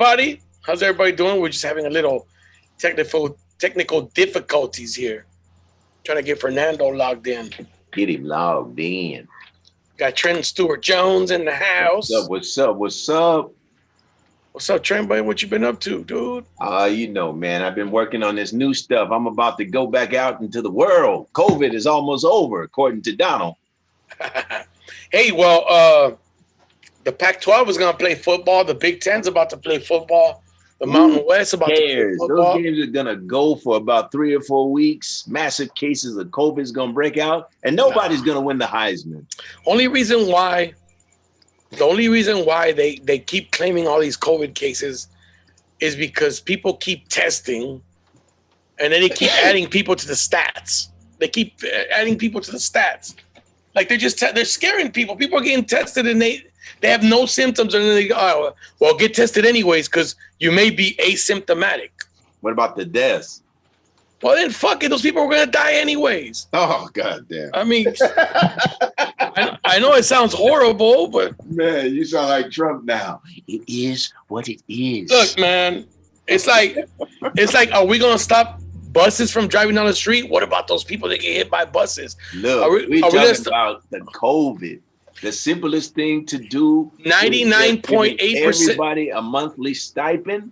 Buddy, how's everybody doing? We're just having a little technical difficulties here. Trying to get Fernando logged in. Get him logged in. Got Trent Stewart Jones in the What's up? house. What's up? What's up? What's up, Trent? Boy, what you been up to, dude? Man, I've been working on this new stuff. I'm about to go back out into the world. COVID is almost over, according to Donald. Hey, well, the Pac-12 is going to play football. The Big Ten's about to play football. The Mountain West about to play football. Those games are gonna go for about 3 or 4 weeks. Massive cases of COVID is gonna break out, and nobody's gonna win the Heisman. The only reason why they keep claiming all these COVID cases is because people keep testing, and then they keep adding people to the stats. They keep adding people to the stats. Like they're scaring people. People are getting tested, and they have no symptoms, and then they go, oh, well, get tested anyways because you may be asymptomatic. What about the deaths? Well, then fuck it. Those people are going to die anyways. Oh, goddamn. I mean, I know it sounds horrible, but... Man, you sound like Trump now. It is what it is. Look, man, it's like, are we going to stop buses from driving down the street? What about those people that get hit by buses? Look, we're talking about the COVID. The simplest thing to do, 99.8%. Everybody a monthly stipend,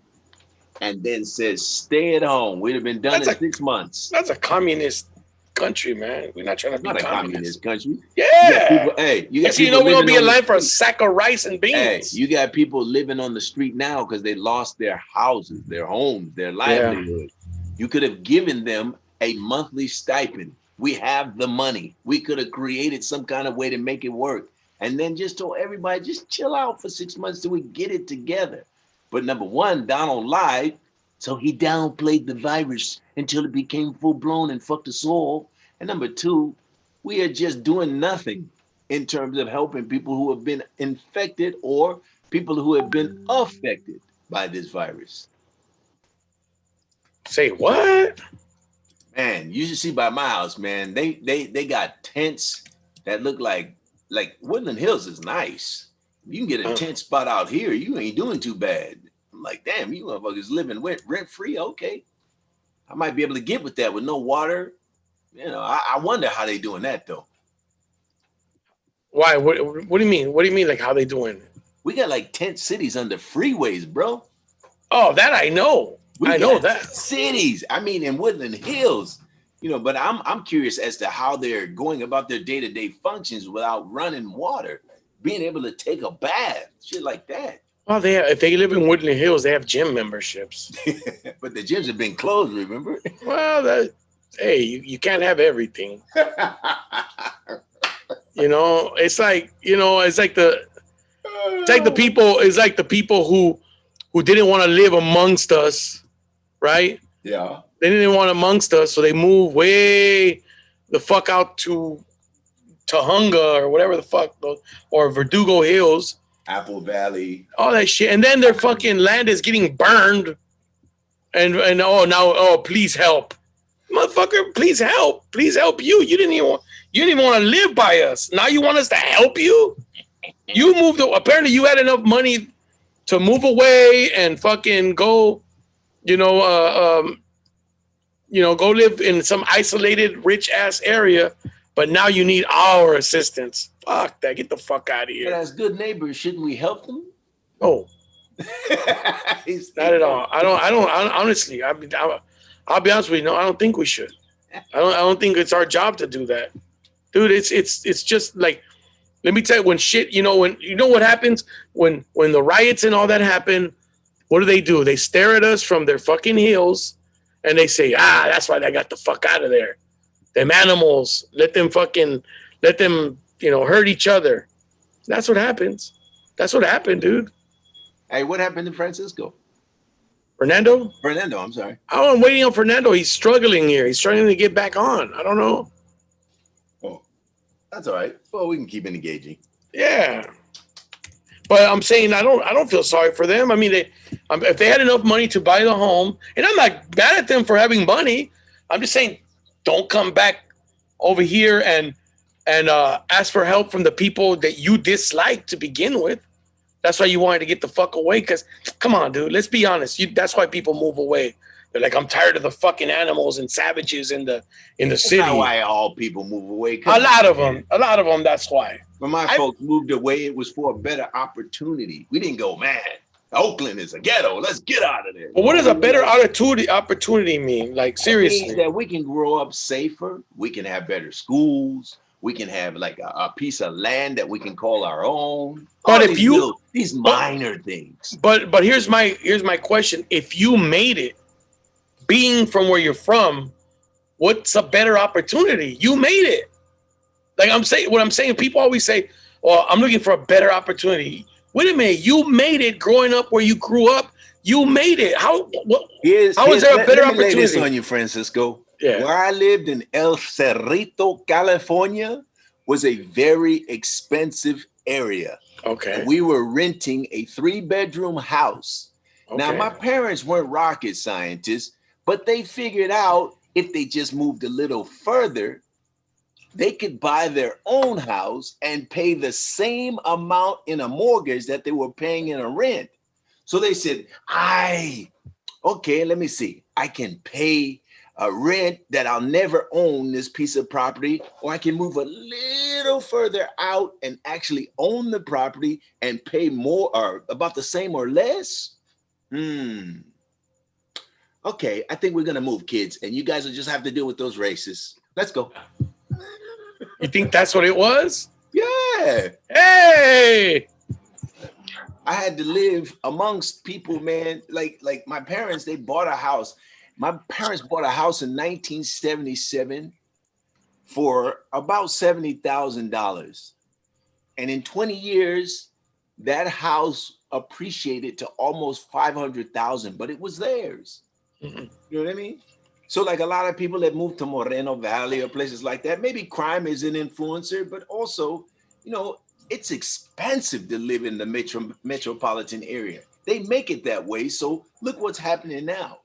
and then says stay at home. We'd have been done in 6 months. That's a communist country, man. We're not trying to be not a communist country. Yeah. You got people we're gonna be in line for a sack of rice and beans. Hey, you got people living on the street now because they lost their houses, their homes, their livelihood. Yeah. You could have given them a monthly stipend. We have the money. We could have created some kind of way to make it work. And then just told everybody, just chill out for 6 months till we get it together. But number one, Donald lied. So he downplayed the virus until it became full blown and fucked us all. And number two, we are just doing nothing in terms of helping people who have been infected or people who have been affected by this virus. Say what? Man, you should see by my house, man. They got tents that look like Woodland Hills is nice. You can get a tent spot out here. You ain't doing too bad. I'm like, damn, you motherfuckers living rent free. Okay, I might be able to get with that with no water. You know, I wonder how they doing that though. Why? What do you mean? What do you mean? Like how they doing? We got like tent cities under freeways, bro. Oh, that I know. I know that cities. I mean, in Woodland Hills. You know, but I'm curious as to how they're going about their day-to-day functions without running water, being able to take a bath, shit like that. Well, if they live in Woodland Hills, they have gym memberships. But the gyms have been closed, remember? Well, you can't have everything. It's like the people who didn't want to live amongst us, right? Yeah. They didn't want amongst us, so they moved way the fuck out to Tahunga or whatever the fuck, or Verdugo Hills, Apple Valley, all that shit, and then their fucking land is getting burned, and please help, motherfucker, please help you. You didn't even want to live by us. Now you want us to help you? You moved. Apparently, you had enough money to move away and fucking go, go live in some isolated, rich ass area, but now you need our assistance. Fuck that! Get the fuck out of here. But as good neighbors, shouldn't we help them? Oh, not at all. I don't. Honestly, I'll be honest with you. No, I don't think we should. I don't think it's our job to do that, dude. It's just like, let me tell you, when shit, what happens when the riots and all that happen. What do? They stare at us from their fucking hills. And they say, that's why they got the fuck out of there. Them animals, let them hurt each other. That's what happens. That's what happened, dude. Hey, what happened to Francisco? Fernando, I'm sorry. I'm waiting on Fernando. He's struggling here. He's struggling to get back on. I don't know. Oh, that's all right. Well, we can keep engaging. Yeah. But I'm saying I don't feel sorry for them. I mean, if they had enough money to buy the home, and I'm not mad at them for having money. I'm just saying, don't come back over here and ask for help from the people that you dislike to begin with. That's why you wanted to get the fuck away. Because, come on, dude. Let's be honest. That's why people move away. They're like, I'm tired of the fucking animals and savages in the That's city. not why all people move away. A lot of them. That's why. When my folks moved away, it was for a better opportunity. We didn't go, man, Oakland is a ghetto. Let's get out of there. But what does a better opportunity mean? Like, seriously. It means that we can grow up safer. We can have better schools. We can have like a piece of land that we can call our own. But if these minor things. But here's my question. If you made it, being from where you're from, what's a better opportunity? You made it. Like what I'm saying, people always say, well, I'm looking for a better opportunity. Wait a minute, you made it growing up where you grew up. You made it. How is there a better opportunity? Let me lay this on you, Francisco. Yeah. Where I lived in El Cerrito, California, was a very expensive area. Okay. And we were renting a 3-bedroom house. Okay. Now, my parents weren't rocket scientists, but they figured out if they just moved a little further, they could buy their own house and pay the same amount in a mortgage that they were paying in a rent. So they said, okay, let me see. I can pay a rent that I'll never own this piece of property, or I can move a little further out and actually own the property and pay more or about the same or less. Okay, I think we're gonna move, kids, and you guys will just have to deal with those racists. Let's go. You think that's what it was? Yeah. Hey. I had to live amongst people, man. Like my parents, they bought a house. My parents bought a house in 1977 for about $70,000. And in 20 years, that house appreciated to almost $500,000, but it was theirs. Mm-hmm. You know what I mean? So like a lot of people that move to Moreno Valley or places like that, maybe crime is an influencer, but also, you know, it's expensive to live in the metropolitan area. They make it that way. So look what's happening now.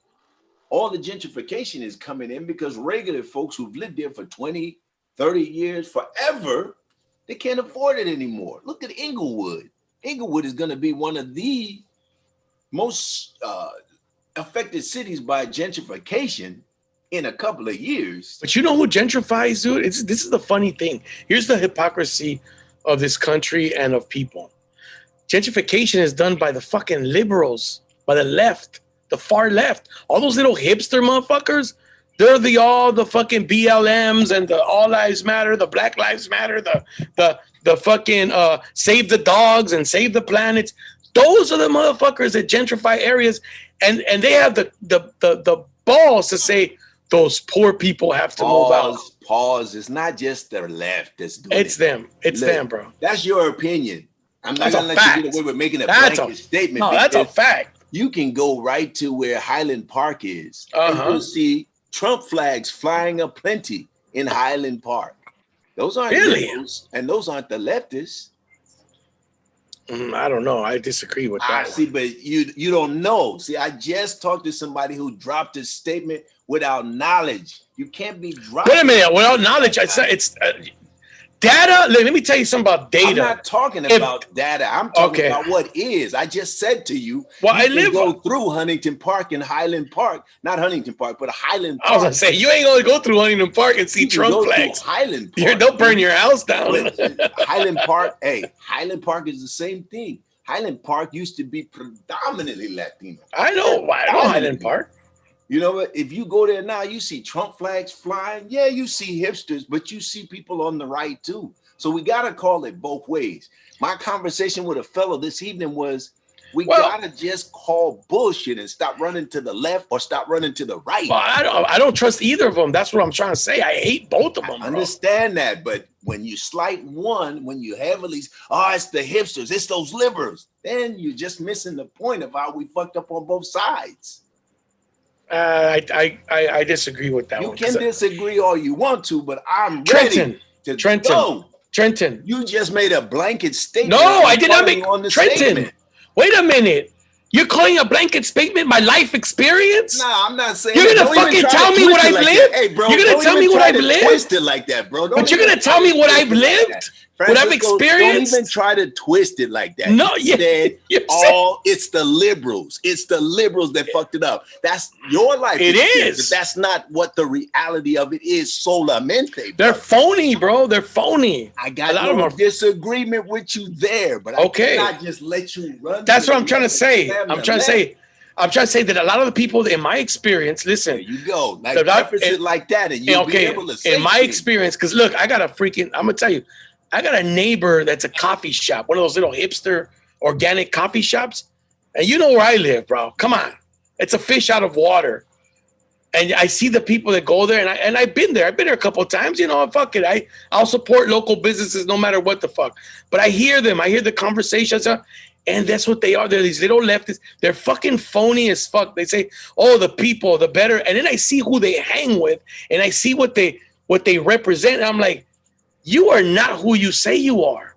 All the gentrification is coming in because regular folks who've lived there for 20, 30 years, forever, they can't afford it anymore. Look at Inglewood. Inglewood is going to be one of the most affected cities by gentrification in a couple of years. But you know who gentrifies, dude? This is the funny thing. Here's the hypocrisy of this country and of people. Gentrification is done by the fucking liberals, by the left, the far left. All those little hipster motherfuckers, they're the fucking BLMs and the All Lives Matter, the Black Lives Matter, the fucking save the dogs and save the planets. Those are the motherfuckers that gentrify areas, and they have the balls to say those poor people have to move out. Pause. It's not just the left that's doing it. Them. It's them, bro. That's your opinion. I'm not gonna let you get away with making a blanket statement. No, that's a fact. You can go right to where Highland Park is, and you'll see Trump flags flying aplenty in Highland Park. Those aren't liberals, and those aren't the leftists. I don't know. I disagree with that. See, but you don't know. See, I just talked to somebody who dropped a statement without knowledge. You can't be dropping. Wait a minute. Without knowledge, I said it's data. Let me tell you something about data. I'm not talking about data. I'm talking about what is. I just said to you. Well, you go through Huntington Park and Highland Park, not Huntington Park, but Highland Park. I was gonna say you ain't gonna go through Huntington Park and see Trump flags. Highland Park. Don't burn your house down. Highland Park. Hey, Highland Park is the same thing. Highland Park used to be predominantly Latino. I know Highland Park. You know what? If you go there now, you see Trump flags flying. Yeah, you see hipsters, but you see people on the right too. So we got to call it both ways. My conversation with a fellow this evening was, we got to just call bullshit and stop running to the left or stop running to the right. Well, I don't trust either of them. That's what I'm trying to say. I hate both of them. I understand that, but when you slight one, when you heavily, it's the hipsters, it's those liberals, then you're just missing the point of how we fucked up on both sides. I disagree with that. You can disagree all you want to, but I'm ready to go. Trenton. You just made a blanket statement. No, I did not make on the Trenton. Statement. Wait a minute. You're calling a blanket statement my life experience? Nah, I'm not saying. You're gonna fucking tell me what I've lived? Hey, bro, you're gonna tell me what I've lived? Twist it like that, bro. But you're gonna tell me what I've lived? What I've Francisco, experienced. don't even try to twist it like that. No, you said it's the liberals. It's the liberals that fucked it up. That's your life. It is. But that's not what the reality of it is. Solamente. They're phony, bro. They're phony. I got no disagreement with you there, but I cannot just let you run. That's what I'm trying to say. I'm trying to say that a lot of the people, in my experience, listen. There you go. Like preface it like that, and you'll be able to say in my experience, because look, I'm gonna tell you, I got a neighbor that's a coffee shop, one of those little hipster organic coffee shops. And you know where I live, bro. Come on. It's a fish out of water. And I see the people that go there, and I've been there. I've been there a couple of times. You know, fuck it. I'll support local businesses no matter what the fuck. But I hear them. I hear the conversations. And that's what they are. They're these little leftists. They're fucking phony as fuck. They say, oh, the people, the better. And then I see who they hang with, and I see what they represent. And I'm like, you are not who you say you are.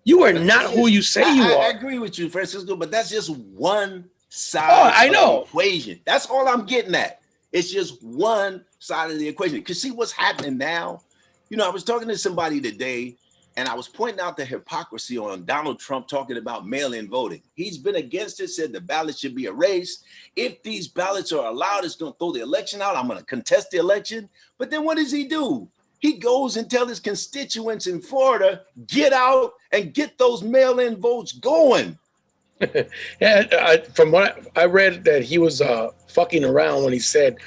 You are not who you say you are. I agree with you, Francisco, but that's just one side of the equation. That's all I'm getting at. It's just one side of the equation. Because see what's happening now? You know, I was talking to somebody today, and I was pointing out the hypocrisy on Donald Trump talking about mail-in voting. He's been against it, said the ballot should be erased. If these ballots are allowed, it's going to throw the election out. I'm going to contest the election. But then what does he do? He goes and tells his constituents in Florida, get out and get those mail-in votes going. From what I read, that he was fucking around when he said,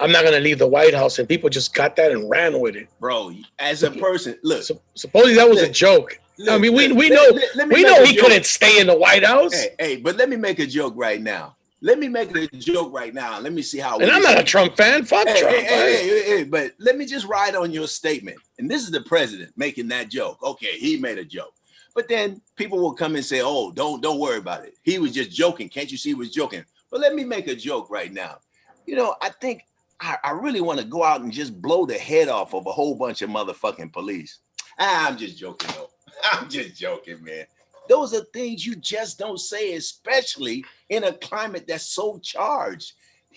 I'm not going to leave the White House, and people just got that and ran with it. Bro, as a person, look. Supposedly that was a joke. I mean, we know he couldn't stay in the White House. Hey, but let me make a joke right now. Let me make a joke right now. Let me see how. And I'm not a Trump fan. Fuck Trump. Hey, but let me just ride on your statement. And this is the president making that joke. Okay, he made a joke. But then people will come and say, oh, don't worry about it. He was just joking. Can't you see he was joking? But let me make a joke right now. You know, I think I really want to go out and just blow the head off of a whole bunch of motherfucking police. I'm just joking, though. I'm just joking, man. Those are things you just don't say, especially in a climate that's so charged.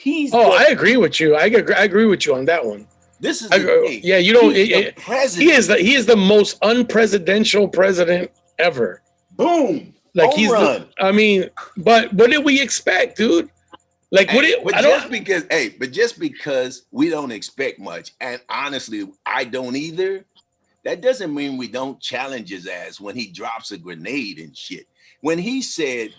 I agree with you. I agree with you on that one. This is you don't. He is the most unpresidential president ever. Boom. Like I mean, but what did we expect, dude? Like just because we don't expect much, and honestly, I don't either. That doesn't mean we don't challenge his ass when he drops a grenade and shit. When he said,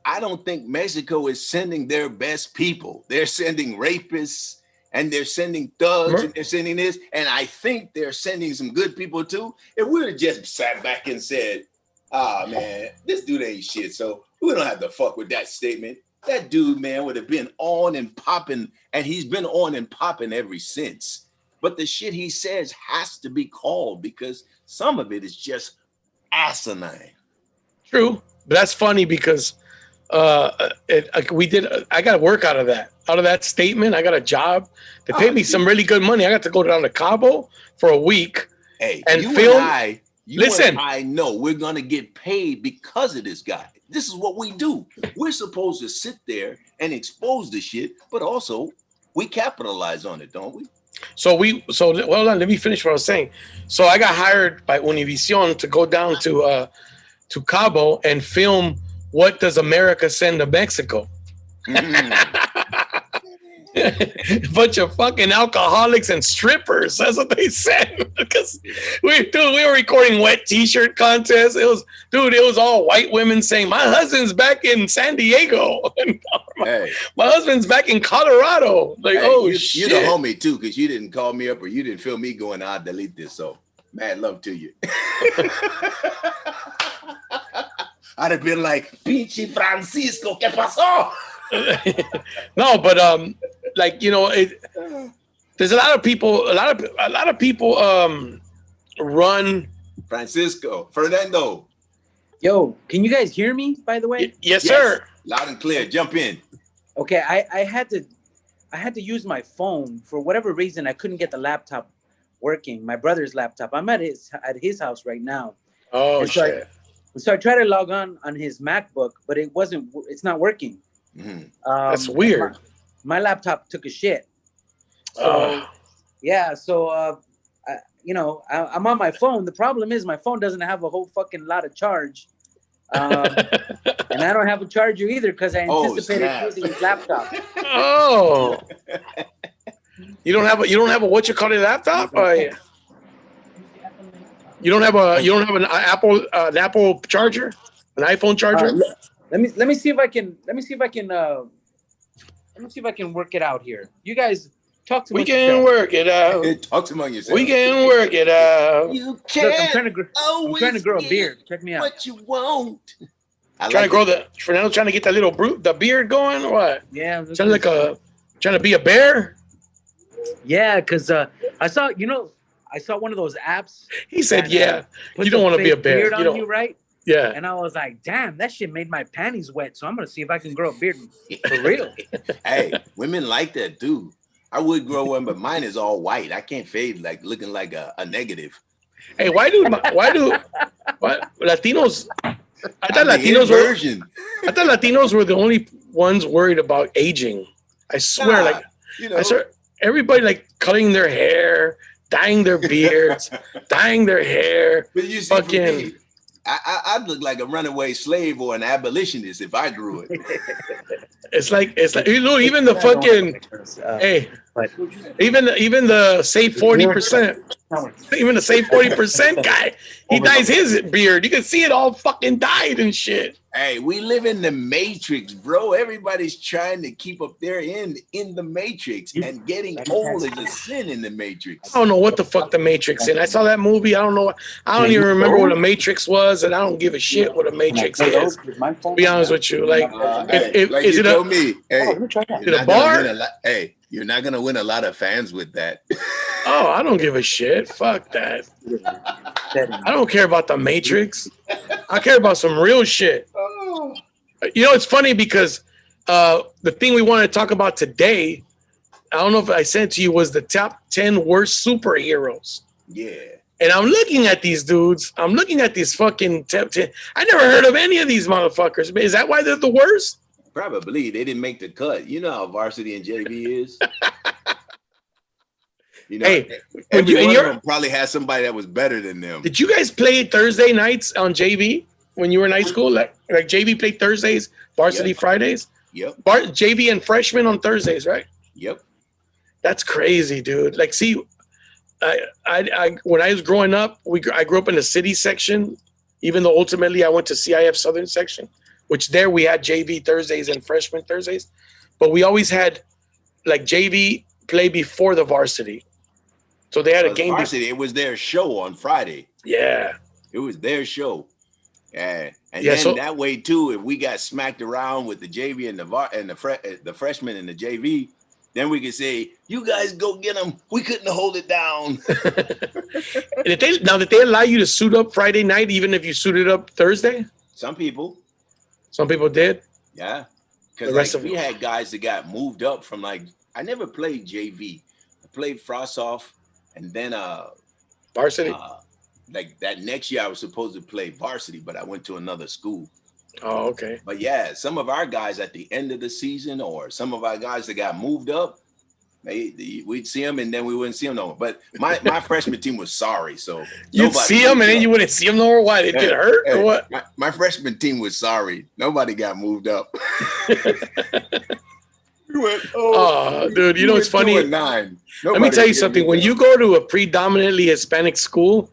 I don't think Mexico is sending their best people. They're sending rapists, and they're sending thugs, and they're sending this. And I think they're sending some good people too. If we would have just sat back and said, man, this dude ain't shit. So we don't have to fuck with that statement. That dude, man, would have been on and popping, and he's been on and popping ever since. But the shit he says has to be called because some of it is just asinine. True. But that's funny because I got work out of that statement. I got a job. They paid me some really good money. I got to go down to Cabo for a week and film. And I know we're going to get paid because of this guy. This is what we do. We're supposed to sit there and expose the shit, but also we capitalize on it, don't we? So hold on, let me finish what I was saying. So I got hired by Univision to go down to Cabo and film what does America send to Mexico. A bunch of fucking alcoholics and strippers. That's what they said. Because we were recording wet t-shirt contests. It was all white women saying, my husband's back in San Diego. My husband's back in Colorado. Like, shit. You're the homie too, because you didn't call me up or you didn't film me going, I'll delete this. So mad love to you. I'd have been like, Pinche Francisco, ¿qué pasó? No, but like, you know, there's a lot of people run. Francisco, Fernando. Yo, can you guys hear me, by the way? Yes, sir. Loud and clear. Jump in. Okay, I had to use my phone for whatever reason. I couldn't get the laptop working. My brother's laptop. I'm at his house right now. Oh, shit. So I tried to log on his MacBook, but it's not working. Mm-hmm. That's weird. My laptop took a shit. So yeah, so you know, I'm on my phone. The problem is my phone doesn't have a whole fucking lot of charge. And I don't have a charger either because I anticipated using his laptop. Oh, you don't have a what you call it laptop? You don't have an Apple charger, an iPhone charger. Let me see if I can work it out here. You guys talk to me. We can work it out. Talk among yourself. We can work it out. You can't. Look, I'm trying to grow a beard. Check me out. What you want? Trying to get that little the beard going. Or what? Yeah. Trying to be a bear. Yeah, because I saw one of those apps. He said, "Yeah, you don't want to be a bear. Beard on you, right?" Yeah. And I was like, "Damn, that shit made my panties wet." So I'm gonna see if I can grow a beard for real. Hey, women like that too. I would grow one, but mine is all white. I can't fade like looking like a negative. Hey, why do Latinos? I thought Latinos were the only ones worried about aging. I swear, I swear, everybody like cutting their hair, dyeing their beards, dyeing their hair. But you see, fucking, I'd look like a runaway slave or an abolitionist if I grew it. It's like even the fucking even the save 40%. Even the save 40% guy, he dyes his beard. You can see it all fucking dyed and shit. Hey, we live in the Matrix, bro. Everybody's trying to keep up their end in the Matrix, and getting old is a sin in the Matrix. I don't know what the fuck the Matrix is. I saw that movie. I don't even remember what a Matrix was, and I don't give a shit what a Matrix is. To be honest with you, like, is it a bar? Hey, you're not gonna win a lot of fans with that. Oh, I don't give a shit. Fuck that. I don't care about the Matrix. I care about some real shit. You know, it's funny because the thing we wanted to talk about today, I don't know if I sent to you, was the top 10 worst superheroes. Yeah. And I'm looking at these dudes. I'm looking at these fucking top 10. I never heard of any of these motherfuckers. Is that why they're the worst? Probably. They didn't make the cut. You know how Varsity and JV is. You know, hey, every one of them probably had somebody that was better than them. Did you guys play Thursday nights on JV when you were in high school? Like JV played Thursdays, Varsity Fridays? Yep. JV and freshmen on Thursdays, right? Yep. That's crazy, dude. Like, see, I when I was growing up, I grew up in the city section, even though ultimately I went to CIF Southern section, which there we had JV Thursdays and freshman Thursdays. But we always had, like, JV play before the varsity. So they had a game. Varsity, it was their show on Friday. Yeah. It was their show. And then that way too, if we got smacked around with the JV and the freshmen and the JV, then we could say, "You guys go get them. We couldn't hold it down." Did they allow you to suit up Friday night, even if you suited up Thursday? Some people did. Yeah, because we had guys that got moved up from I never played JV. I played Frost off, and then varsity. Like that next year, I was supposed to play varsity, but I went to another school. Oh, okay. But yeah, some of our guys at the end of the season, or some of our guys that got moved up, we'd see them and then we wouldn't see them no more. But my freshman team was sorry, so you'd see them and then you wouldn't see them no more. Why? They get hurt or what? My freshman team was sorry. Nobody got moved up. Dude, you know it's funny. Let me tell you something. When you go to a predominantly Hispanic school,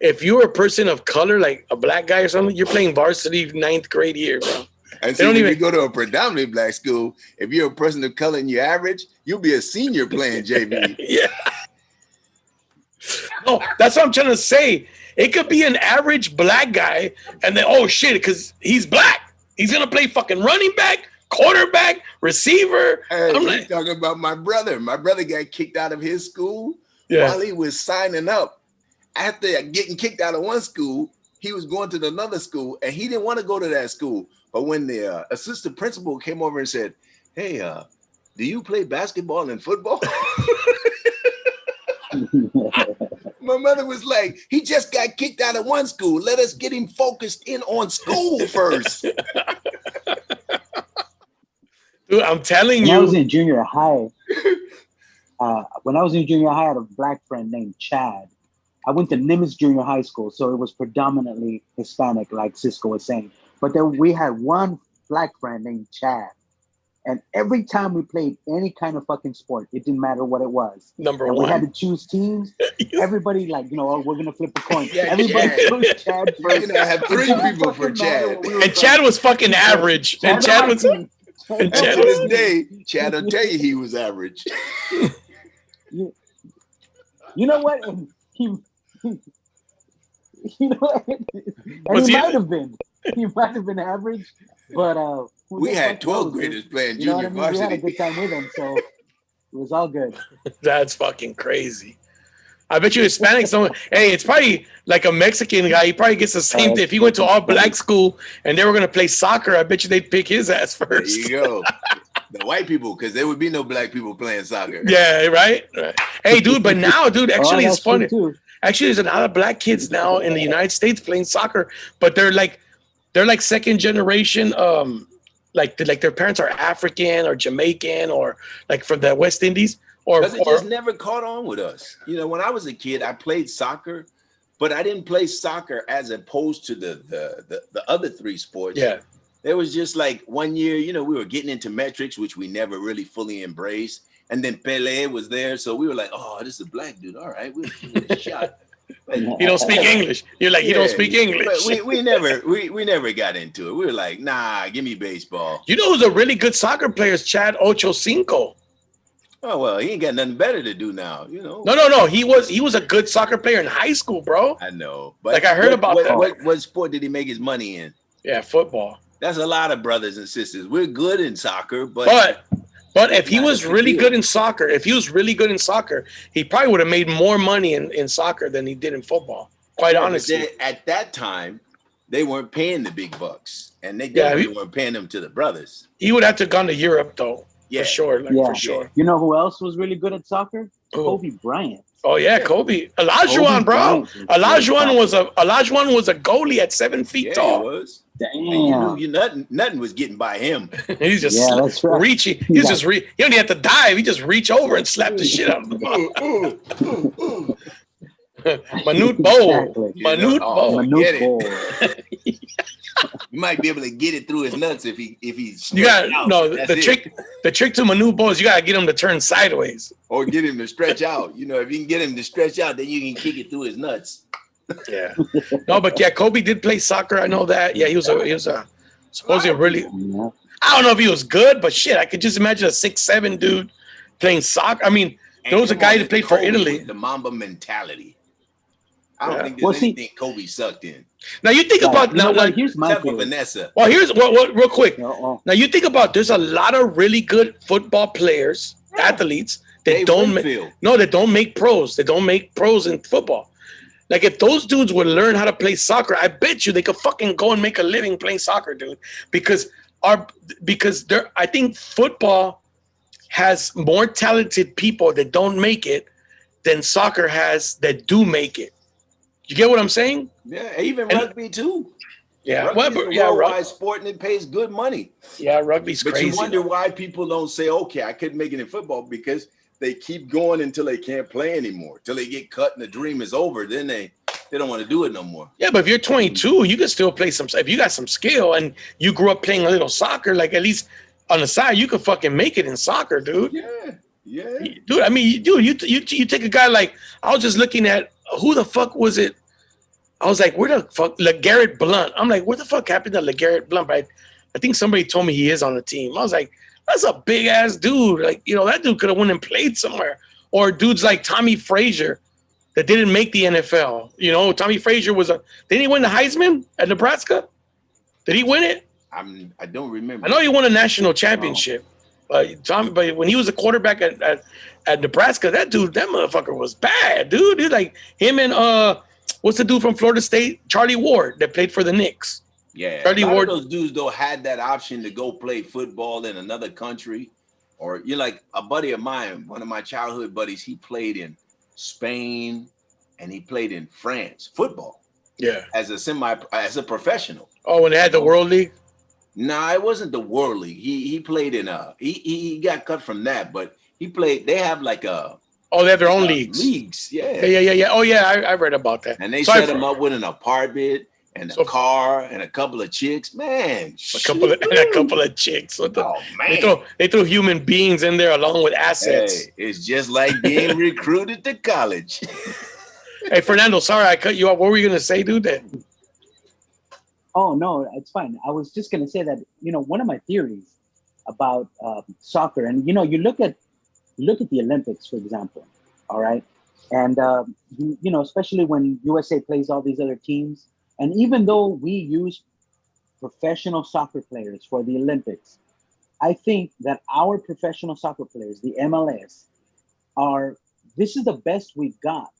if you're a person of color, like a black guy or something, you're playing varsity 9th grade year, bro. And so if you go to a predominantly black school, if you're a person of color and you're average, you'll be a senior playing JV. Yeah. No, that's what I'm trying to say. It could be an average black guy, and then, oh shit, because he's black. He's gonna play fucking running back, quarterback, receiver. Hey, I'm talking about my brother. My brother got kicked out of his school while he was signing up. After getting kicked out of one school, he was going to another school, and he didn't want to go to that school. But when the assistant principal came over and said, "Hey, do you play basketball and football?" My mother was like, "He just got kicked out of one school. Let us get him focused in on school first." Dude, I'm telling you. I was in junior high. when I was in junior high, I had a black friend named Chad. I went to Nimitz Junior High School, so it was predominantly Hispanic, like Cisco was saying. But then we had one black friend named Chad. And every time we played any kind of fucking sport, it didn't matter what it was. Number and one. we had to choose teams. Everybody oh, we're gonna flip a coin. Yeah, Everybody chose Chad first. I have three people for Chad. And Chad was fucking average. And Chad was. And to this day, Chad will tell you he was average. You know what? You know what? And he might have been. He might have been average, but we had 12th graders playing junior varsity. We had a good time with him, so it was all good. That's fucking crazy. I bet you Hispanics don't. Hey, it's probably like a Mexican guy. He probably gets the same thing. If he went to all black school and they were going to play soccer, I bet you they'd pick his ass first. There you go. The white people, because there would be no black people playing soccer. Yeah, right. Hey, dude, but now, dude, actually, it's funny. Too. Actually, there's a lot of black kids now in the United States playing soccer, but they're like second generation. Like their parents are African or Jamaican or like from the West Indies. Because it just never caught on with us. You know, when I was a kid, I played soccer, but I didn't play soccer as opposed to the other three sports. Yeah. There was just like 1 year, you know, we were getting into metrics, which we never really fully embraced. And then Pele was there. So we were like, oh, this is a black dude. All right, we'll give it a shot. He don't speak English. You're like, he don't speak English. But we never got into it. We were like, nah, give me baseball. You know who's a really good soccer player is Chad Ochocinco. Oh, well, he ain't got nothing better to do now, you know. No. He was a good soccer player in high school, bro. I know. But like I heard about that. What sport did he make his money in? Yeah, football. That's a lot of brothers and sisters. We're good in soccer, but if he was really good in soccer, he probably would have made more money in soccer than he did in football. Quite honestly. At that time, they weren't paying the big bucks, and they definitely weren't paying them to the brothers. He would have to have gone to Europe, though. Yeah. For sure. For sure. You know who else was really good at soccer? Kobe Bryant. Oh yeah, Kobe. Olajuwon, bro. Olajuwon was a goalie at 7 feet tall. He was. Damn. You nothing was getting by him. He's just reaching. He's just he don't even have to dive. He just reach over and slap the shit out of the ball. Minute bowl. Minute bowl. You might be able to get it through his nuts if he's. You got the trick to Minute bowl is you gotta get him to turn sideways or get him to stretch out. You know, if you can get him to stretch out, then you can kick it through his nuts. Yeah. No, but yeah, Kobe did play soccer. I know that. Yeah, he was a supposedly a really. I don't know if he was good, but shit, I could just imagine a 6'7" dude playing soccer. I mean, there was a guy that played for Italy. The Mamba mentality. I don't think there's anything Kobe sucked in. Now you think about here's my Vanessa. Well, here's what real quick. Now you think about there's a lot of really good football players, athletes that don't make pros. They don't make pros in football. Like if those dudes would learn how to play soccer, I bet you they could fucking go and make a living playing soccer, dude. Because I think football has more talented people that don't make it than soccer has that do make it. You get what I'm saying? Yeah, even rugby too. Yeah, rugby's a worldwide sport and it pays good money. Yeah, rugby's crazy. But you wonder why people don't say, okay, I couldn't make it in football, because they keep going until they can't play anymore, till they get cut and the dream is over. Then they don't want to do it no more. Yeah, but if you're 22, you can still play some. If you got some skill and you grew up playing a little soccer, like at least on the side, you could fucking make it in soccer, dude. Yeah. Dude, I mean, dude, you take a guy like, I was just looking at who the fuck was it? I was like, where the fuck LeGarrette Blount? I'm like, where the fuck happened to LeGarrette Blount? But I think somebody told me he is on the team. I was like, that's a big ass dude. Like, you know, that dude could have went and played somewhere. Or dudes like Tommy Frazier that didn't make the NFL. You know, Tommy Frazier didn't he win the Heisman at Nebraska? Did he win it? I don't remember. I know he won a national championship. But when he was a quarterback at Nebraska, that motherfucker was bad, dude. Dude, like him and what's the dude from Florida State? Charlie Ward that played for the Knicks. Yeah, Charlie Ward. Those dudes though had that option to go play football in another country, or like a buddy of mine, one of my childhood buddies. He played in Spain and he played in France football. Yeah, as a professional. Oh, when they had the World League. Nah, it wasn't the World League. He played in he got cut from that, but He played. They have like a Oh, they have their own leagues. leagues, Yeah, yeah, yeah, yeah. Oh, yeah, I read about that. and they So set him up with an apartment and a So car and a couple of chicks. Man, a couple of chicks. oh man. They throw human beings in there along with assets. Hey, it's just like being recruited to college. Hey, Fernando, sorry I cut you off. What were you gonna say, dude? Oh no, it's fine. I was just gonna say that one of my theories about soccer, and you look at the Olympics, for example. All right, and especially when USA plays all these other teams, and even though we use professional soccer players for the Olympics, I think that our professional soccer players, the MLS, are this is the best we've got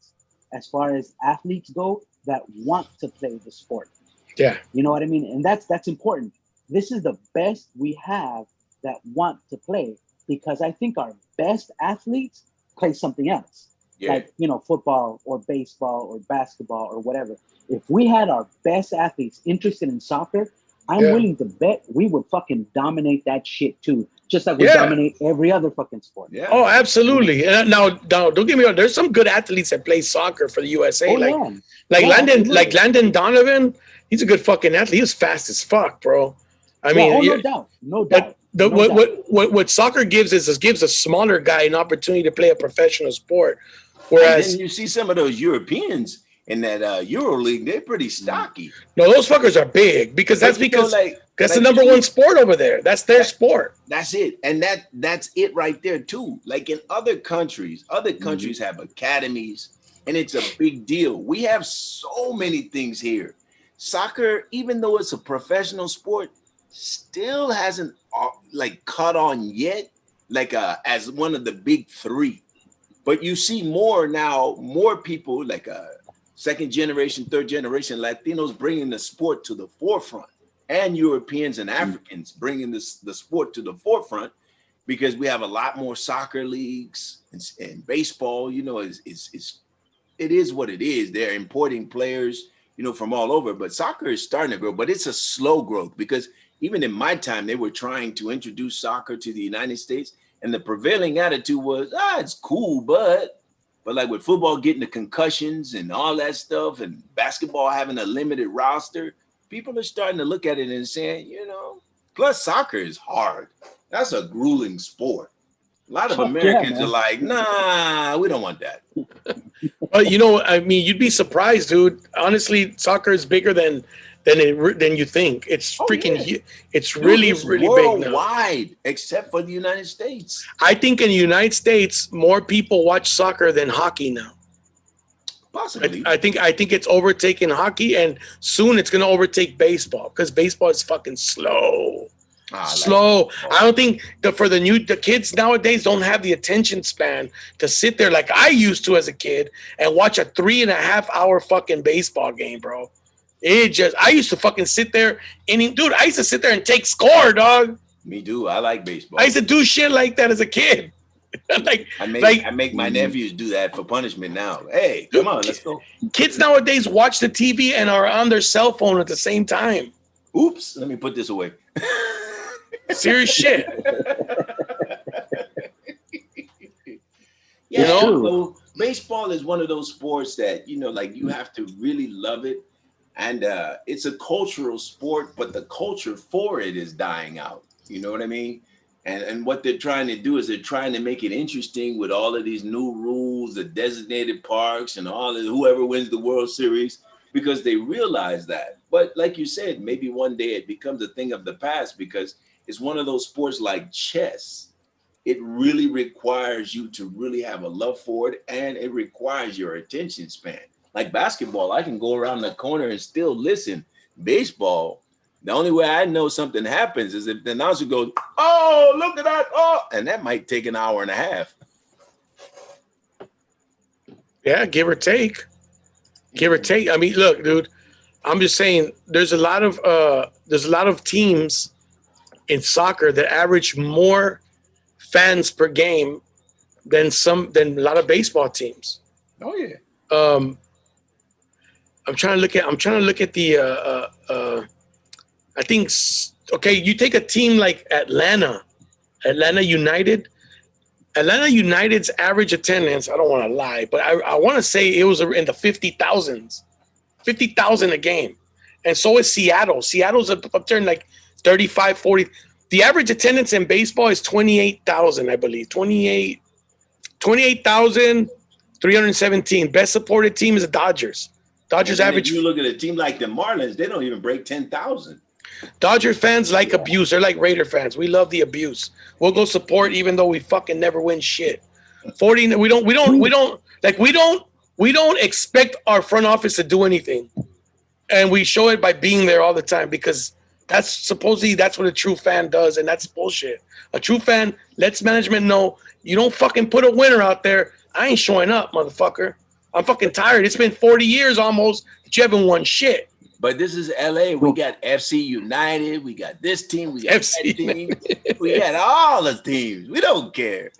as far as athletes go that want to play the sport. Yeah. You know what I mean? And that's important. This is the best we have that want to play because I think our best athletes play something else. Yeah. Like, football or baseball or basketball or whatever. If we had our best athletes interested in soccer, I'm willing to bet we would fucking dominate that shit too. Just like we dominate every other fucking sport. Yeah. Oh, absolutely. Now, don't get me wrong. There's some good athletes that play soccer for the USA. Landon Donovan. He's a good fucking athlete. He was fast as fuck, bro. I mean, no doubt. What soccer gives is it gives a smaller guy an opportunity to play a professional sport. Whereas and then you see some of those Europeans in that Euro League, they're pretty stocky. No, those fuckers are big because that's the number one sport over there. That's their sport. That's it. And that's it right there too. Like in other countries have academies and it's a big deal. We have so many things here. Soccer, even though it's a professional sport, still hasn't caught on yet, as one of the big three. But you see more people like second generation, third generation Latinos bringing the sport to the forefront, and Europeans and Africans bringing the sport to the forefront because we have a lot more soccer leagues and baseball. It is what it is. They're importing players, from all over, but soccer is starting to grow, but it's a slow growth because even in my time, they were trying to introduce soccer to the United States. And the prevailing attitude was, it's cool, but like with football getting the concussions and all that stuff and basketball having a limited roster, people are starting to look at it and saying, plus soccer is hard. That's a grueling sport. A lot of Americans are like, nah, we don't want that. Well, you'd be surprised, dude. Honestly, soccer is bigger than you think. It's freaking it's really big now. Worldwide, except for the United States. I think in the United States, more people watch soccer than hockey now. Possibly. I think it's overtaking hockey, and soon it's going to overtake baseball because baseball is fucking slow. Slow. I don't think the kids nowadays don't have the attention span to sit there like I used to as a kid and watch a 3.5 hour fucking baseball game, bro. I used to fucking sit there and I used to sit there and take score, dog. Me too. I like baseball. I used to do shit like that as a kid. I make my nephews do that for punishment now. Hey, come on, let's go. Kids nowadays watch the TV and are on their cell phone at the same time. Oops, let me put this away. Serious shit. So baseball is one of those sports that, you have to really love it. And it's a cultural sport, but the culture for it is dying out. You know what I mean? And what they're trying to do is they're trying to make it interesting with all of these new rules, the designated parks and all of whoever wins the World Series, because they realize that. But like you said, maybe one day it becomes a thing of the past because it's one of those sports like chess. It really requires you to really have a love for it, and it requires your attention span. Like basketball, I can go around the corner and still listen. Baseball, the only way I know something happens is if the announcer goes, "Oh, look at that!" Oh, and that might take an hour and a half. Yeah, give or take. Give or take. I mean, look, dude. I'm just saying, there's a lot of teams in soccer that average more fans per game than a lot of baseball teams. Oh yeah. I'm trying to look at the. I think you take a team like Atlanta United. Atlanta United's average attendance, I don't want to lie, but I want to say it was in the 50,000s, 50,000 a game. And so is Seattle. Seattle's up there in like 35, 40. The average attendance in baseball is 28,000, I believe. 28,317. Best supported team is the Dodgers. Dodgers average. If you look at a team like the Marlins, they don't even break 10,000. Dodger fans like abuse. They're like Raider fans. We love the abuse. We'll go support even though we fucking never win shit. 40. We don't expect our front office to do anything, and we show it by being there all the time because that's what a true fan does, and that's bullshit. A true fan lets management know you don't fucking put a winner out there. I ain't showing up, motherfucker. I'm fucking tired. It's been 40 years almost that you haven't won shit. But this is LA. We got FC United. We got this team. We got that team. We got all the teams. We don't care.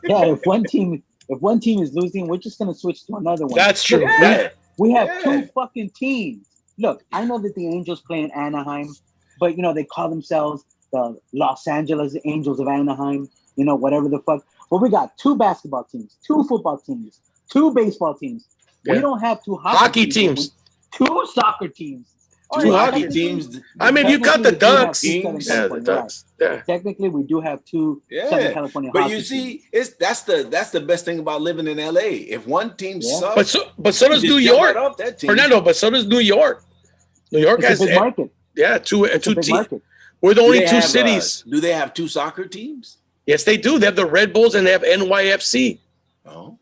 Yeah, if one team is losing, we're just gonna switch to another one. That's true. Yeah. We have two fucking teams. Look, I know that the Angels play in Anaheim, but they call themselves the Los Angeles Angels of Anaheim. Whatever the fuck. But we got two basketball teams, two football teams, two baseball teams. Yeah. We don't have two hockey teams. Two soccer teams. Two hockey teams. I mean, you got the Ducks. Yeah, the Ducks. Yeah. Technically, we do have two Southern California but hockey you see, teams. that's the best thing about living in LA. If one team sucks, but so does New York. Fernando, but so does New York. New York has a big market. Yeah, two teams. Market. We're the only two cities. Do they have two soccer teams? Yes, they do. They have the Red Bulls and they have NYFC. Oh.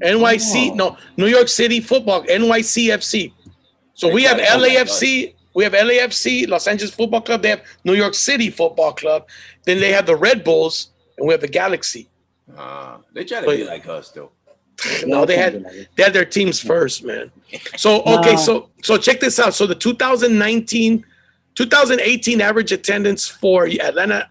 NYC, no, New York City football, NYCFC. So we have LAFC, Los Angeles Football Club. They have New York City Football Club. Then they have the Red Bulls, and we have the Galaxy. They try to be like us, though. No, they had their teams first, man. So okay, so check this out. So the 2018 average attendance for Atlanta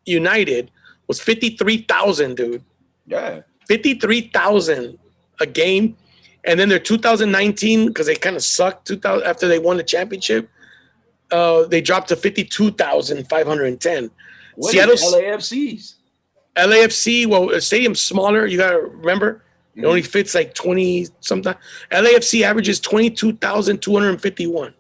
United was 53,000, dude. Yeah, 53,000 a game. And then their 2019, because they kind of sucked after they won the championship, they dropped to 52,510. What is LAFC's? LAFC, well, a stadium's smaller. You got to remember, it only fits like 20 something. LAFC averages 22,251.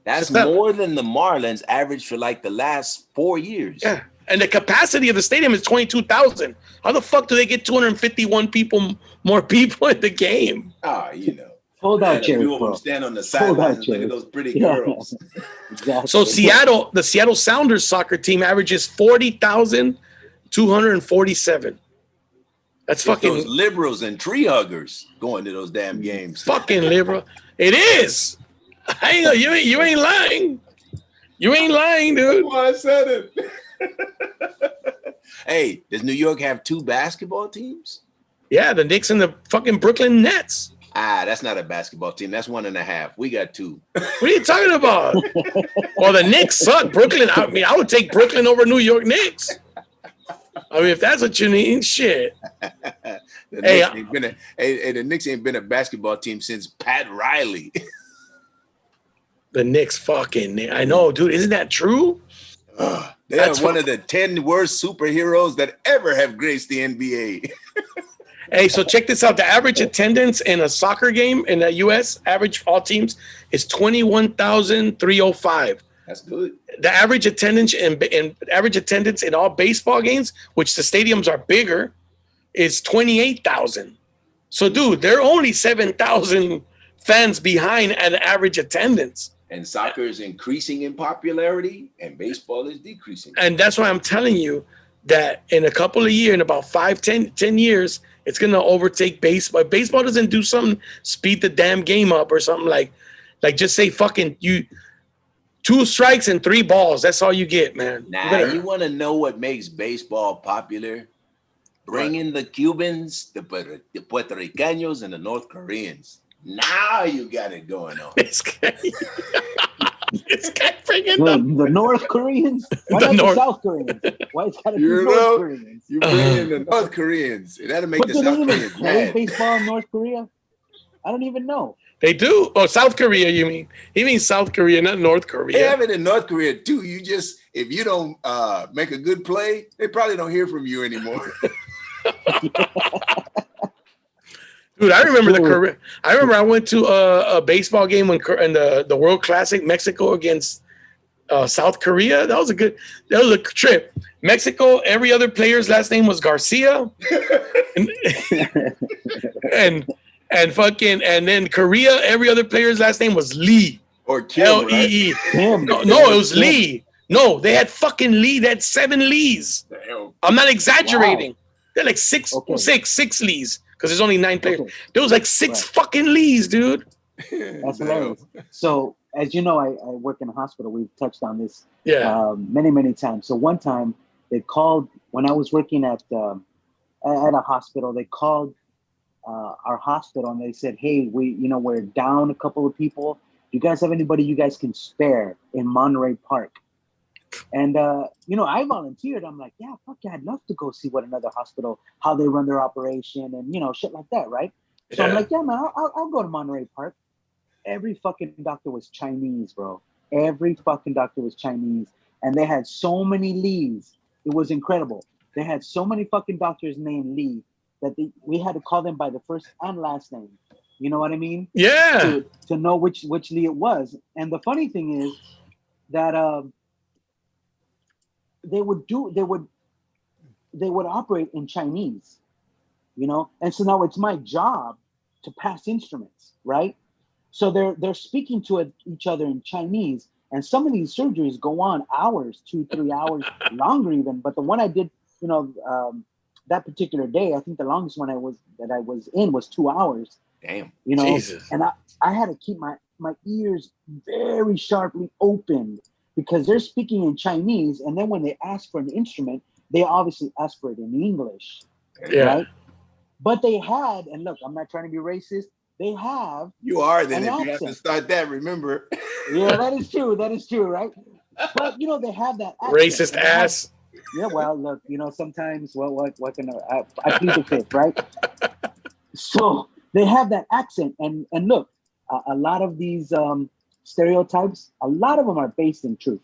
That's more than the Marlins average for like the last 4 years. Yeah. And the capacity of the stadium is 22,000. How the fuck do they get 251 more people in the game? Hold out, Jerry. Few of them stand on the sidelines and look at those pretty girls. Exactly. So the Seattle Sounders soccer team averages 40,247. That's fucking those liberals and tree huggers going to those damn games. Fucking liberal. It is. You ain't lying. You ain't lying, dude. Well, I said it. Hey, does New York have two basketball teams? Yeah, the Knicks and the fucking Brooklyn Nets. That's not a basketball team. That's 1.5. We got two. What are you talking about? Well, the Knicks suck. Brooklyn, I mean, I would take Brooklyn over New York Knicks. I mean, if that's what you need, shit. The Knicks ain't been a basketball team since Pat Riley. The Knicks fucking, I know, dude. Isn't that true? That's one of the 10 worst superheroes that ever have graced the NBA. Hey, so check this out. The average attendance in a soccer game in the U.S., average all teams, is 21,305. That's good. The average attendance in all baseball games, which the stadiums are bigger, is 28,000. So, dude, they're only 7,000 fans behind an average attendance. And soccer is increasing in popularity, and baseball is decreasing. And that's why I'm telling you that in a couple of years, in about 10 years, it's going to overtake baseball. If baseball doesn't do something, speed the damn game up or something like just say fucking 2 strikes and 3 balls. That's all you get, man. You want to know what makes baseball popular? Bring in the Cubans, the Puerto Ricanos, and the North Koreans. Now you got it going on. This guy bringing the North Koreans? Why not the South Koreans? Why it's got to be North Koreans? You bring in the North Koreans. That'll make the South Koreans play baseball in North Korea? I don't even know. They do? Oh, South Korea, you mean? He means South Korea, not North Korea. They have it in North Korea, too. If you don't make a good play, they probably don't hear from you anymore. Dude, I That's remember true. I remember I went to a baseball game in the World Classic, Mexico against South Korea. That was a trip. Mexico, every other player's last name was Garcia, and and, and then Korea, every other player's last name was Lee, Or Kim, right? Lee. Kim. No, It it was was Kim. Lee. No, they had fucking Lee. They had 7 Lees. Damn. I'm not Wow. exaggerating. They're like Okay. six Lees because there's only 9 players. Okay. There was like 6 Right. fucking Lees, dude. That's Damn. hilarious. So, as you know, I work in a hospital. We've touched on this Yeah. many, many times. So one time they called when I was working at a hospital. They called our hospital and they said, "Hey, we're down a couple of people. Do you guys have anybody you guys can spare in Monterey Park?" And I volunteered. I'm like, "Yeah, fuck yeah, I'd love to go see what another hospital, how they run their operation, and shit like that, right?" So I'm Yeah. like, "Yeah, man, I'll go to Monterey Park." Every fucking doctor was Chinese, bro. Every fucking doctor was Chinese. And they had so many Lees. It was incredible. They had so many fucking doctors named Lee that we had to call them by the first and last name. You know what I mean? Yeah. To know which Lee it was. And the funny thing is that they would operate in Chinese, And so now it's my job to pass instruments, right? So they're speaking to each other in Chinese, and some of these surgeries go on hours, 2-3 hours, longer even. But the one I did, that particular day, I think the longest one I was in was 2 hours. Damn. Jesus. And I had to keep my ears very sharply opened because they're speaking in Chinese, and then when they ask for an instrument, they obviously ask for it in English, Yeah. right? But they had, and look, I'm not trying to be racist. They have. You are then an if you have to accent. start that, remember. Yeah, that is true. That is true, right? But they have that accent. Racist ass. Yeah, well, look, sometimes what can I plead the fifth, right? So they have that accent, and look, a lot of these stereotypes, a lot of them are based in truth.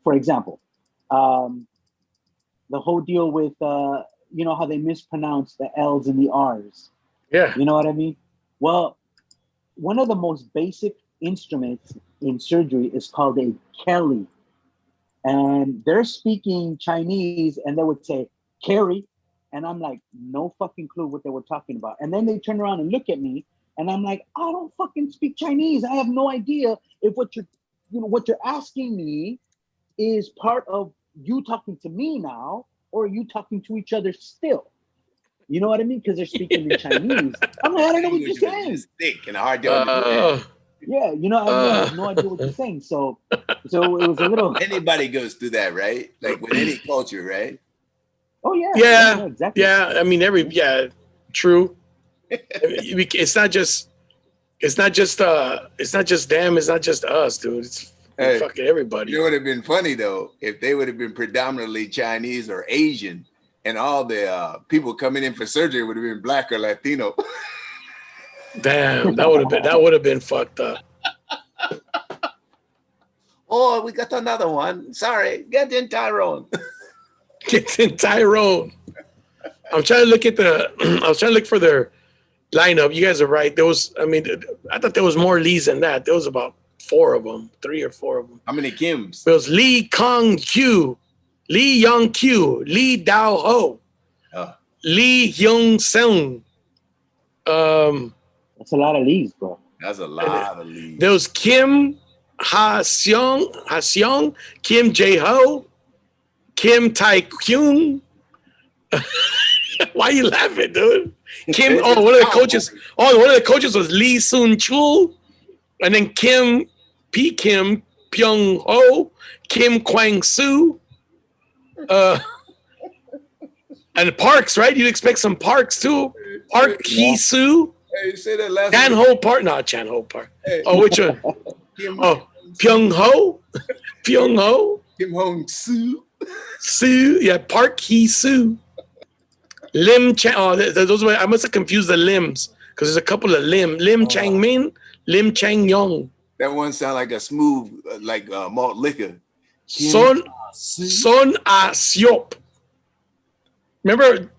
For example, the whole deal with how they mispronounce the L's and the R's. Yeah. You know what I mean? Well, one of the most basic instruments in surgery is called a Kelly. And they're speaking Chinese and they would say, Kerry. And I'm like, no fucking clue what they were talking about. And then they turn around and look at me and I'm like, I don't fucking speak Chinese. I have no idea if what you're asking me is part of you talking to me now or you talking to each other still. You know what I mean? Because they're speaking in Chinese. I'm like, I don't know what you're saying. Thick and hard to understand. Yeah, I have no idea what you're saying. So it was a little. Anybody goes through that, right? Like with any culture, right? Oh yeah. Yeah. Exactly. Yeah. I mean, true. It's not just them. It's not just us, dude. It's fucking everybody. It would have been funny though if they would have been predominantly Chinese or Asian, and all the people coming in for surgery would have been Black or Latino. Damn, that would have been fucked up. Oh, we got another one. Sorry, get in Tyrone. Get in Tyrone. I'm trying to look at I was trying to look for their lineup. You guys are right. I thought there was more Lees than that. There was about 4 of them, 3 or 4 of them. How many Kims? It was Lee Kong Q, Lee Young Q, Lee Dao Ho, Lee Hyung Seung. That's a lot of Lees, bro. That's a lot of Lees. There was Kim Ha Seong, Kim Jae Ho, Kim Tai Kyung. Why are you laughing, dude? One of the coaches was Lee Sun Chul, and then Kim Pyong Ho, Kim Kwang Soo, and Parks, right? You'd expect some Parks too. Park Hee Soo. Hey, say that last Chan Ho Park. No, Chan Ho Park. Hey. Oh, which one? Pyong Ho. Pyong Ho. Kim Hong Soo. Soo. Yeah, Park Hee Soo. Lim Chang. Oh, those were. I must have confused the limbs because there's a couple of Lim Chang Min, Lim Chang Yong. That one sound like a smooth, like malt liquor. Son A Siop. Remember,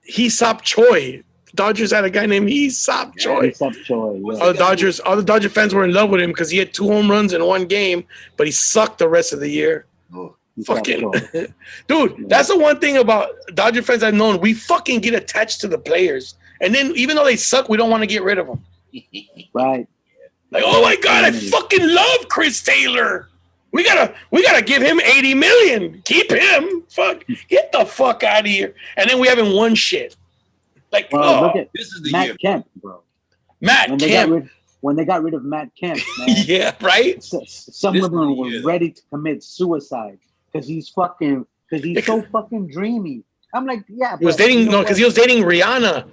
Hesop Choi. Dodgers had a guy named Hesop Choi. Hesop Choi. Yeah. All the Dodger fans were in love with him because he had 2 home runs in one game, but he sucked the rest of the year. Oh. Fucking dude, that's the one thing about Dodger fans I've known. We fucking get attached to the players, and then even though they suck, we don't want to get rid of them. Right. Like, oh my god, I fucking love Chris Taylor. We gotta give him $80 million. Keep him. Fuck, get the fuck out of here. And then we haven't won shit. Like, look at this is the Matt year. Kemp, bro. Matt Kemp. When they got rid of Matt Kemp, man, yeah, right. Some of them were ready to commit suicide because he's so fucking dreamy. I'm like, yeah. He was dating because he was dating Rihanna.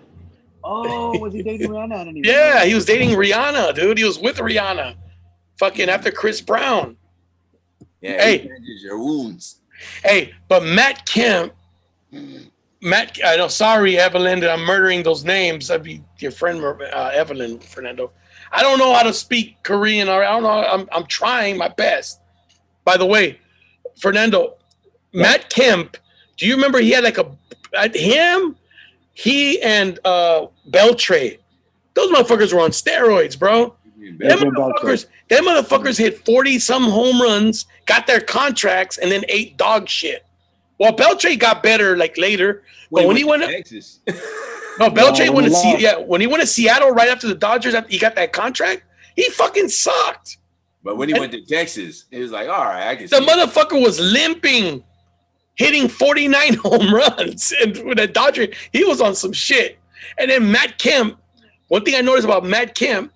Oh, was he dating Rihanna? I don't even Yeah, know. he was dating Rihanna, dude. He was with Rihanna. Fucking after Chris Brown. Yeah, hey, your wounds. Hey, but Matt Kemp. I know. Sorry, Evelyn, that I'm murdering those names. That'd be your friend, Evelyn, Fernando. I don't know how to speak Korean, or I don't know. I'm trying my best. By the way, Fernando, Matt Kemp. Do you remember he had like he and Beltray. Those motherfuckers were on steroids, bro. Them motherfuckers hit 40-some home runs, got their contracts, and then ate dog shit. Well, Beltray got better like later, but when he went to Texas, no, Beltray went to when he went to Seattle right after the Dodgers, after he got that contract, he fucking sucked. But when he went to Texas, it was like, all right, I can. The motherfucker was limping, hitting 49 home runs, and with the Dodger, he was on some shit. And then Matt Kemp. One thing I noticed about Matt Kemp,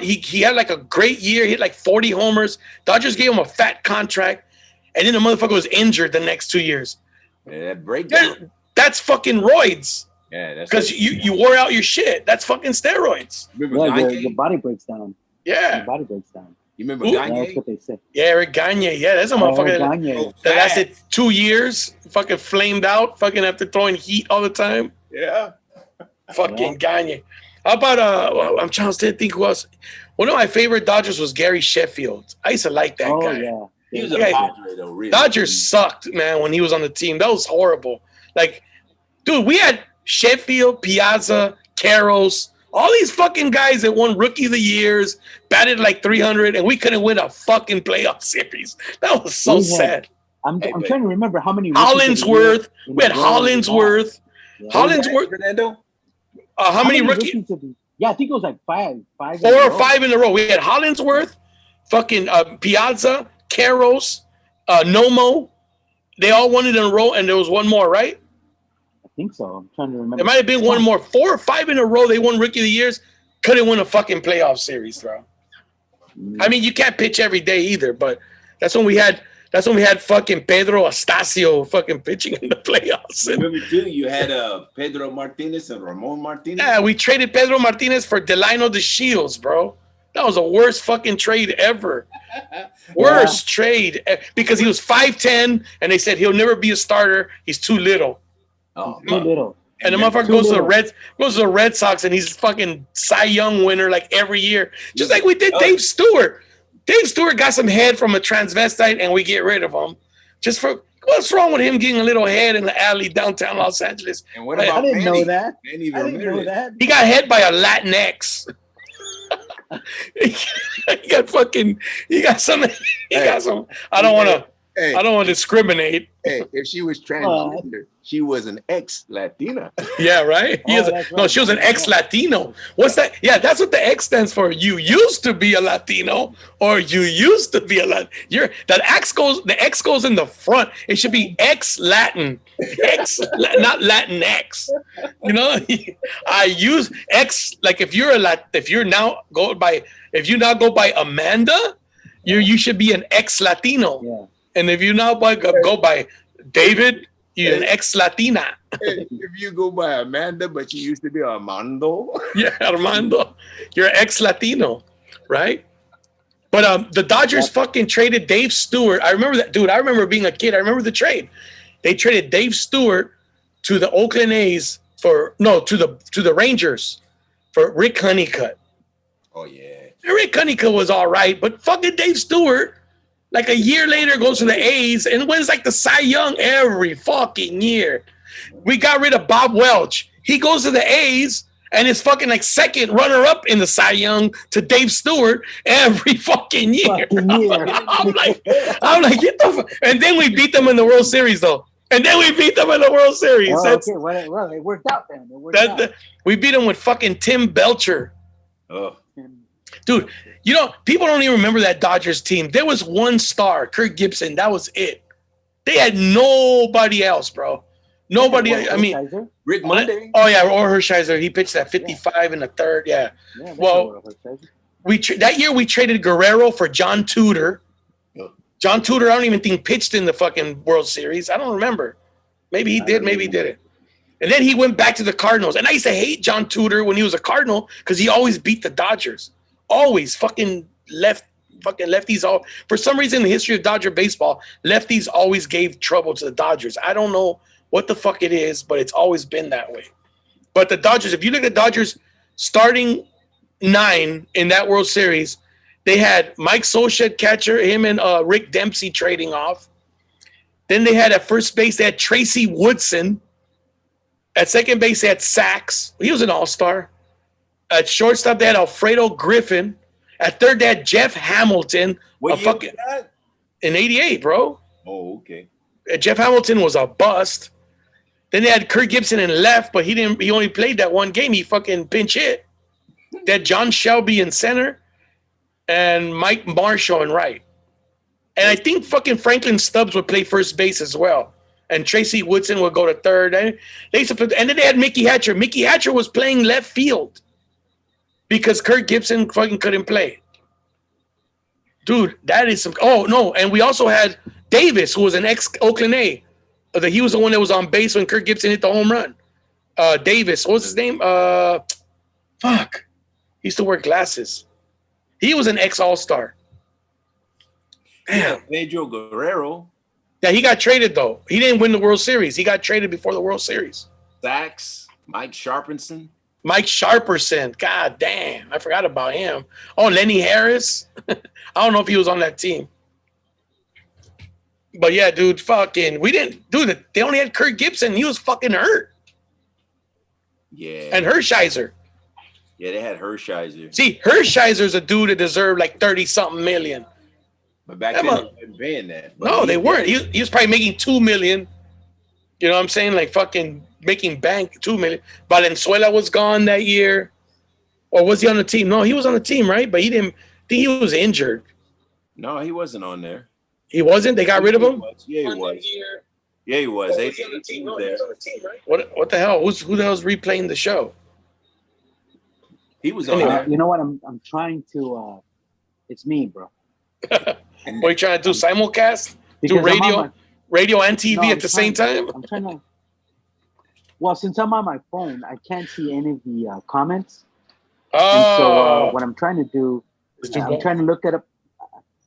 he had like a great year, hit like 40 homers. Dodgers gave him a fat contract. And then the motherfucker was injured the next 2 years. Yeah, that breakdown. That's fucking roids. Yeah, that's because you wore out your shit. That's fucking steroids. The body breaks down. Yeah, the body breaks down. You remember Gagne? That's what they say. Yeah, Eric Gagne. Yeah, that's a motherfucker that lasted 2 years. Fucking flamed out. Fucking after throwing heat all the time. Yeah. Fucking Gagne. How about I'm trying to think who else. One of my favorite Dodgers was Gary Sheffield. I used to like that guy. Yeah. He was a Padre, though, really. Dodgers sucked, man, when he was on the team. That was horrible. Like, dude, we had Sheffield, Piazza, Karros, all these fucking guys that won Rookie of the Years, batted like 300, and we couldn't win a fucking playoff series. That was so sad. I'm trying to remember how many. Hollinsworth. We had Hollinsworth. Yeah. Hollinsworth. Fernando? How many rookies? Yeah, I think it was like five. 4 or 5 in a row. We had Hollinsworth, fucking Piazza, Karros, Nomo. They all won it in a row, and there was one more, right? I think so. I'm trying to remember. There might have been one more. 4 or 5 in a row. They won Rookie of the Years. Couldn't win a fucking playoff series, bro. I mean, you can't pitch every day either, but that's when we had fucking Pedro Astacio fucking pitching in the playoffs. Remember too, you had Pedro Martinez and Ramon Martinez. Yeah, we traded Pedro Martinez for Delino de Shields, bro. That was the worst fucking trade ever. Worst trade because he was 5'10", and they said he'll never be a starter. He's too little. Oh, too little. And the motherfucker goes to the Red Sox, and he's fucking Cy Young winner like every year, just like we did Dave Stewart. Dave Stewart got some head from a transvestite, and we get rid of him. Just for what's wrong with him getting a little head in the alley downtown Los Angeles? And what about I didn't Manny? know that. I didn't know that. He got head by a Latinx. he got some. I don't want to discriminate. Hey, if she was transgender, she was an ex-Latina. Yeah, right? No, she was an ex-Latino. What's that? Yeah, that's what the X stands for. You used to be a Latino, or you used to be a Latino. The X goes in the front. It should be ex-Latin. Not Latinx. You know? I use X, like if you now go by Amanda, you should be an ex-Latino. Yeah. And if you now go by David, you're an ex-Latina. If you go by Amanda, but you used to be Armando. Yeah, Armando. You're ex-Latino, right? But the Dodgers fucking traded Dave Stewart. I remember that, dude. I remember being a kid. I remember the trade. They traded Dave Stewart to the Oakland A's to the Rangers for Rick Honeycutt. Oh, yeah. Rick Honeycutt was all right, but fucking Dave Stewart, like a year later, goes to the A's and wins like the Cy Young every fucking year. We got rid of Bob Welch. He goes to the A's and is fucking like second runner-up in the Cy Young to Dave Stewart every fucking year. I'm like, get the fuck. And then we beat them in the World Series, though. And then we beat them in the World Series. Oh, okay, well, it worked out then. We beat them with fucking Tim Belcher. Oh. Dude, people don't even remember that Dodgers team. There was one star, Kirk Gibson. That was it. They had nobody else, bro. Nobody. I mean, Rick Monday. Oh yeah, or Hershiser. He pitched at 55 in the third. Yeah. Well, that year we traded Guerrero for John Tudor. John Tudor, I don't even think pitched in the fucking World Series. I don't remember. Maybe he did. Maybe he didn't. And then he went back to the Cardinals. And I used to hate John Tudor when he was a Cardinal because he always beat the Dodgers. Always fucking lefties. All for some reason in the history of Dodger baseball, lefties always gave trouble to the Dodgers. I don't know what the fuck it is, but it's always been that way. But the Dodgers, if you look at Dodgers starting 9 in that World Series, they had Mike Sochet catcher, him and Rick Dempsey trading off. Then they had at first base, they had Tracy Woodson. At second base, they had Sachs. He was an all-star. At shortstop, they had Alfredo Griffin. At third, they had Jeff Hamilton. What year was that? In 88, bro. Oh, okay. Jeff Hamilton was a bust. Then they had Kirk Gibson in left, but he only played that one game. He fucking pinch hit. They had John Shelby in center and Mike Marshall in right. And I think fucking Franklin Stubbs would play first base as well. And Tracy Woodson would go to third. And then they had Mickey Hatcher. Mickey Hatcher was playing left field because Kirk Gibson fucking couldn't play. Dude, that is some. Oh, no. And we also had Davis, who was an ex-Oakland A. He was the one that was on base when Kirk Gibson hit the home run. Davis. What was his name? Fuck. He used to wear glasses. He was an ex-All-Star. Damn. Pedro Guerrero. Yeah, he got traded, though. He didn't win the World Series. He got traded before the World Series. Sachs. Mike Sharperson. Mike Sharperson. God damn. I forgot about him. Oh, Lenny Harris. I don't know if he was on that team. But yeah, dude, fucking, we didn't do that. They only had Kirk Gibson. He was fucking hurt. Yeah. And Hershiser. Yeah, they had Hershiser. See, Hershiser's a dude that deserved like 30-something million. But back then, they weren't paying that. But no, they weren't. He was probably making $2 million. You know what I'm saying? Like fucking making bank, $2 million. Valenzuela was gone that year. Or was he on the team? No, he was on the team, right? But he didn't. I think he was injured. No, he wasn't on there. He wasn't? They got rid of him? Yeah, he was. Yeah, he was. They was on the team. What the hell? Who the hell's replaying the show? He was on there. You know what? I'm trying to. It's me, bro. What are you trying to do? Simulcast? Because Do radio and TV at the same time? I'm trying to. Well, since I'm on my phone, I can't see any of the comments. Oh. And so what I'm trying to do, I'm trying to look it up.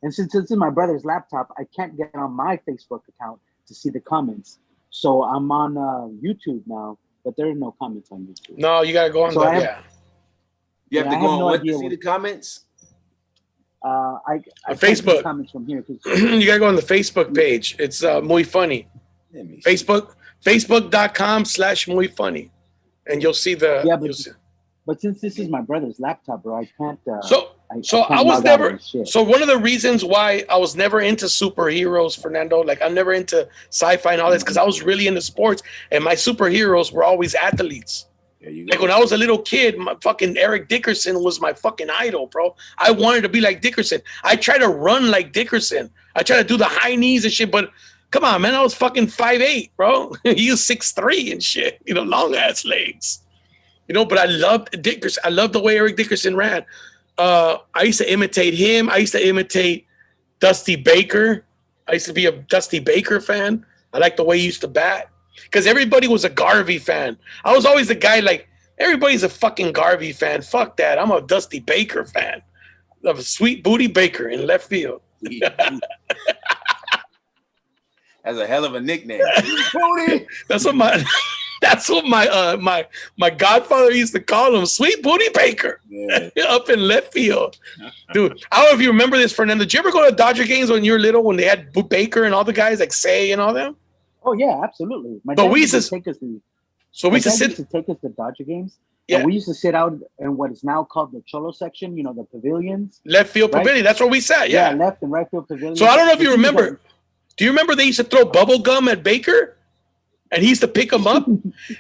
And since it's in my brother's laptop, I can't get on my Facebook account to see the comments. So I'm on YouTube now, but there are no comments on YouTube. No, you gotta go on. You have to go on what to see the comments? I Facebook comments from here. You gotta go on the Facebook page. It's muy funny. Facebook.com/muy funny, and you'll see the. Yeah, but since this is my brother's laptop, bro, I can't. I was never. So one of the reasons why I was never into superheroes, Fernando, like I'm never into sci-fi and all this, because I was really into sports, and my superheroes were always athletes. Like when I was a little kid, my fucking Eric Dickerson was my fucking idol, bro. I wanted to be like Dickerson. I tried to run like Dickerson. I tried to do the high knees and shit, but come on, man, I was fucking 5'8", bro. He was 6'3" and shit, long ass legs. But I loved Dickerson. I loved the way Eric Dickerson ran. I used to imitate him. I used to imitate Dusty Baker. I used to be a Dusty Baker fan. I liked the way he used to bat. Because everybody was a Garvey fan. I was always the guy like, everybody's a fucking Garvey fan. Fuck that. I'm a Dusty Baker fan. Of a Sweet Booty Baker in left field. That's a hell of a nickname. That's what my godfather used to call him, Sweet Booty Baker. Yeah. Up in left field. Dude, I don't know if you remember this, Fernando. Did you ever go to Dodger games when you were little, when they had Baker and all the guys like Say and all them? Oh yeah, absolutely. My So dad we used to used to, take us to. so we My used to dad used sit. to take us to Dodger games, Yeah, and we used to sit out in what is now called the Cholo section. You know, the pavilions, left field right? pavilion. That's where we sat. Yeah, Yeah. left and right field So pavilions. I don't know if The you thing is that remember. Do you remember they used to throw bubble gum at Baker, and he used to pick them up?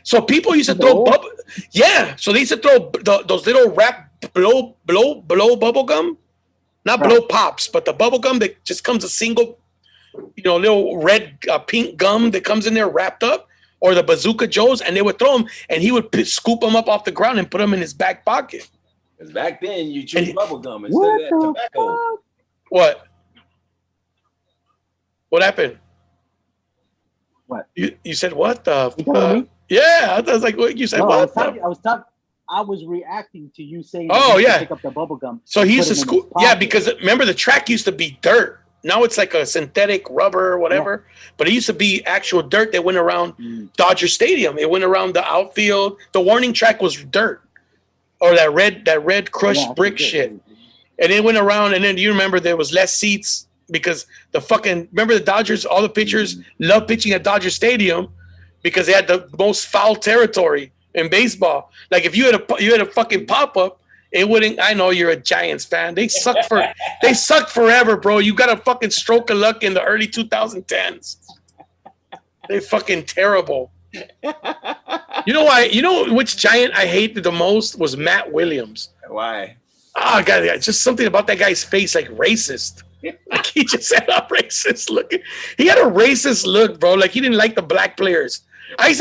So people used to throw no, bubble. Yeah. So they used to throw those little wrap blow bubble gum, not blow right? pops, but the bubble gum that just comes a single, little red pink gum that comes in there wrapped up, or the Bazooka Joes, and they would throw them, and he would scoop them up off the ground and put them in his back pocket. Because back then you And chewed bubble gum instead of What that the tobacco. fuck? what? What happened? What? You said what the? You talking to me? Yeah, I was like, what you said? No, What? I was talking. I was reacting to you saying that Oh, he used to yeah. pick up the bubble gum. So and he used put to it in his scoop. Yeah, pocket. because remember the track used to be dirt. Now it's like a synthetic rubber or whatever. But it used to be actual dirt that went around Dodger Stadium. It went around the outfield. The warning track was dirt, or that red crushed Yeah, brick shit. And it went around. And then you remember there was less seats because remember the Dodgers. All the pitchers love pitching at Dodger Stadium because they had the most foul territory in baseball. Like if you had a fucking pop up. It wouldn't. I know you're a Giants fan. They sucked forever, bro. You got a fucking stroke of luck in the early 2010s. They fucking terrible. You know why? You know which Giant I hated the most was Matt Williams. Why? Oh god, just something about that guy's face, like racist. Like he just had a racist look. He had a racist look, bro. Like he didn't like the black players. I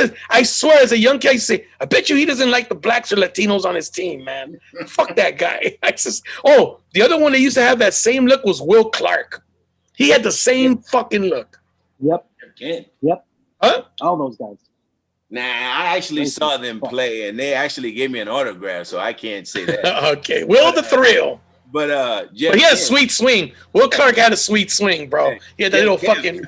swear, as a young kid, I used to say, I bet you he doesn't like the blacks or Latinos on his team, man. Fuck that guy. The other one that used to have that same look was Will Clark. He had the same fucking look. Yep. Yep. Huh? All those guys. Nah, I actually saw them play, and they actually gave me an autograph, so I can't say that. Okay. Will the Thrill. But he had a sweet swing. Will Clark had a sweet swing, bro. He had that little fucking...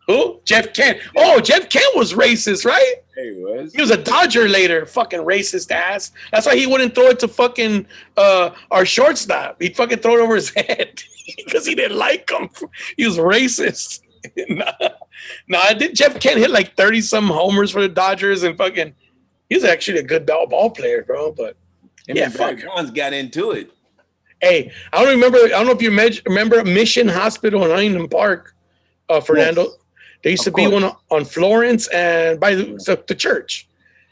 Who? Jeff Kent. Oh, Jeff Kent was racist, right? He was. He was a Dodger later. Fucking racist ass. That's why he wouldn't throw it to fucking our shortstop. He'd fucking throw it over his head because he didn't like him. He was racist. Nah, did Jeff Kent hit like 30-some homers for the Dodgers and fucking... He was actually a good ball player, bro. But yeah, Barry Bonds got into it. Hey, I don't know if you remember Mission Hospital in Huntington Park, Fernando. Yes. There used to be one on Florence and by the church.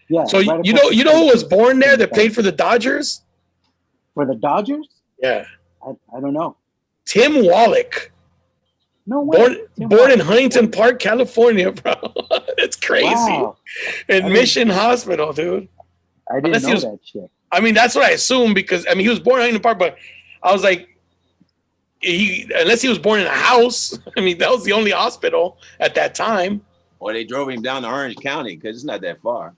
Yeah. So right you know who was born there that played for the Dodgers? For the Dodgers? Yeah. I don't know. Tim Wallach. No way. Born in Huntington Park, California, bro. It's crazy. Wow. In Mission Hospital, dude. I didn't know that shit. I mean, that's what I assumed because he was born in Huntington Park, but I was like, unless he was born in a house, I mean, that was the only hospital at that time. Or they drove him down to Orange County because it's not that far.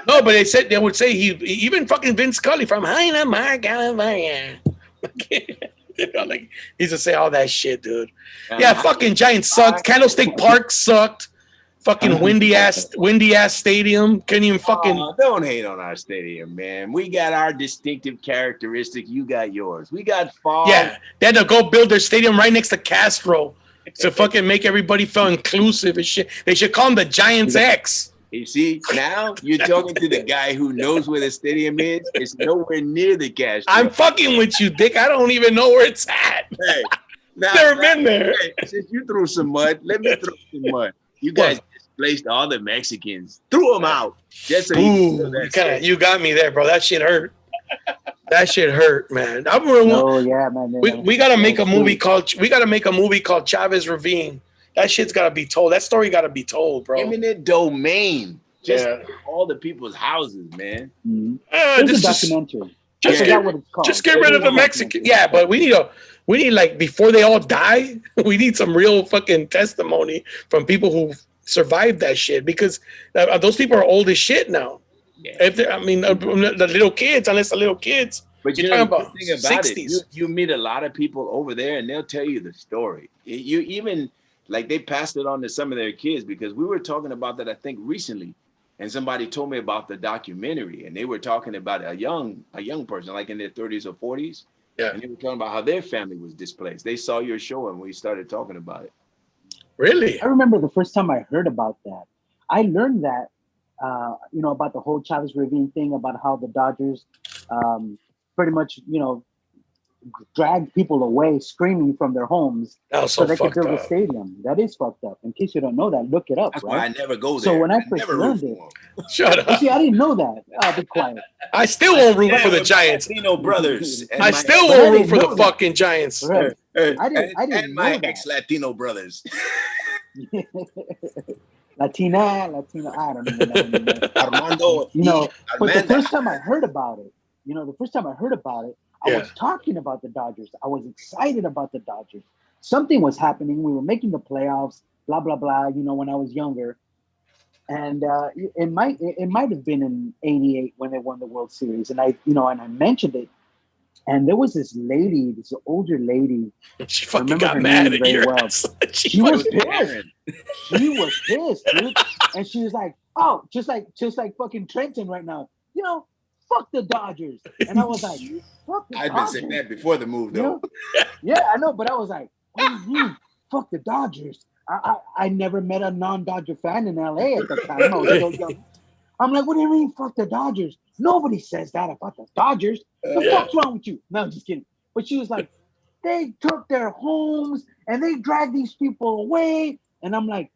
No, but they would say even fucking Vince Scully from Huntington Park, California. Like he used to say all that shit, dude. Yeah, fucking Giants sucked. Candlestick Park sucked. Fucking windy ass stadium. Couldn't even fucking. Don't hate on our stadium, man. We got our distinctive characteristic. You got yours. We got fall. Yeah, they had to go build their stadium right next to Castro to fucking make everybody feel inclusive and shit. They should call them the Giants X. You see, now you're talking to the guy who knows where the stadium is. It's nowhere near the Castro. I'm fucking with you, Dick. I don't even know where it's at. Hey, never been there. Hey, since you threw some mud, let me throw some mud. You guys displaced all the Mexicans. Threw them out. Just so you got me there, bro. That shit hurt. That shit hurt, man. I remember man. We gotta make a movie called Chavez Ravine. That shit's gotta be told. That story gotta be told, bro. Eminent domain. Just all the people's houses, man. It's a documentary. Just get rid of the Mexican. Yeah, but we need like before they all die, we need some real fucking testimony from people who survived that shit because those people are old as shit now. Yeah. The little kids, unless the little kids. But you know, the thing about 60s. You meet a lot of people over there, and they'll tell you the story. You even like they passed it on to some of their kids because we were talking about that I think recently, and somebody told me about the documentary, and they were talking about a young person like in their 30s or 40s. Yeah, and they were talking about how their family was displaced. They saw your show, and we started talking about it. Really? I remember the first time I heard about that. I learned that, about the whole Chavez Ravine thing, about how the Dodgers pretty much, dragged people away screaming from their homes That was so so they could fucked build a up. stadium. That is fucked up. In case you don't know that, look it up, That's why right? I never go So there. when I I first never root learned for it, 'em. Shut well, see, up. I didn't know that. I'll be quiet. I still won't root Yeah, for the with my Giants. Latino brothers and I my still But I won't root didn't for the know that. fucking Giants. Right. I and didn't my know that. ex-Latino brothers. Latina, I don't even know anymore. Armando, But the Armanda. first time I heard about it, I Yeah. was talking about the Dodgers. I was excited about the Dodgers. Something was happening. We were making the playoffs, blah, blah, blah, when I was younger. And it might have been in '88 when they won the World Series. And I mentioned it. And there was this lady, this older lady. She I fucking remember got her mad name at very your well. ass. She was pissed. Aaron. She was pissed, dude. And she was like, "Oh, just like fucking Trenton right now. Fuck the Dodgers." And I was like, "Fuck the I've been Dodgers." saying that before the move, You though. know? Yeah, I know, but I was like, "What do you mean, fuck the Dodgers?" I never met a non-Dodger fan in LA at the time. I was so young. I'm like, "What do you mean, fuck the Dodgers? Nobody says that about the Dodgers. The Yeah. fuck's wrong with you?" No, I'm just kidding. But she was like, "They took their homes and they dragged these people away." And I'm like,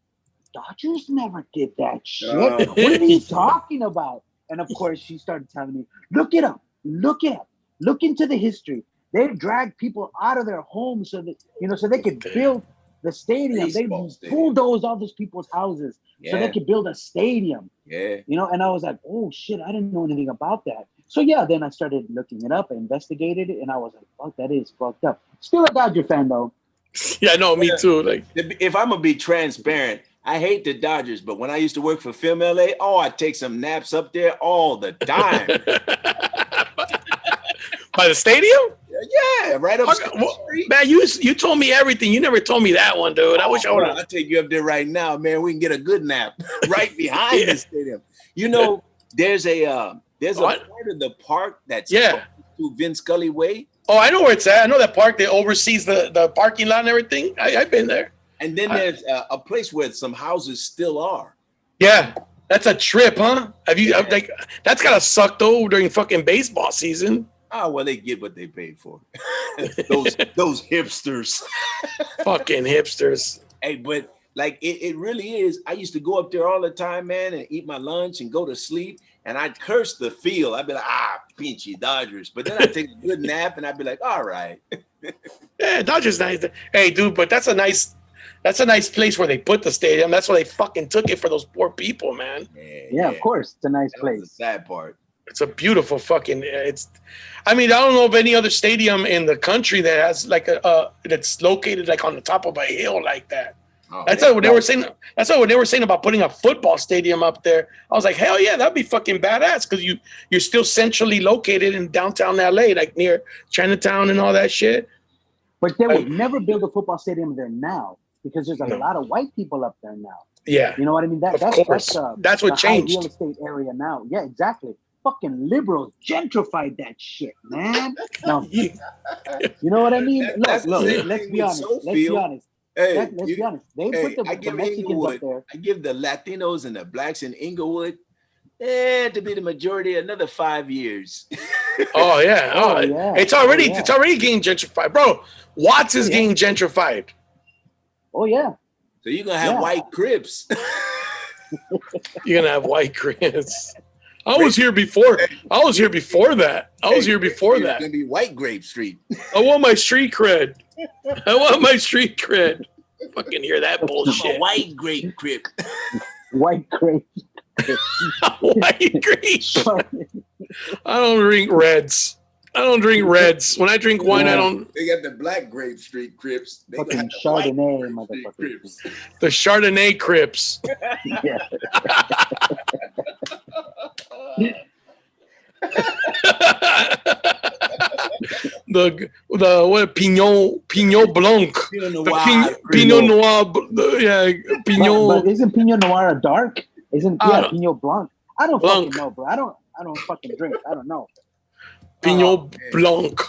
"Dodgers never did that shit. What are you talking about?" And of course, she started telling me, "Look it up. Look it up. Look into the history. They dragged people out of their homes so that so they could build the stadium. They Baseball stadium. bulldozed all these people's houses so they Yeah. could build a stadium." Yeah. And I was like, "Oh shit, I didn't know anything about that." So yeah, then I started looking it up, I investigated it, and I was like, "Fuck, that is fucked up." Still a Dodger fan though. Yeah, no, me too. Like, If I'm gonna be transparent, I hate the Dodgers, but when I used to work for Film LA, I take some naps up there all the time. by the stadium? Yeah, right up the street. Man, you told me everything. You never told me that one, dude. I wish I would have. I'll take you up there right now, man. We can get a good nap right behind the stadium. There's a part of the park that's close to Vince Scully Way. Oh, I know where it's at. I know that park that oversees the parking lot and everything. I've been there. And then there's a place where some houses still are. Yeah, that's a trip, huh? Like that's gotta suck though during fucking baseball season. Oh, well, they get what they paid for. those hipsters. Fucking hipsters. Hey, but like it really is. I used to go up there all the time, man, and eat my lunch and go to sleep. And I'd curse the field. I'd be like, pinchy Dodgers. But then I'd take a good nap and I'd be like, all right. Yeah, Dodgers nice. Hey, dude, but that's a nice place where they put the stadium. That's why they fucking took it for those poor people, man. Yeah, of course. It's a nice That place. was the sad part. It's a beautiful fucking. I don't know of any other stadium in the country that has like that's located like on the top of a hill like that. Oh, That's what they were saying. That's what they were saying about putting a football stadium up there. I was like, hell yeah, that'd be fucking badass because you're still centrally located in downtown LA, like near Chinatown and all that shit. But they would never build a football stadium there now because there's a lot of white people up there now. Yeah, you know what I mean. Of course. That's what changed. Real estate area now. Yeah, exactly. Fucking liberals gentrified that shit, man. No, you know what I mean. Look. Let's be honest. Hey, let's be honest. They put the Mexicans up there. I give the Latinos and the blacks in Inglewood to be the majority another 5 years. Oh yeah. Oh yeah. It's already getting gentrified, bro. Watts is getting gentrified. Oh yeah. So you're gonna have white Crips. You're gonna have white Crips. I was here before that. I was here before that. It's gonna be White Grape Street. I want my street cred. Fucking hear that bullshit. A white grape Crip. White grape. White grape. I don't drink reds. When I drink wine, I don't. They got the Black Grape Street Crips. They got the Chardonnay, motherfucker. The Chardonnay Crips. Yeah. the what Pinot Blanc. Pinot Noir. Pinot. But isn't Pinot Noir a dark? Isn't Pinot Blanc? I don't fucking know, bro. I don't fucking drink. I don't know. Pinot Blanc.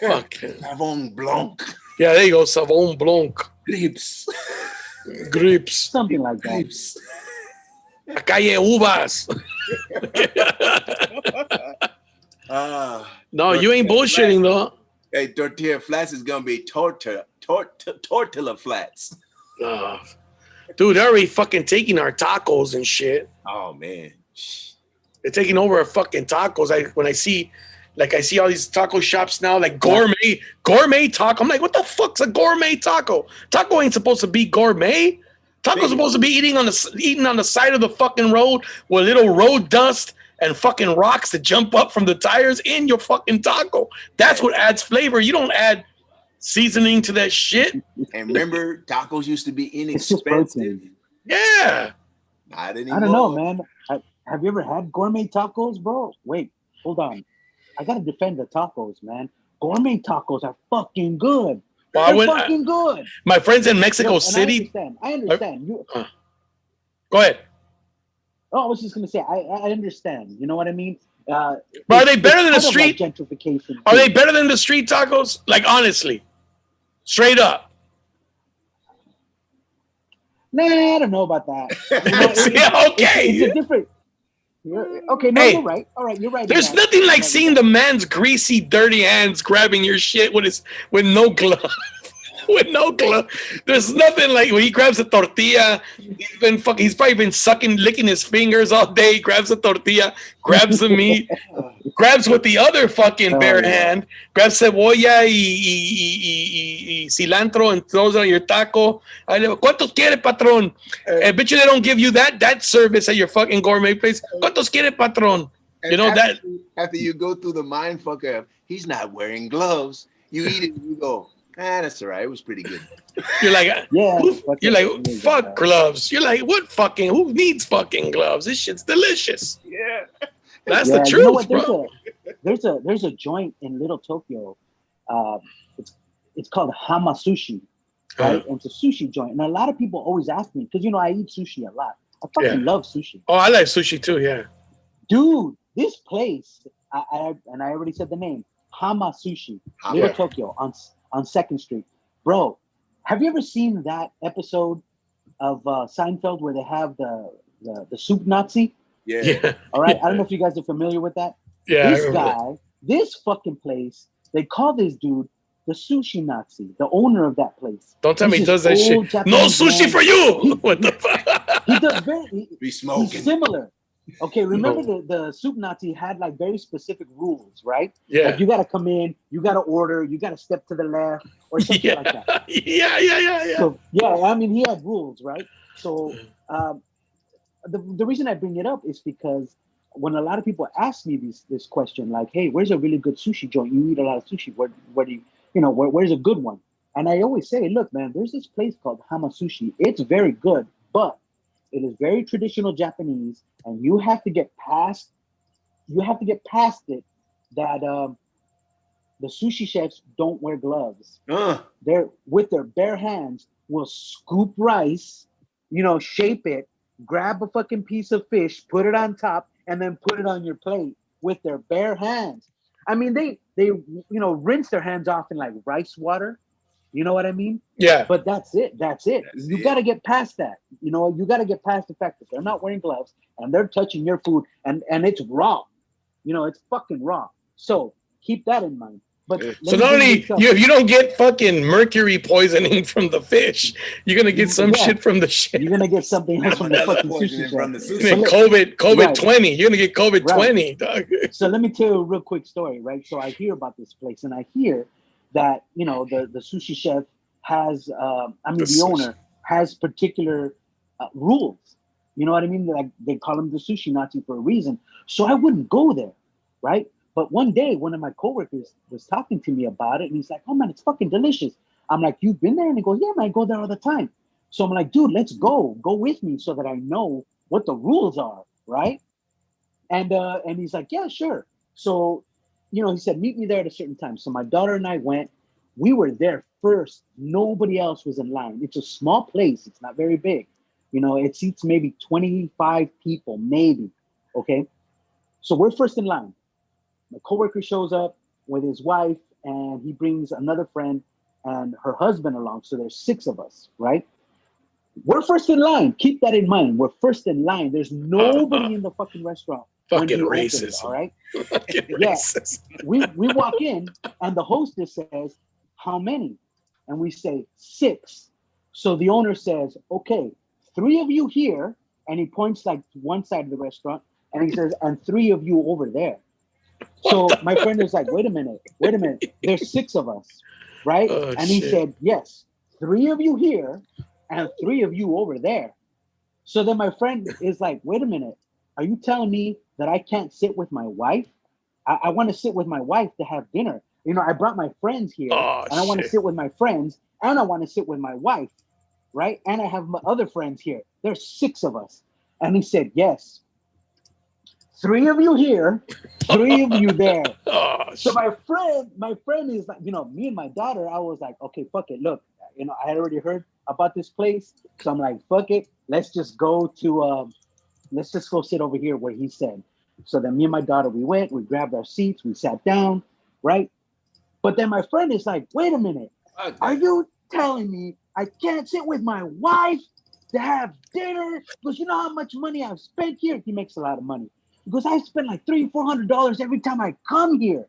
Fucking Savon Blanc. Yeah, there you go. Savon Blanc. Grapes. Grips. something like that. Grapes. La calle Uvas. No, you ain't bullshitting though. Hey, tortilla flats is gonna be tortilla flats. Dude, they're already fucking taking our tacos and shit. Oh man. They're taking over our fucking tacos. I see all these taco shops now, like gourmet taco. I'm like, what the fuck's a gourmet taco? Taco ain't supposed to be gourmet. Taco's supposed to be eating on the side of the fucking road with little road dust and fucking rocks that jump up from the tires in your fucking taco. That's what adds flavor. You don't add seasoning to that shit. And remember, tacos used to be It's just inexpensive. protein. Yeah. Not anymore. I don't know, man. Have you ever had gourmet tacos, bro? Wait, hold on. I gotta defend the tacos, man. Gourmet tacos are fucking good. Well, They're fucking good. My friends in Mexico Look, City. I understand. Go ahead. Oh, I was just gonna say, I understand. You know what I mean? But are they better than the street? Like gentrification. Are they better than the street tacos? Like honestly, straight up. Nah, I don't know about that. You know, Okay. It's a different. Okay, no, Hey, you're right. All right, you're right. There's nothing like seeing the man's greasy, dirty hands grabbing your shit with no glove. With no glove. There's nothing like when he grabs a tortilla. He's probably been licking his fingers all day. Grabs a tortilla, grabs the meat, grabs with the other fucking bare hand, grabs cebolla y cilantro and throws it on your taco. ¿Cuántos quiere, patrón? I bet you they don't give you that service at your fucking gourmet place. ¿Cuántos quiere, patrón? And you know after you go through the mind fuck of he's not wearing gloves, you eat it and you go, that's all right. It was pretty good. You're like, fuck that. gloves. You're like, who needs fucking gloves? This shit's delicious. Yeah. That's the truth, you know what? bro. There's a joint in Little Tokyo. It's called Hama Sushi, right? And it's a sushi joint. And a lot of people always ask me, because I eat sushi a lot. I fucking love sushi. Oh, I like sushi too, yeah. Dude, this place, I already said the name, Hama Sushi, Little Tokyo on 2nd Street. Bro, have you ever seen that episode of Seinfeld where they have the soup Nazi? Yeah. All right. I don't know if you guys are familiar with that. Yeah. This fucking place, they call this dude the sushi Nazi, the owner of that place. Don't tell me he does that shit. Japanese no sushi for you. What the fuck? He does Be smoking. He's similar. Okay, remember the soup Nazi had like very specific rules, right? Yeah. Like you got to come in, you got to order, you got to step to the left or something like that. Yeah. So, I mean, he had rules, right? So the reason I bring it up is because when a lot of people ask me this question, like, hey, where's a really good sushi joint? You eat a lot of sushi. Where do where's a good one? And I always say, look, man, there's this place called Hama Sushi. It's very good, but it is very traditional Japanese, and you have to get past it that the sushi chefs don't wear gloves. They're with their bare hands will scoop rice, shape it, grab a fucking piece of fish, put it on top, and then put it on your plate with their bare hands. I mean, they rinse their hands off in like rice water. You know what I mean? Yeah. But that's it. You got to get past that. You got to get past the fact that they're not wearing gloves and they're touching your food and it's raw. It's fucking raw. So keep that in mind. But so not only if you don't get fucking mercury poisoning from the fish, you're gonna get some shit from the shit. You're gonna get something else from the fucking sushi. From the sushi. COVID 20. You're gonna get COVID 20, dog. So let me tell you a real quick story, right? So I hear about this place, and I hear that the sushi chef has, the owner has particular rules. You know what I mean? Like they call him the sushi Nazi for a reason. So I wouldn't go there, right? But one day, one of my coworkers was talking to me about it, and he's like, "Oh man, it's fucking delicious." I'm like, "You've been there?" And he goes, "Yeah, man, I go there all the time." So I'm like, "Dude, let's go. Go with me so that I know what the rules are, right?" And he's like, "Yeah, sure." So, he said, "Meet me there at a certain time." So my daughter and I went. We were there first. Nobody else was in line. It's a small place. It's not very big. It seats maybe 25 people, maybe. Okay. So we're first in line. My coworker shows up with his wife, and he brings another friend and her husband along. So there's 6 of us, right? We're first in line. Keep that in mind. We're first in line. There's nobody in the fucking restaurant when Fucking he opens, racist. all right? Fucking Yeah. racist. We walk in and the hostess says, how many? And we say 6. So the owner says, okay, 3 of you here, and he points like to one side of the restaurant, and he says, and 3 of you over there. So my friend is like, wait a minute. There's 6 of us, right? Oh, and he shit. said, yes, 3 of you here and 3 of you over there. So then my friend is like, wait a minute. Are you telling me that I can't sit with my wife? I want to sit with my wife to have dinner. You know, I brought my friends here, Oh, and I want to shit. sit with my friends, and I want to sit with my wife, right? And I have my other friends here. There's 6 of us. And he said, yes. 3 of you here, 3 of you there. Oh, So shit. my friend is like, you know, me and my daughter, I was like, okay, fuck it. Look, you know, I had already heard about this place. So I'm like, fuck it. Let's just go sit over here where he said. So then me and my daughter, we went, we grabbed our seats, we sat down, right? But then my friend is like, wait a minute. Are you telling me I can't sit with my wife to have dinner? Because you know how much money I've spent here? He makes a lot of money. Because I spend like $300-$400 every time I come here,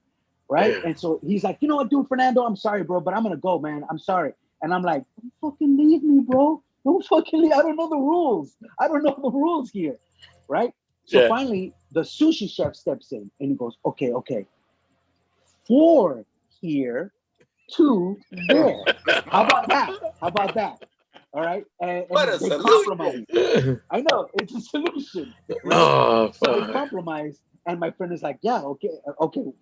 right? Yeah. And so he's like, you know what, dude, Fernando, I'm sorry, bro, but I'm gonna go, man. I'm sorry. And I'm like, don't fucking leave me, bro. Don't fucking leave. I don't know the rules. I don't know the rules here, right? So Yeah. finally, the sushi chef steps in and he goes, okay, 4 here, 2 there. How about that? All right. And What a they solution. compromise. I know it's a solution, right? Oh, So they fuck. compromise, and my friend is like, yeah, okay,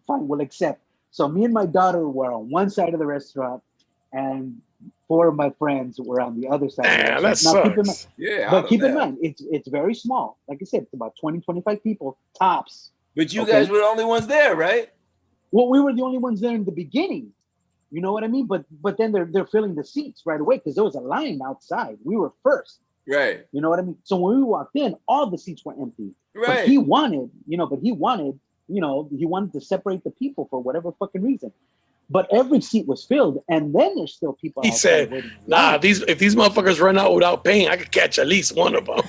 fine, we'll accept. So me and my daughter were on one side of the restaurant, and 4 of my friends were on the other side of the Damn, restaurant. that Now, keep in mind, sucks. Yeah, but keep in mind, it's very small. Like I said, it's about 20, 25 people tops. But you Okay. guys were the only ones there, right? Well, we were the only ones there in the beginning. You know what I mean? But then they're filling the seats right away because there was a line outside. We were first. Right. You know what I mean? So when we walked in, all the seats were empty. But Right. he wanted to separate the people for whatever fucking reason. But every seat was filled, and then there's still people He outside said, waiting. nah, if these motherfuckers run out without paying, I could catch at least one of them.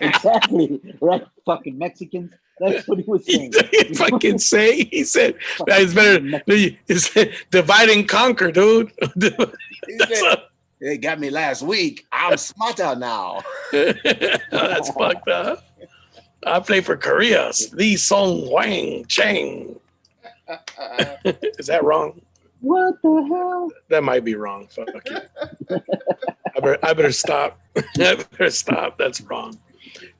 Exactly. Right? Fucking Mexicans. That's what he was saying. He fucking say, he said, it's better, it's divide and conquer, dude. He said, they got me last week. I'm smarter now. That's fucked up. I play for Korea. Lee Song Wang Chang. Is that wrong? What the hell? That might be wrong. Fuck it. I better stop. I better stop. That's wrong.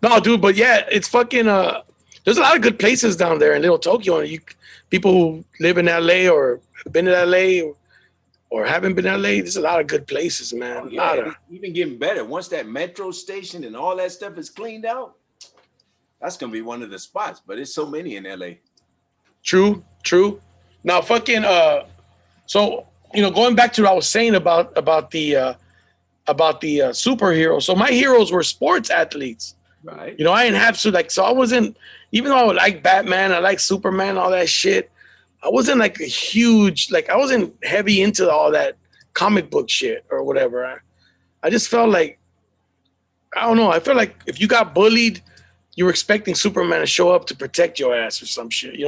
No, dude, but yeah, it's fucking there's a lot of good places down there in Little Tokyo. And people who live in LA or have been to LA or haven't been to LA, there's a lot of good places, man. Oh, yeah, it's even getting better. Once that metro station and all that stuff is cleaned out, that's gonna be one of the spots. But it's so many in LA. True. Now, fucking so going back to what I was saying about the superhero. So my heroes were sports athletes. Right. I didn't have to so I wasn't, even though I like Batman, I like Superman, all that shit. I wasn't like a huge, I wasn't heavy into all that comic book shit or whatever. I just felt like, I don't know. I felt like if you got bullied, you were expecting Superman to show up to protect your ass or some shit.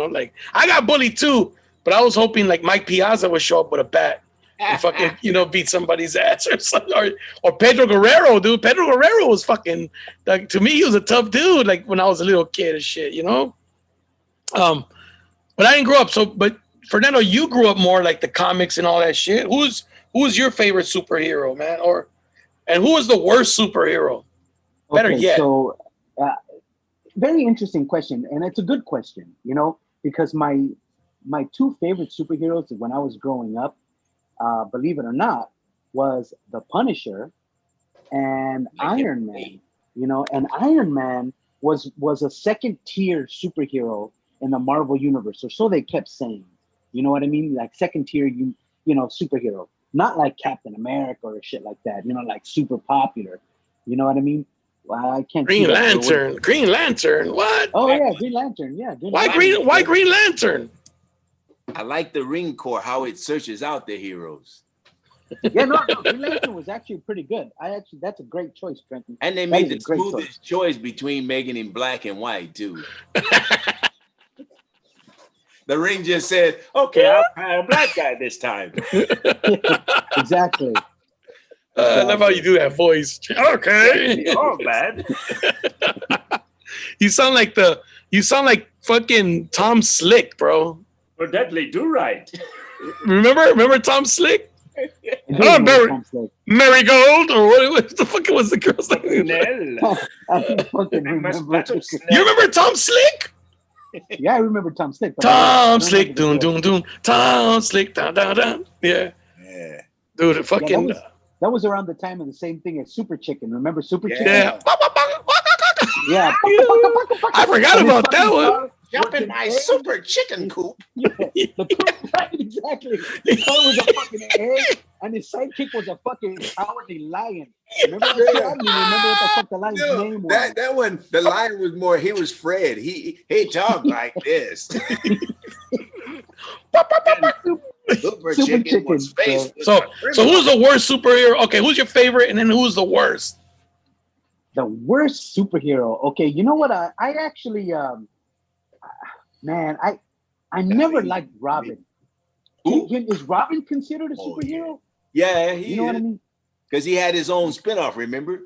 I got bullied too, but I was hoping like Mike Piazza would show up with a bat and fucking, beat somebody's ass or something. Or Pedro Guerrero, dude. Pedro Guerrero was fucking, to me, he was a tough dude, like when I was a little kid and shit, But I didn't grow up. But Fernando, you grew up more like the comics and all that shit. Who's your favorite superhero, man? And who was the worst superhero? Better yet. So, very interesting question, and it's a good question, because my 2 favorite superheroes when I was growing up, believe it or not, was the Punisher and Iron Man. And Iron Man was a second tier superhero in the Marvel universe, or so they kept saying. You know what I mean? Like second tier, superhero, not like Captain America or shit like that. Like super popular. You know what I mean? Well, I can't. Green Lantern. Green Lantern. What? Oh yeah, Green Lantern. Yeah. Why Green Lantern? I like the Ring Corps, how it searches out the heroes. Yeah, no, Green Lantern was actually pretty good. That's a great choice, Trenton. And they That made is a the great smoothest choice between making him black and white too. The ring just said, "Okay, I'll try a black guy this time." Exactly. I love how you do that voice. Okay. Oh man. You sound like fucking Tom Slick, bro. For deadly do right. Remember Tom Slick? I do Oh, remember Tom Slick. Marigold, or what the fuck was the girl's name? I fucking remember. You remember Tom Slick? Yeah, I remember Tom Slick. But Tom Slick, doon doon doon. Tom Slick, da da da. Yeah, Yeah. dude, fucking. That was around the time of the same thing as Super Chicken. Remember Super Chicken? Yeah. Yeah. I forgot about that one. Jump in my super chicken coop. Yeah, right, exactly. The car was a fucking egg, and his sidekick was a fucking cowardly lion. Remember that? I don't even remember what the fuck the lion's name was. That one, the lion was more. He was Fred. He talked like this. Super chicken was faced. So who's the worst superhero? Okay, who's your favorite, and then who's the worst? The worst superhero. Okay, you know what? I actually, man, I never liked Robin. Is Robin considered a superhero? Yeah, you know what I mean? Because he had his own spinoff. Remember?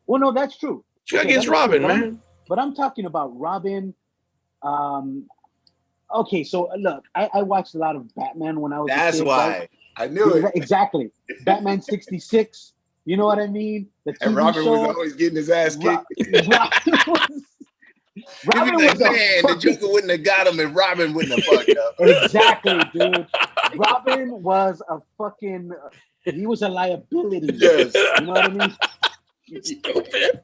Well, no, that's true. Against Robin, man. But I'm talking about Robin. Okay, so look, I watched a lot of Batman when I was That's a kid. why. Right? I knew it. Exactly. Batman 66. You know what I mean? The TV and Robin show. was always getting his ass kicked. Robin was man, the Joker wouldn't have got him and Robin wouldn't have fucked up. Exactly, dude. Robin was a fucking, he was a liability. Yes. You know what I mean? Stupid.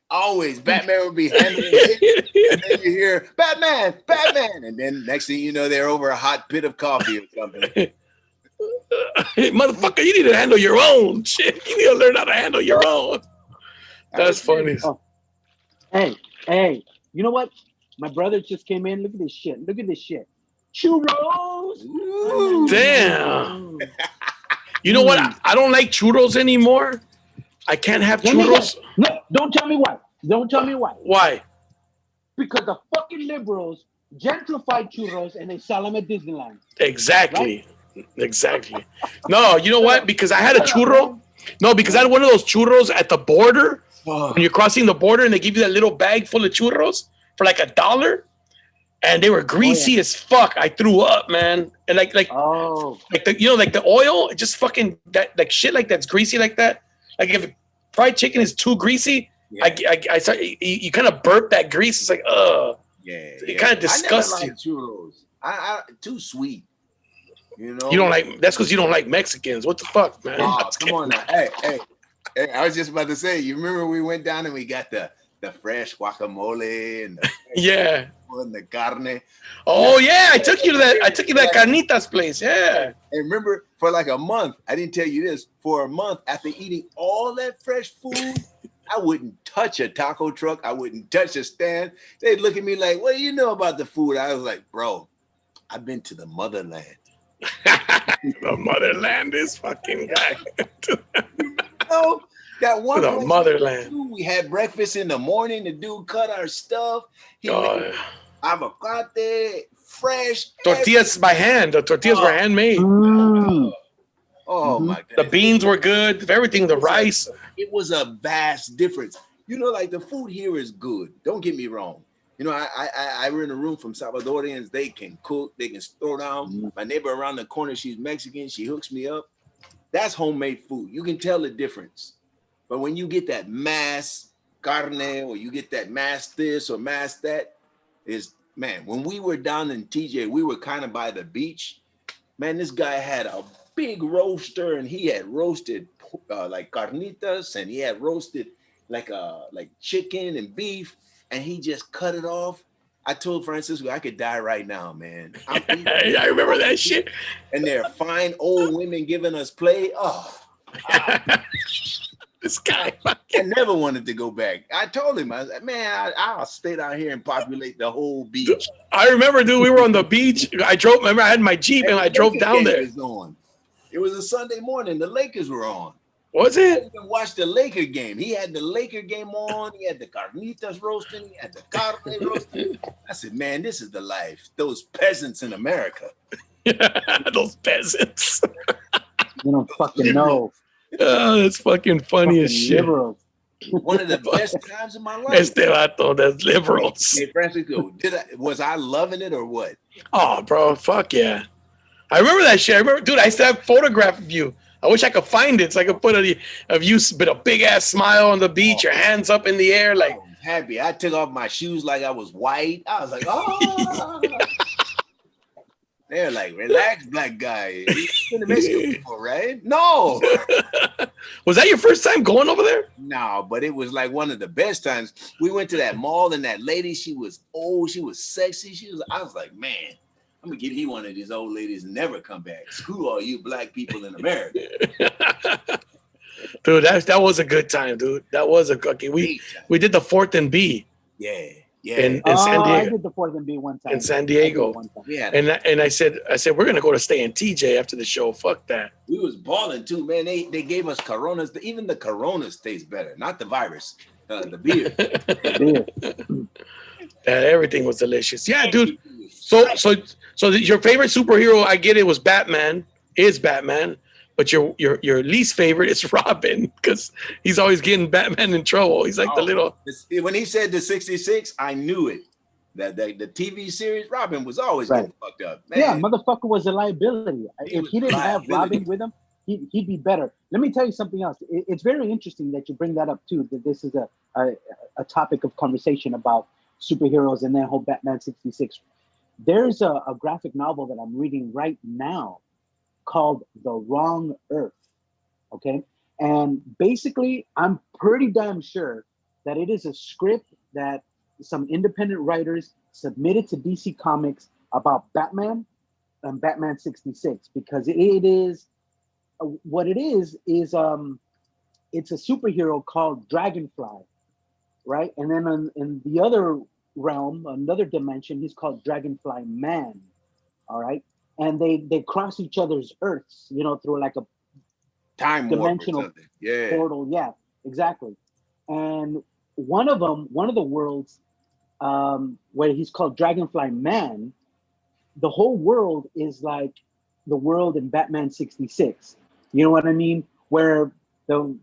Always, Batman would be handling it, and then you hear, Batman, Batman, and then next thing you know, they're over a hot pit of coffee or something. Motherfucker, you need to handle your own shit. You need to learn how to handle your own. That's funny. Oh. Hey, you know what? My brother just came in. Look at this shit. Churros. Ooh. Damn. You know what? I don't like churros anymore. I can't have churros. No, don't tell me why. Why? Because the fucking liberals gentrified churros and they sell them at Disneyland. Exactly. Right? Exactly. No, you know what? Because I had a churro. No, because I had one of those churros at the border. When you're crossing the border and they give you that little bag full of churros for like $1, and they were greasy as fuck. I threw up, man. And like the oil, just fucking that like shit like that's greasy like that. Like if fried chicken is too greasy, I start, you kind of burp that grease. It's like, it kind of disgusts you. Churros. I too sweet. You know, you don't like. That's because you don't like Mexicans. What the fuck, man? Oh, come on now. Hey, I was just about to say. You remember we went down and we got the fresh guacamole and the carne. Oh yeah, I took you to that carnitas place. Yeah. And remember, for like a month, I didn't tell you this. For a month, after eating all that fresh food, I wouldn't touch a taco truck. I wouldn't touch a stand. They'd look at me like, "What do you know about the food?" I was like, "Bro, I've been to the motherland." The motherland is fucking guy. No, that one the motherland. We had breakfast in the morning. The dude cut our stuff. He made avocado, fresh tortillas by hand. The tortillas were handmade. Oh my god! The beans were good. Everything. The rice. It was a vast difference. You know, like the food here is good. Don't get me wrong. You know, I rent a room from Salvadorians. They can cook. They can throw down. My neighbor around the corner, she's Mexican. She hooks me up. That's homemade food. You can tell the difference. But when you get that mass carne or you get that mass this or mass that, when we were down in TJ, we were kind of by the beach. Man, this guy had a big roaster and he had roasted like carnitas and he had roasted like chicken and beef. And he just cut it off. I told Francisco I could die right now, man. I remember that shit. And they're fine old women giving us play. This guy. I never wanted to go back. I told him, I was like, man, I'll stay down here and populate the whole beach. I remember, dude, we were on the beach. I had my Jeep and I drove down there. It was a Sunday morning. The Lakers were on. Was I it? even watched the Laker game. He had the Laker game on. He had the carnitas roasting. He had the carne roasting. I said, man, this is the life. Those peasants in America. Those peasants. You don't fucking know. Oh, that's fucking funny as shit. Liberals. One of the best times of my life. Este vato, that's liberals. Hey, Francisco, was I loving it or what? Oh, bro, fuck yeah. I remember that shit. I remember, dude, I still have a photograph of you. I wish I could find it so I could put of you with a big ass smile on the beach, your hands up in the air, like I was happy. I took off my shoes like I was white. I was like, oh. They're like, relax, black guy. You've been to Mexico before, right? No. Was that your first time going over there? No, but it was like one of the best times. We went to that mall and that lady, she was old, she was sexy. I was like, man, I'm gonna give you one of these old ladies and never come back. Screw all you black people in America. Dude, that was a good time, dude. That was a cookie. We did the 4th and B. Yeah. In San Diego. I did the 4th and B one time. In San Diego. Yeah. And I said we're gonna go to stay in TJ after the show. Fuck that. We was balling too, man. They gave us Coronas. Even the Coronas taste better, not the virus, the beer. Everything was delicious. Yeah, dude. So your favorite superhero, I get it, was Batman. But your least favorite is Robin because he's always getting Batman in trouble. He's like the little. When he said the 66, I knew it. That the TV series, Robin was always getting fucked up. Man. Yeah, motherfucker was a liability. If he didn't have Robin with him, he'd be better. Let me tell you something else. It's very interesting that you bring that up too. That this is a topic of conversation about superheroes and that whole Batman 66. There's a graphic novel that I'm reading right now called The Wrong Earth. Okay. And basically, I'm pretty damn sure that it is a script that some independent writers submitted to DC Comics about Batman and Batman 66, because it is what it is it's a superhero called Dragonfly, right? And then in the other realm, another dimension, he's called Dragonfly Man. All right. And they cross each other's earths, through like a time dimensional portal. Yeah, exactly. And one of the worlds where he's called Dragonfly Man, the whole world is like the world in Batman 66. You know what I mean? Where the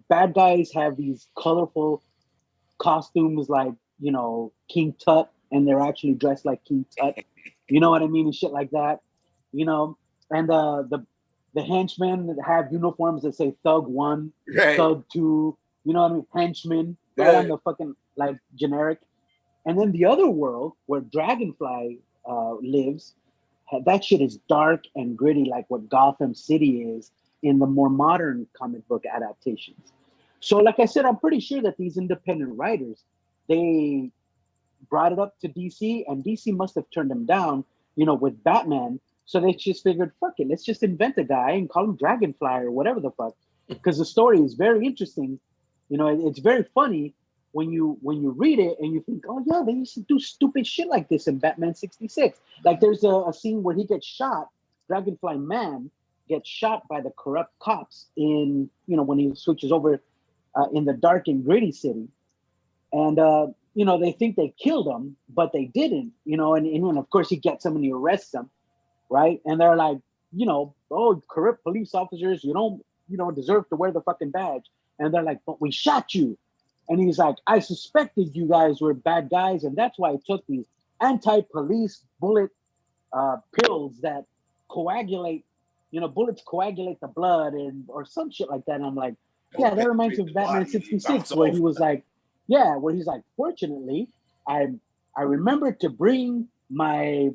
bad guys have these colorful costumes like, King Tut, and they're actually dressed like King Tut. You know what I mean? And shit like that, and the henchmen have uniforms that say Thug 1, Thug 2, you know what I mean? Henchmen, right on the fucking like generic. And then the other world where Dragonfly lives, that shit is dark and gritty, like what Gotham City is in the more modern comic book adaptations. So, like I said, I'm pretty sure that these independent writers, they brought it up to DC, and DC must have turned them down, with Batman. So they just figured, fuck it, let's just invent a guy and call him Dragonfly or whatever the fuck. Because the story is very interesting. It's very funny when you read it and you think, oh yeah, they used to do stupid shit like this in Batman 66. Like there's a scene where he gets shot, Dragonfly Man gets shot by the corrupt cops in, when he switches over in the dark and gritty city. And they think they killed him, but they didn't, and of course he gets them and he arrests them, right? And they're like, oh, corrupt police officers, you don't deserve to wear the fucking badge. And they're like, but we shot you. And he's like, I suspected you guys were bad guys, and that's why I took these anti-police bullet pills that coagulate, bullets coagulate the blood or some shit like that. And I'm like, yeah, that reminds me of Batman 66, where he was like, where he's like, fortunately, I remembered to bring my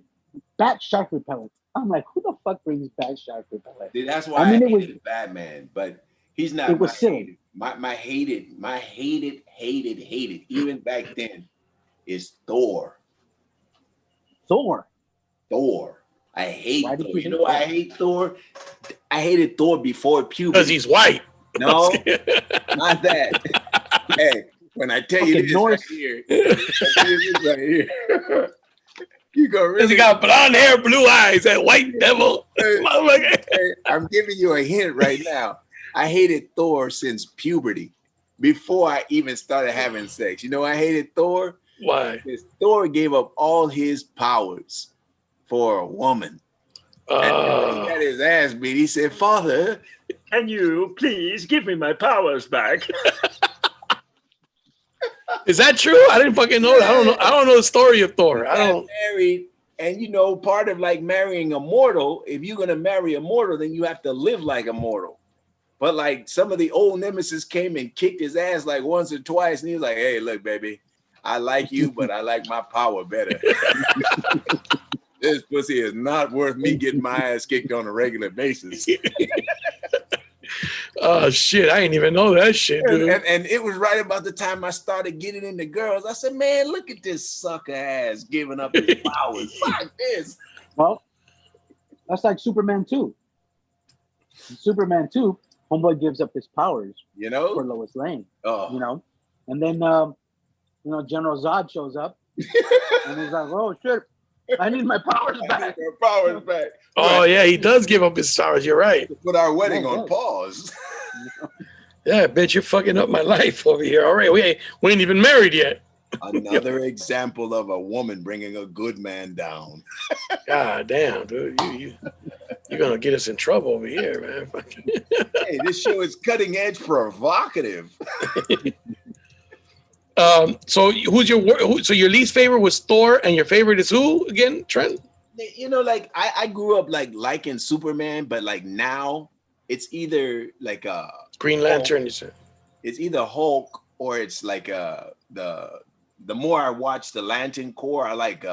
bat shark repellent. I'm like, who the fuck brings bat shark repellent? Dude, that's why I hated Batman, but he's not. It was silly. My hated, even back then, is Thor. Thor. I hate Thor. You know why I hate Thor? I hated Thor before puberty. Because he's white. No, not that. Hey, when I tell you this right here, You go Because really. he got blonde hair, blue eyes, that white devil. Hey, Motherfucker. hey, I'm giving you a hint right now. I hated Thor since puberty, before I even started having sex. You know, I hated Thor Why? because Thor gave up all his powers for a woman. And he got his ass beat. He said, "Father, can you please give me my powers back?" Is that true? I didn't fucking know that. I don't know. I don't know the story of Thor. I don't. Married, and you know, part of like marrying a mortal, if you're gonna marry a mortal, then you have to live like a mortal. But like some of the old nemesis came and kicked his ass like once or twice, and he was like, "Hey, look, baby, I like you, but I like my power better." This pussy is not worth me getting my ass kicked on a regular basis. Oh shit! I didn't even know that shit, dude. And it was right about the time I started getting into girls. I said, "Man, look at this sucker ass giving up his powers. Fuck this." Well, that's like Superman 2. In Superman 2, homeboy gives up his powers You for know? Lois Lane. Oh. You know, and then General Zod shows up and he's like, "Oh shit, I need my powers back." Your powers back. Oh yeah, he does give up his stars. You're right. Put our wedding Yeah, on yeah. pause. Yeah, bitch, you're fucking up my life over here. All right, we ain't even married yet. Another example of a woman bringing a good man down. God damn, dude, you're gonna get us in trouble over here, man. Fucking- Hey, this show is cutting edge, provocative. So so your least favorite was Thor, and your favorite is who again, Trent? You know, like I grew up like liking Superman, but like now it's either like Green Lantern. You said. it's either Hulk or it's like the more I watch the Lantern Corps, I like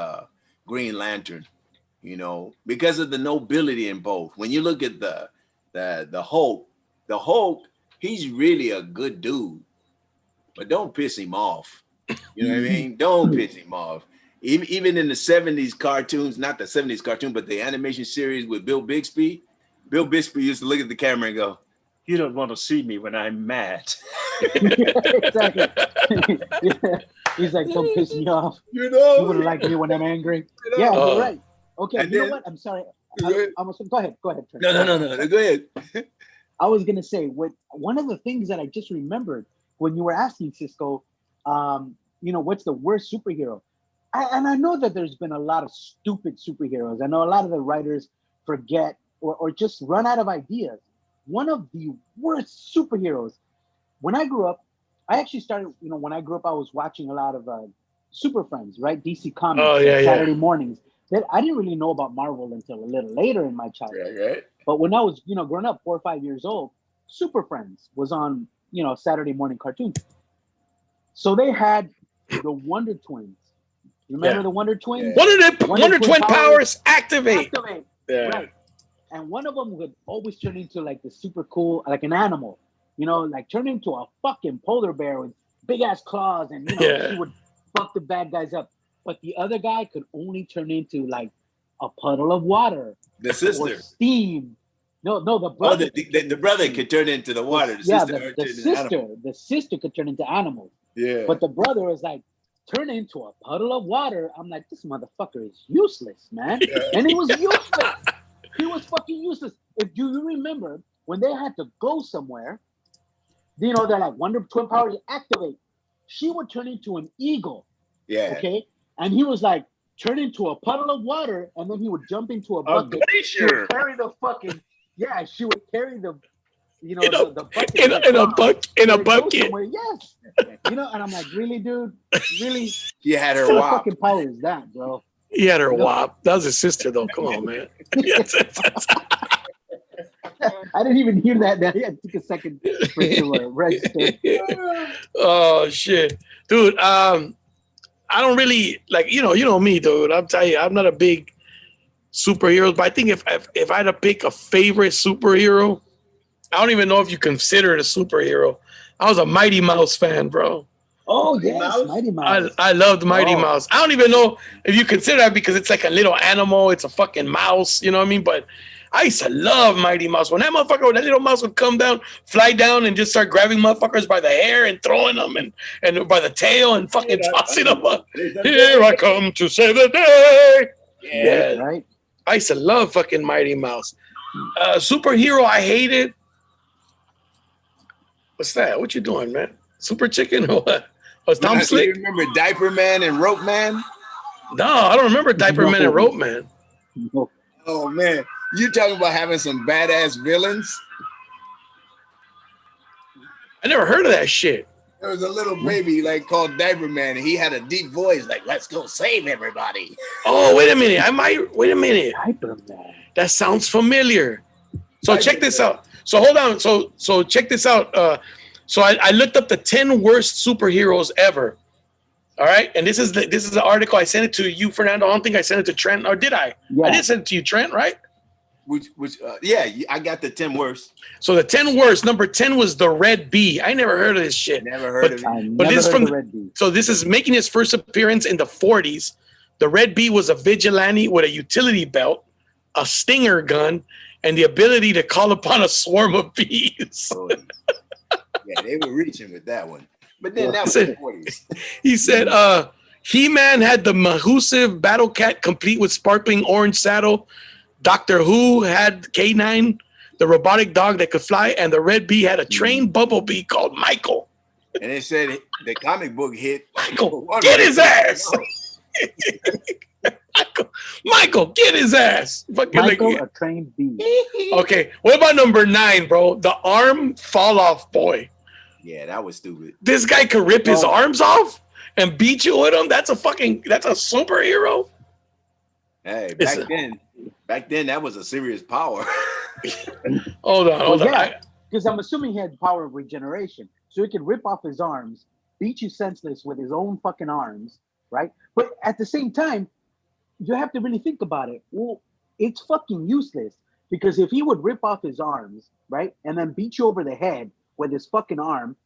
Green Lantern, you know, because of the nobility in both. When you look at the Hulk, he's really a good dude, but don't piss him off. You know what I mean? Don't piss him off. Even in the 70s cartoons, not the 70s cartoon, but the animation series with Bill Bixby used to look at the camera and go, "You don't want to see me when I'm mad." Exactly. Yeah. He's like, "Don't piss me off. You know? You wouldn't like me when I'm angry." You know? Yeah, Oh. you're right. Okay, And you then- know what? I'm sorry. Go ahead. Go ahead. Trent. No. Go ahead. I was gonna say one of the things that I just remembered when you were asking Cisco, what's the worst superhero? I know that there's been a lot of stupid superheroes. I know a lot of the writers forget or just run out of ideas. One of the worst superheroes. When I grew up, I actually started. When I grew up, I was watching a lot of Super Friends, right? DC Comics. Oh, yeah, Saturday mornings. I didn't really know about Marvel until a little later in my childhood. Right. But when I was, growing up 4 or 5 years old, Super Friends was on, Saturday morning cartoons. So they had the Wonder Twins. You remember the Wonder Twins? Yeah. Wonder Twin powers activate. Yeah. Right. And one of them would always turn into like the super cool, like an animal, like turn into a fucking polar bear with big ass claws, and she would fuck the bad guys up. But the other guy could only turn into like a puddle of water. The Or sister. steam. No, the Oh, brother. the brother could turn into the water. The sister could turn into animals. Yeah. But the brother was like, turn into a puddle of water. I'm like, this motherfucker is useless, man. And he was useless. He was fucking useless. If you remember when they had to go somewhere, they're like Wonder Twin powers activate. She would turn into an eagle. Yeah. Okay. And he was like, turn into a puddle of water, and then he would jump into a bucket. She glacier. would carry the fucking she would carry the In the bucket in a bucket. somewhere. Yes. And I'm like, really, dude? Really? She had her What wop. fucking power is that, bro? He had her wop. That was his sister, though. Come on, man. I didn't even hear that. It took a second for it to register. Oh shit, dude. I don't really like. You know me, dude. I'm telling you, I'm not a big superhero. But I think if I had to pick a favorite superhero, I don't even know if you consider it a superhero. I was a Mighty Mouse fan, bro. Oh, Mighty yes, Mouse? Mighty Mouse. I loved Mighty Oh. Mouse. I don't even know if you consider that because it's like a little animal. It's a fucking mouse. You know what I mean? But I used to love Mighty Mouse. When that little mouse would come down, fly down, and just start grabbing motherfuckers by the hair and throwing them and by the tail and fucking tossing them up. Here I come to save the day. Yeah. Right. I used to love fucking Mighty Mouse. Superhero I hated. What's that? What you doing, man? Super Chicken or what? Was Tom Slick? You remember Diaper Man and Rope Man? No, I don't remember Diaper Man and Rope Man. No. Oh man, you talking about having some badass villains? I never heard of that shit. There was a little baby like called Diaper Man, and he had a deep voice like, "Let's go save everybody." Oh, wait a minute. Wait a minute. Diaper Man. That sounds familiar. So Diaper check this Man. out. So hold on. So check this out. So I looked up the 10 worst superheroes ever. All right, and this is the article. I sent it to you, Fernando. I don't think I sent it to Trent, or did I? Yeah. I did send it to you, Trent, right? Yeah, I got the 10 worst. So the 10 worst. Number 10 was the Red Bee. I never heard of this shit. Never heard of it. I But never this heard from the Red Bee. So this is making his first appearance in the 40s. The Red Bee was a vigilante with a utility belt, a stinger gun, and the ability to call upon a swarm of bees. Oh, yeah, they were reaching with that one. But then that was Listen. the 40s. He said, He-Man had the Mahusive Battle Cat complete with sparkling orange saddle. Doctor Who had K9, the robotic dog that could fly, and the Red Bee had a trained bumblebee called Michael. And it said the comic book hit. Michael, get his ass! Michael, get his ass! Fucking Michael, a trained bee. Okay, what about number 9, bro? The arm fall off boy. Yeah, that was stupid. This guy could rip his arms off and beat you with them. That's a superhero. Hey, Listen. back then that was a serious power. Hold on. Yeah, because I'm assuming he had the power of regeneration, so he could rip off his arms, beat you senseless with his own fucking arms, right? But at the same time, you have to really think about it. Well, it's fucking useless, because if he would rip off his arms, right, and then beat you over the head with his fucking arm,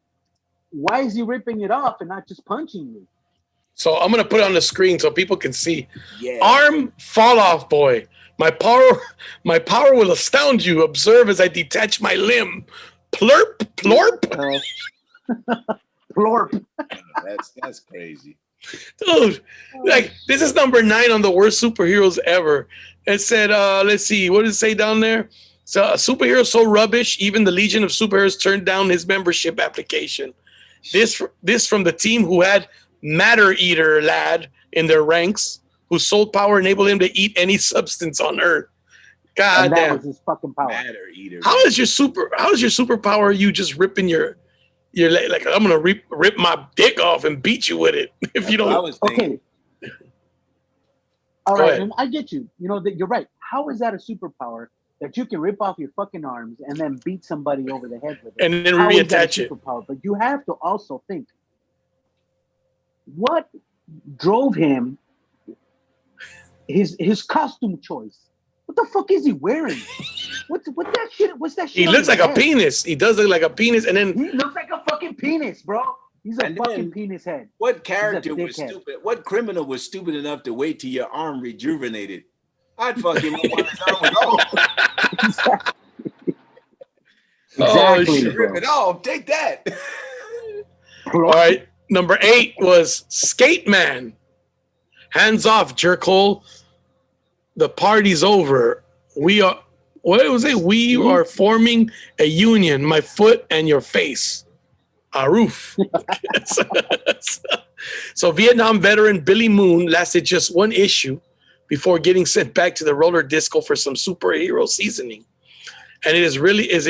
why is he ripping it off and not just punching you? So I'm gonna put it on the screen so people can see. Yeah. Arm fall off boy. My power will astound you. Observe as I detach my limb. Plurp, plorp. Plorp. That's crazy. Dude, like this is number 9 on the worst superheroes ever. It said, let's see, what did it say down there? So a superhero so rubbish, even the Legion of Superheroes turned down his membership application. This from the team who had Matter Eater lad in their ranks, whose sole power enabled him to eat any substance on Earth. God And that damn. was his fucking power. Matter Eater. How is your superpower you just ripping your leg? Like I'm gonna rip my dick off and beat you with it if you That's what I don't. was thinking. Okay. All Go right, ahead. and I get you. You know that you're right. How is that a superpower that you can rip off your fucking arms and then beat somebody over the head with it? And then How is that reattach a it. superpower? But you have to also think, what drove him? His costume choice. What the fuck is he wearing? What that shit? What's that shit? He on looks his like a head? penis. He does look like a penis, and then He looks like a fucking penis, bro. He's a And fucking then- penis head. What character was dickhead. stupid? What criminal was stupid enough to wait till your arm rejuvenated? I'd fuck him up when his arm was off. Exactly. shit. Rip it off. Take that. all right. Number 8 was Skate Man. Hands off, jerkhole. The party's over. We are. What was it? We are forming a union. My foot and your face. Aroof. So Vietnam veteran Billy Moon lasted just 1 issue before getting sent back to the roller disco for some superhero seasoning. And is it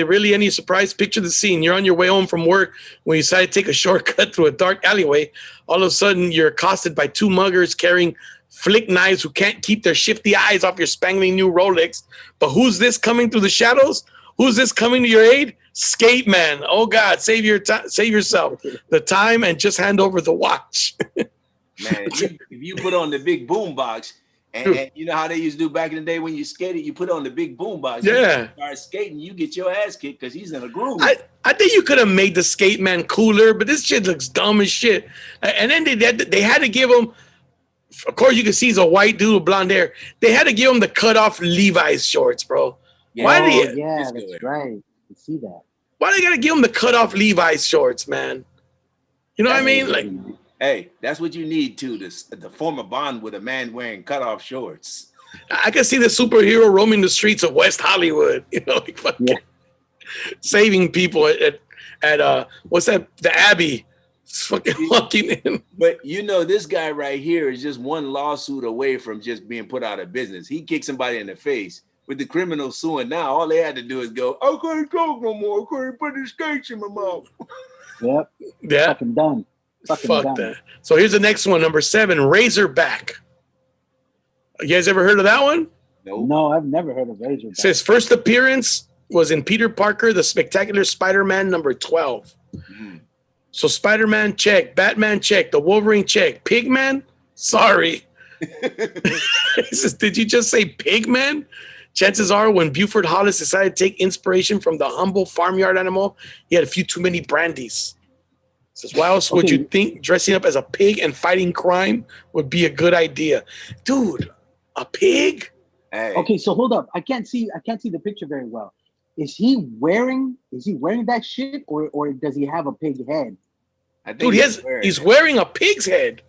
really any surprise? Picture the scene. You're on your way home from work when you decide to take a shortcut through a dark alleyway. All of a sudden, you're accosted by 2 muggers carrying flick knives who can't keep their shifty eyes off your spangling new Rolex. But who's this coming through the shadows? Who's this coming to your aid? Skate Man. Oh, God, save yourself the time and just hand over the watch. Man, if you put on the big boom box, and you know how they used to do back in the day when you skated, you put on the big boom box. Yeah. You start skating, you get your ass kicked because he's in a groove. I think you could have made the Skate Man cooler, but this shit looks dumb as shit. And then they had to give him, of course, you can see he's a white dude with blonde hair. They had to give him the cut off Levi's shorts, bro. Yeah. Why do you? yeah, Cisco that's era. right. I see that. Why do you gotta give him the cut off Levi's shorts, man? You know what I That's- mean? Like, Hey, that's what you need too. The form a bond with a man wearing cutoff shorts. I can see the superhero roaming the streets of West Hollywood. You know, like fucking Yeah. saving people at what's that? The Abbey. It's fucking walking in. But you know, this guy right here is just one lawsuit away from just being put out of business. He kicked somebody in the face. With the criminal suing now, all they had to do is go, I couldn't talk no more. I couldn't put the skates in my mouth. Yep. Yeah. Fucking done. Fucking Fuck done. that. So here's the next one, number 7, Razorback. You guys ever heard of that one? Nope. No, I've never heard of Razorback. It says first appearance was in Peter Parker, The Spectacular Spider-Man number 12. Mm. So Spider-Man, check. Batman, check. The Wolverine, check. Pigman? Sorry. He says, did you just say Pigman? Chances are when Buford Hollis decided to take inspiration from the humble farmyard animal, he had a few too many brandies. Says, why else would you think dressing up as a pig and fighting crime would be a good idea? Dude, a pig? Hey. Okay, so hold up. I can't see the picture very well. Is he wearing that shit or does he have a pig head? I think Dude, he's wearing a pig's head.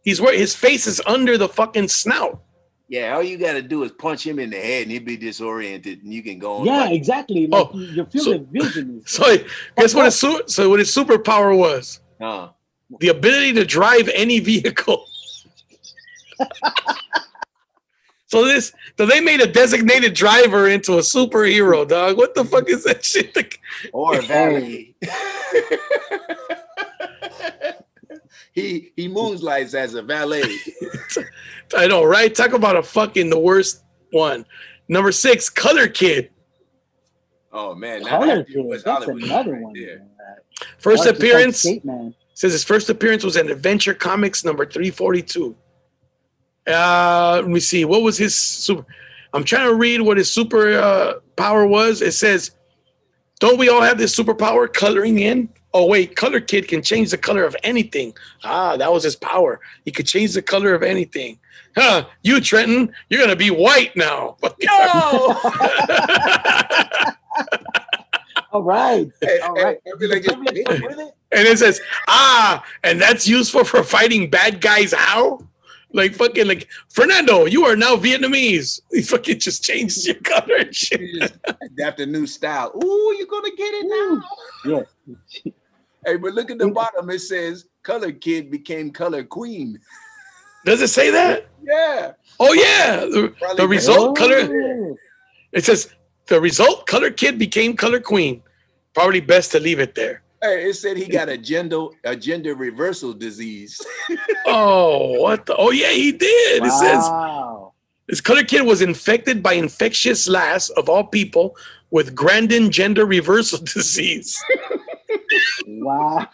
His face is under the fucking snout. Yeah, all you got to do is punch him in the head and he'll be disoriented and you can go on. Yeah, exactly. Like Oh, your field of vision is. So guess what his superpower was? Huh. The ability to drive any vehicle. So they made a designated driver into a superhero, dog. What the fuck is that shit? Or a valet. He moonlights as a valet. I know, right? Talk about the worst one. Number 6, Color Kid. Oh man, Color Kid. was That's Hollywood another right one. there. Man. First appearance. Skate-Man. Says his first appearance was in Adventure Comics number 342. Let me see. What was his super? I'm trying to read what his super power was. It says, don't we all have this superpower, coloring in? Oh, wait, Color Kid can change the color of anything. Ah, that was his power. He could change the color of anything. Huh, you, Trenton, you're going to be white now. No! All right. All right. And it says, and that's useful for fighting bad guys. How? Like fucking like Fernando, you are now Vietnamese. He fucking just changed your color and shit. Adapt a new style. Ooh, you're gonna get it now. Yeah. Hey, but look at the bottom. It says Color Kid became Color Queen. Does it say that? Yeah. Oh yeah. The result color. It says the result Color Kid became Color Queen. Probably best to leave it there. Hey, it said he got a gender reversal disease. Oh, what the? Oh yeah, he did. Wow. It says this Color Kid was infected by infectious lass of all people with Grandin gender reversal disease. Wow.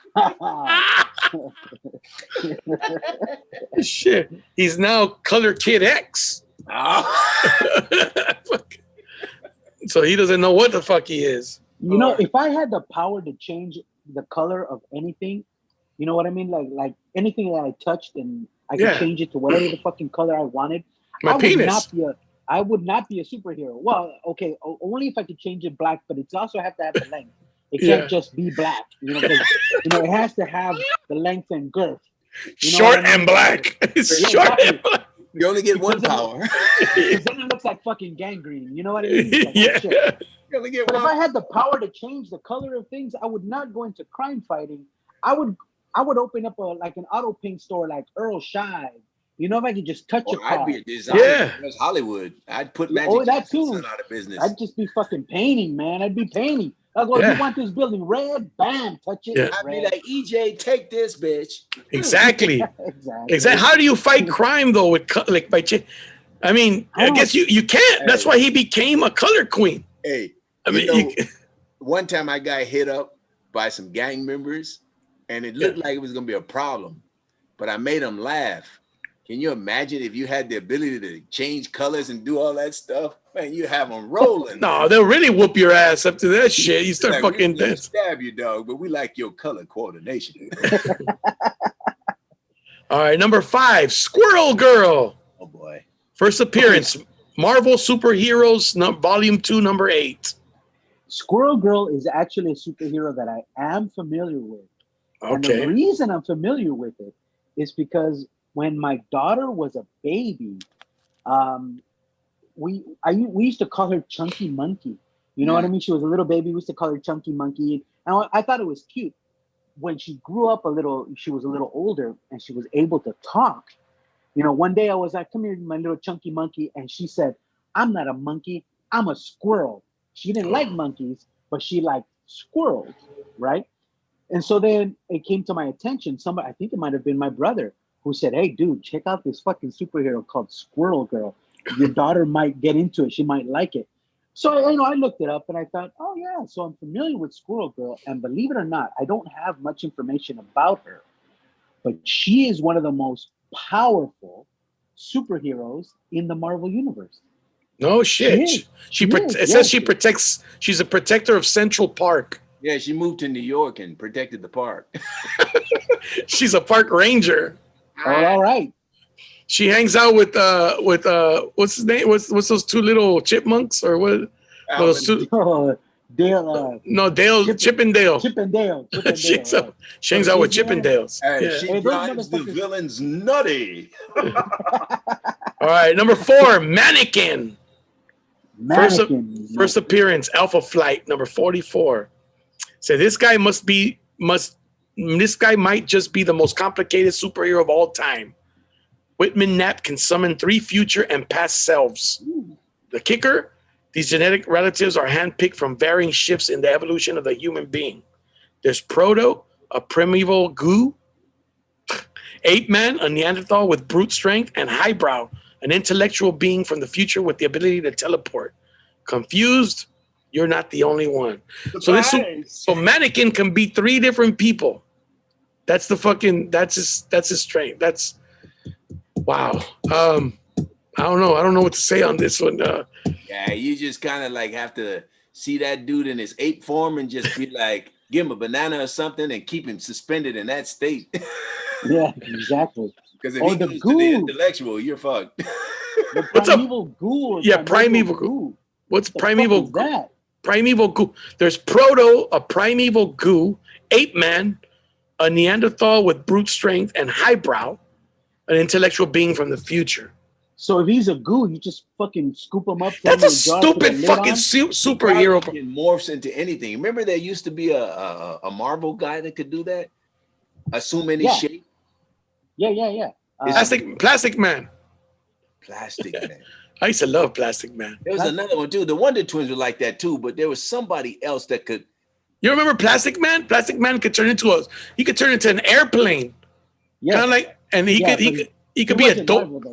Shit. He's now Color Kid X. So he doesn't know what the fuck he is. You know, if I had the power to change the color of anything, you know what I mean? Like anything that I touched and I could change it to whatever the fucking color I wanted. My penis. I would not be a superhero. Well, okay, only if I could change it black, but it's also have to have the length. It can't just be black, because it has to have the length and girth. Short and black. It's short and black. You only get one power. Because then it looks like fucking gangrene. You know what I mean? Like, yeah. oh, shit. But if I had the power to change the color of things, I would not go into crime fighting. I would open up an auto paint store like Earl Shive. You know, if I could just touch a car. I'd be a designer. Yeah. That's Hollywood. I'd put Magic Johnson out of business. I'd just be fucking painting, man. I'd be painting. I'd go, you want this building red? Bam, touch it. Yeah. I'd be like, EJ, take this, bitch. Exactly. Exactly. How do you fight crime though? I mean, I guess you can't. That's why he became a color queen. Hey, I mean, one time I got hit up by some gang members, and it looked like it was gonna be a problem, but I made them laugh. Can you imagine if you had the ability to change colors and do all that stuff? Man, you have them rolling. No, they'll really whoop your ass up to that shit. You start fucking dancing. Stab you, dog, but we like your color coordination. All right, number 5, Squirrel Girl. Oh boy. First appearance, Marvel Superheroes, Volume 2, number 8. Squirrel Girl is actually a superhero that I am familiar with. And the Okay. reason I'm familiar with it is because when my daughter was a baby, um, we used to call her Chunky Monkey. You know what I mean? She was a little baby. We used to call her Chunky Monkey. And I thought it was cute. When she grew up a little, she was a little older and she was able to talk. You know, one day I was like, come here, my little chunky monkey. And she said, I'm not a monkey, I'm a squirrel. She didn't like monkeys, but she liked squirrels, right? And so then it came to my attention. Somebody, I think it might have been my brother, who said, hey, dude, check out this fucking superhero called Squirrel Girl. Your daughter might get into it. She might like it. So, I looked it up and I thought, oh, yeah. So I'm familiar with Squirrel Girl. And believe it or not, I don't have much information about her. But she is one of the most powerful superheroes in the Marvel Universe. No shit. It says she protects. She's a protector of Central Park. Yeah, she moved to New York and protected the park. She's a park ranger. Oh, all right. She hangs out with what's his name? What's those two little chipmunks or what? Those two. Dale. No, Dale. Chip and Dale. She hangs out with Chippendales. She drives the villains nutty. All right, number 4, Mannequin. First appearance, Alpha Flight, number 44. So this guy might just be the most complicated superhero of all time. Whitman Knapp can summon 3 future and past selves. The kicker, these genetic relatives are handpicked from varying shifts in the evolution of the human being. There's Proto, a primeval goo, Ape Man, a Neanderthal with brute strength, and Highbrow, an intellectual being from the future with the ability to teleport. Confused? You're not the only one. So Mannequin can be 3 different people. That's his strength. That's wow. I don't know what to say on this one. Yeah, you just kind of like have to see that dude in his ape form and just be like, give him a banana or something and keep him suspended in that state. Yeah, exactly. Because if he goes to the intellectual, you're fucked. The primeval goo. Yeah, primeval goo. What's primeval goo? That? Primeval goo. There's Proto, a primeval goo, Ape Man, a Neanderthal with brute strength, and Highbrow, an intellectual being from the future. So if he's a goo, you just fucking scoop him up. That's a stupid fucking superhero. He morphs into anything. Remember there used to be a Marvel guy that could do that? Assume any shape? Yeah. Plastic Man. Plastic Man. I used to love Plastic Man. There was another one too. The Wonder Twins were like that too, but there was somebody else that could. You remember Plastic Man? Plastic Man could turn into an airplane. Yeah. Kind of like, and he could be a dope.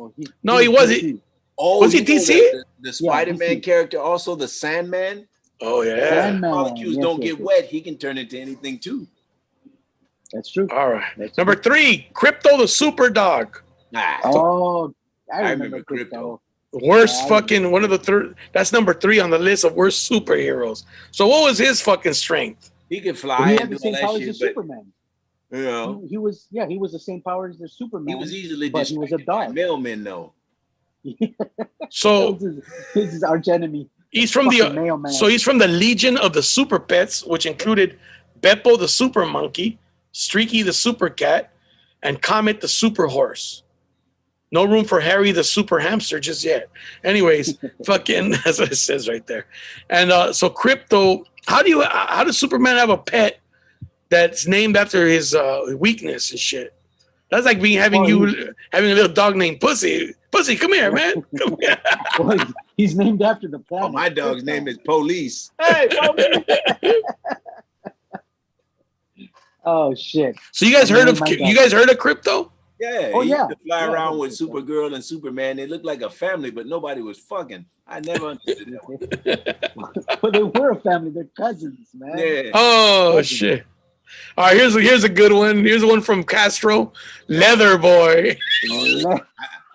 No, he wasn't. Oh, was he DC? The Spider-Man character, also the Sandman. Oh yeah. Molecules don't get wet. He can turn into anything too. That's true. All right. Number 3, Crypto the Super Dog. Oh, I remember Crypto. Worst fucking one of the third. That's number 3 on the list of worst superheroes. So what was his fucking strength? He could fly. He had the same powers as Superman. Yeah. He was the same powers as Superman. He was easily but he was a dog. Mailman though. So this is arch enemy. He's from he's from the Legion of the Super Pets, which included Beppo the Super Monkey, Streaky the Super Cat, and Comet the Super Horse. No room for Harry the Super Hamster just yet. Anyways, fucking that's what it says right there. And so Crypto, how does Superman have a pet that's named after his weakness and shit? That's like having a little dog named Pussy. Pussy, come here, man. Come here. Well, he's named after the planet. Oh, my dog's name is Police. Hey, Police. Oh shit. So you guys heard of Crypto? Yeah. Oh, yeah. He used to fly around with Supergirl and Superman. They looked like a family, but nobody was fucking. I never understood that. But they were a family. They're cousins, man. Yeah. Oh shit. All right, here's a good one. Here's one from Castro, Leather Boy.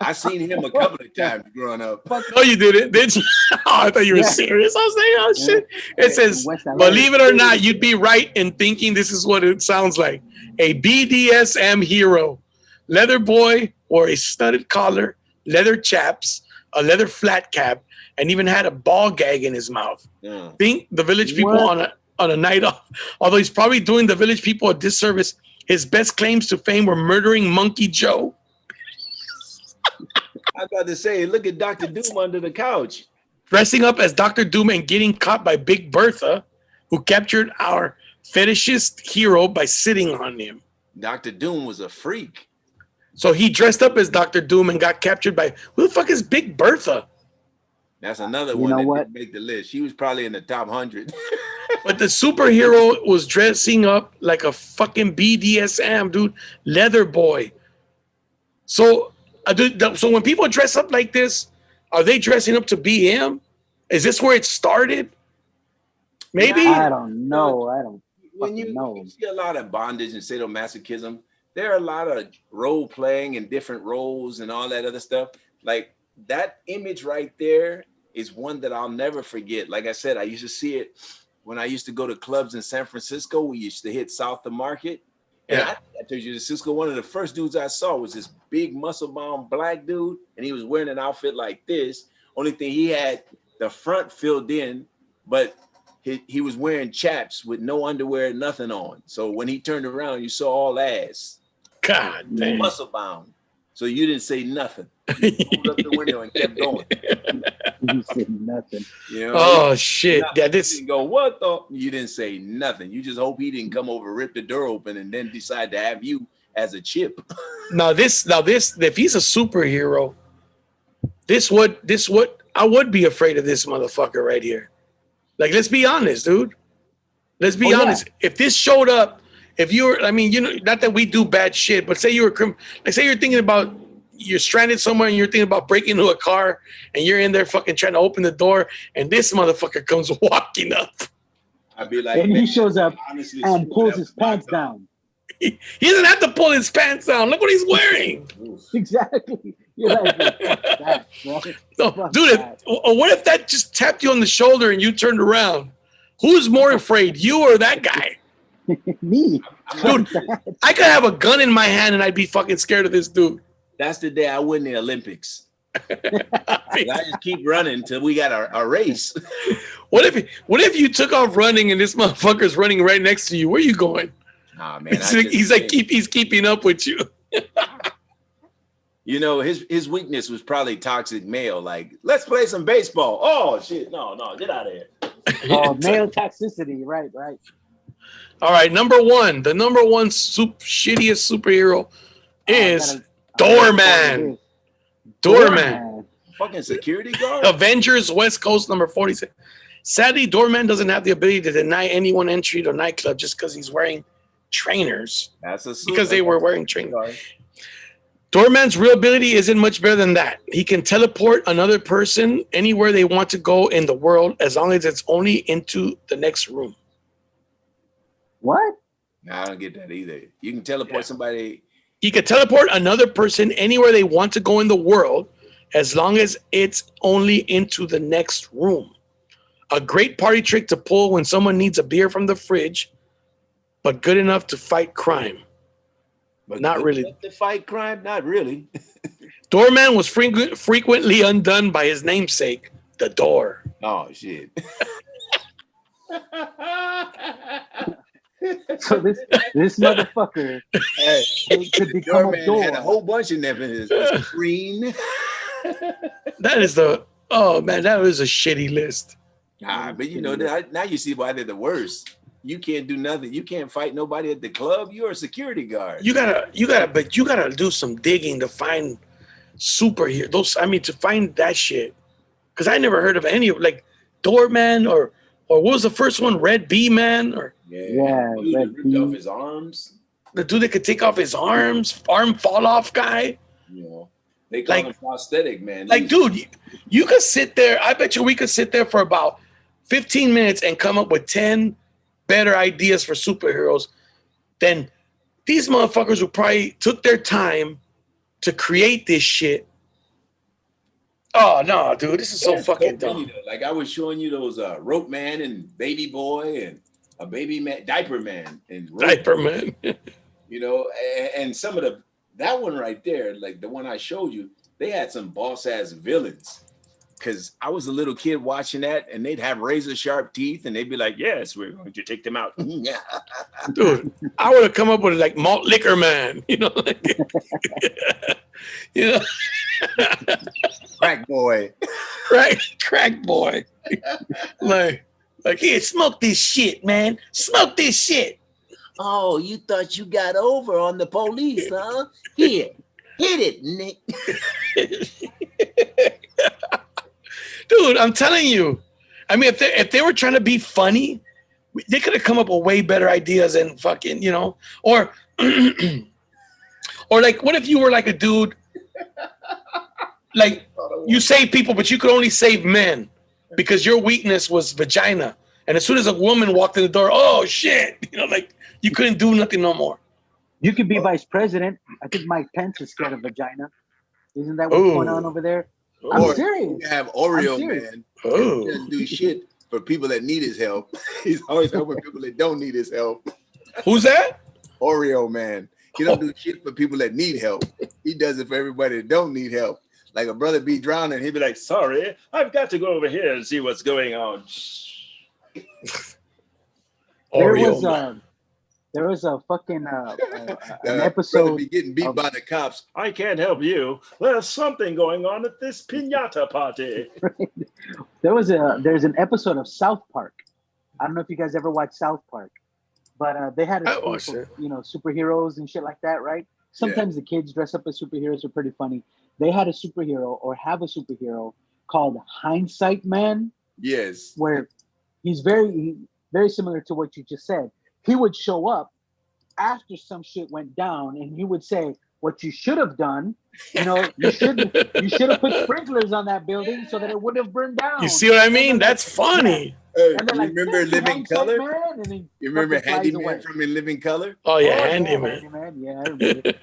I seen him a couple of times growing up. No, you didn't, did you? Oh, I thought you were serious. I was like, oh shit. It says, believe it or not, you'd be right in thinking this is what it sounds like. A BDSM hero. Leather Boy wore a studded collar, leather chaps, a leather flat cap, and even had a ball gag in his mouth. Yeah. Think the village people on a night off. Although he's probably doing the village people a disservice, his best claims to fame were murdering Monkey Joe. I was about to say, look at Dr. Doom under the couch. Dressing up as Dr. Doom and getting caught by Big Bertha, who captured our fetishist hero by sitting on him. Dr. Doom was a freak. So he dressed up as Dr. Doom and got captured by, who the fuck is Big Bertha? That's another one that didn't make the list. She was probably in the top 100. But the superhero was dressing up like a fucking BDSM, dude. Leather boy. So, so when people dress up like this, are they dressing up to be him? Is this where it started? Maybe? I don't know. I don't When you know. see a lot of bondage and sadomasochism, there are a lot of role playing and different roles and all that other stuff. Like that image right there is one that I'll never forget. Like I said, I used to see it when I used to go to clubs in San Francisco. We used to hit South the Market. And Yeah. I told you, the Cisco, one of the first dudes I saw was this big muscle-bound black dude, and he was wearing an outfit like this. Only thing, he had the front filled in, but he was wearing chaps with no underwear, nothing on. So when he turned around, you saw all ass. God damn. Muscle-bound. So you didn't say nothing. You pulled up the window and kept going. You said nothing. You know? Oh, shit. Yeah, You this. didn't go, what the? You didn't say nothing. You just hope he didn't come over, rip the door open, and then decide to have you as a chip. Now this, if he's a superhero, this would, I would be afraid of this motherfucker right here. Like, let's be honest, dude. Let's be honest. Yeah. If this showed up, if you were, I mean, you know, not that we do bad shit, but say you were, like, say you're thinking about, you're stranded somewhere and you're thinking about breaking into a car and you're in there fucking trying to open the door and this motherfucker comes walking up. I'd be like, and he shows up and pulls his pants down. He doesn't have to pull his pants down. Look what he's wearing. Exactly. You're like, fuck that, bro. No, dude, what if that just tapped you on the shoulder and you turned around? Who's more afraid, you or that guy? Me. Dude, I could have a gun in my hand and I'd be fucking scared of this dude. That's the day I win the Olympics. I just keep running until we got a race. What if you took off running and this motherfucker's running right next to you? Where are you going? Oh man, he's keeping up with you. You know, his weakness was probably toxic male. Like, let's play some baseball. Oh shit, no, get out of here. Oh, male toxicity, right. All right, number one, the number one shittiest superhero is Doorman. Doorman. Fucking security guard. Avengers West Coast number 46. Sadly, Doorman doesn't have the ability to deny anyone entry to a nightclub just because he's wearing trainers. Because they were wearing trainers. Doorman's real ability isn't much better than that. He can teleport another person anywhere they want to go in the world as long as it's only into the next room. What? No, I don't get that either. You can teleport somebody. He can teleport another person anywhere they want to go in the world as long as it's only into the next room. A great party trick to pull when someone needs a beer from the fridge, but good enough to fight crime. But not really. To fight crime? Not really. Doorman was frequently undone by his namesake, the door. Oh, shit. So this motherfucker could become a door. Had a whole bunch of them in his screen. That is that was a shitty list. But you know, now you see why they're the worst. You can't do nothing. You can't fight nobody at the club. You're a security guard. You gotta do some digging to find superheroes. I mean, to find that shit. Because I never heard of any of like Doorman or what was the first one? Red Bee Man or Red Bee. Off his arms. The dude that could take off his arm fall off guy. You know, they call him prosthetic man. Like, dude, you could sit there. I bet you we could sit there for about 15 minutes and come up with 10 better ideas for superheroes than these motherfuckers who probably took their time to create this shit. Oh no, dude, this is so fucking dumb. Like I was showing you those Rope Man and Baby Boy and a Baby Man, Diaper Man and Diaper Man. You know, and some of that one right there, like the one I showed you, they had some boss ass villains. Cause I was a little kid watching that, and they'd have razor sharp teeth, and they'd be like, "Yes, we're going to take them out." Dude, I would have come up with like malt liquor man, you know, like, you know, Crack boy. crack boy, like here, smoke this shit, man, smoke this shit. Oh, you thought you got over on the police, huh? Here, hit it, Nick. Dude, I'm telling you. I mean, if they were trying to be funny, they could have come up with way better ideas than fucking, you know, or or like, what if you were like a dude, like you save people, but you could only save men because your weakness was vagina, and as soon as a woman walked in the door, oh shit, you know, like you couldn't do nothing no more. You could be vice president. I think Mike Pence is scared of vagina. Isn't that what's going on over there? I'm serious. You have Oreo man. He doesn't do shit for people that need his help. He's always helping people that don't need his help. Who's that? Oreo man. He don't do shit for people that need help. He does it for everybody that don't need help. Like a brother be drowning, he'd be like, "Sorry, I've got to go over here and see what's going on." There was a fucking an episode. Be getting beat by the cops. I can't help you. There's something going on at this piñata party. There's an episode of South Park. I don't know if you guys ever watched South Park, but they had superheroes and shit like that, right? Sometimes the kids dress up as superheroes are pretty funny. They had a superhero or have a superhero called Hindsight Man. Yes. Where he's very similar to what you just said. He would show up after some shit went down, and he would say, "What you should have done, you should have put sprinklers on that building so that it wouldn't have burned down." You see what I mean? That's funny. Hey, you remember Living Color? You remember Handyman from In Living Color? Oh yeah, Handyman. Yeah, I remember.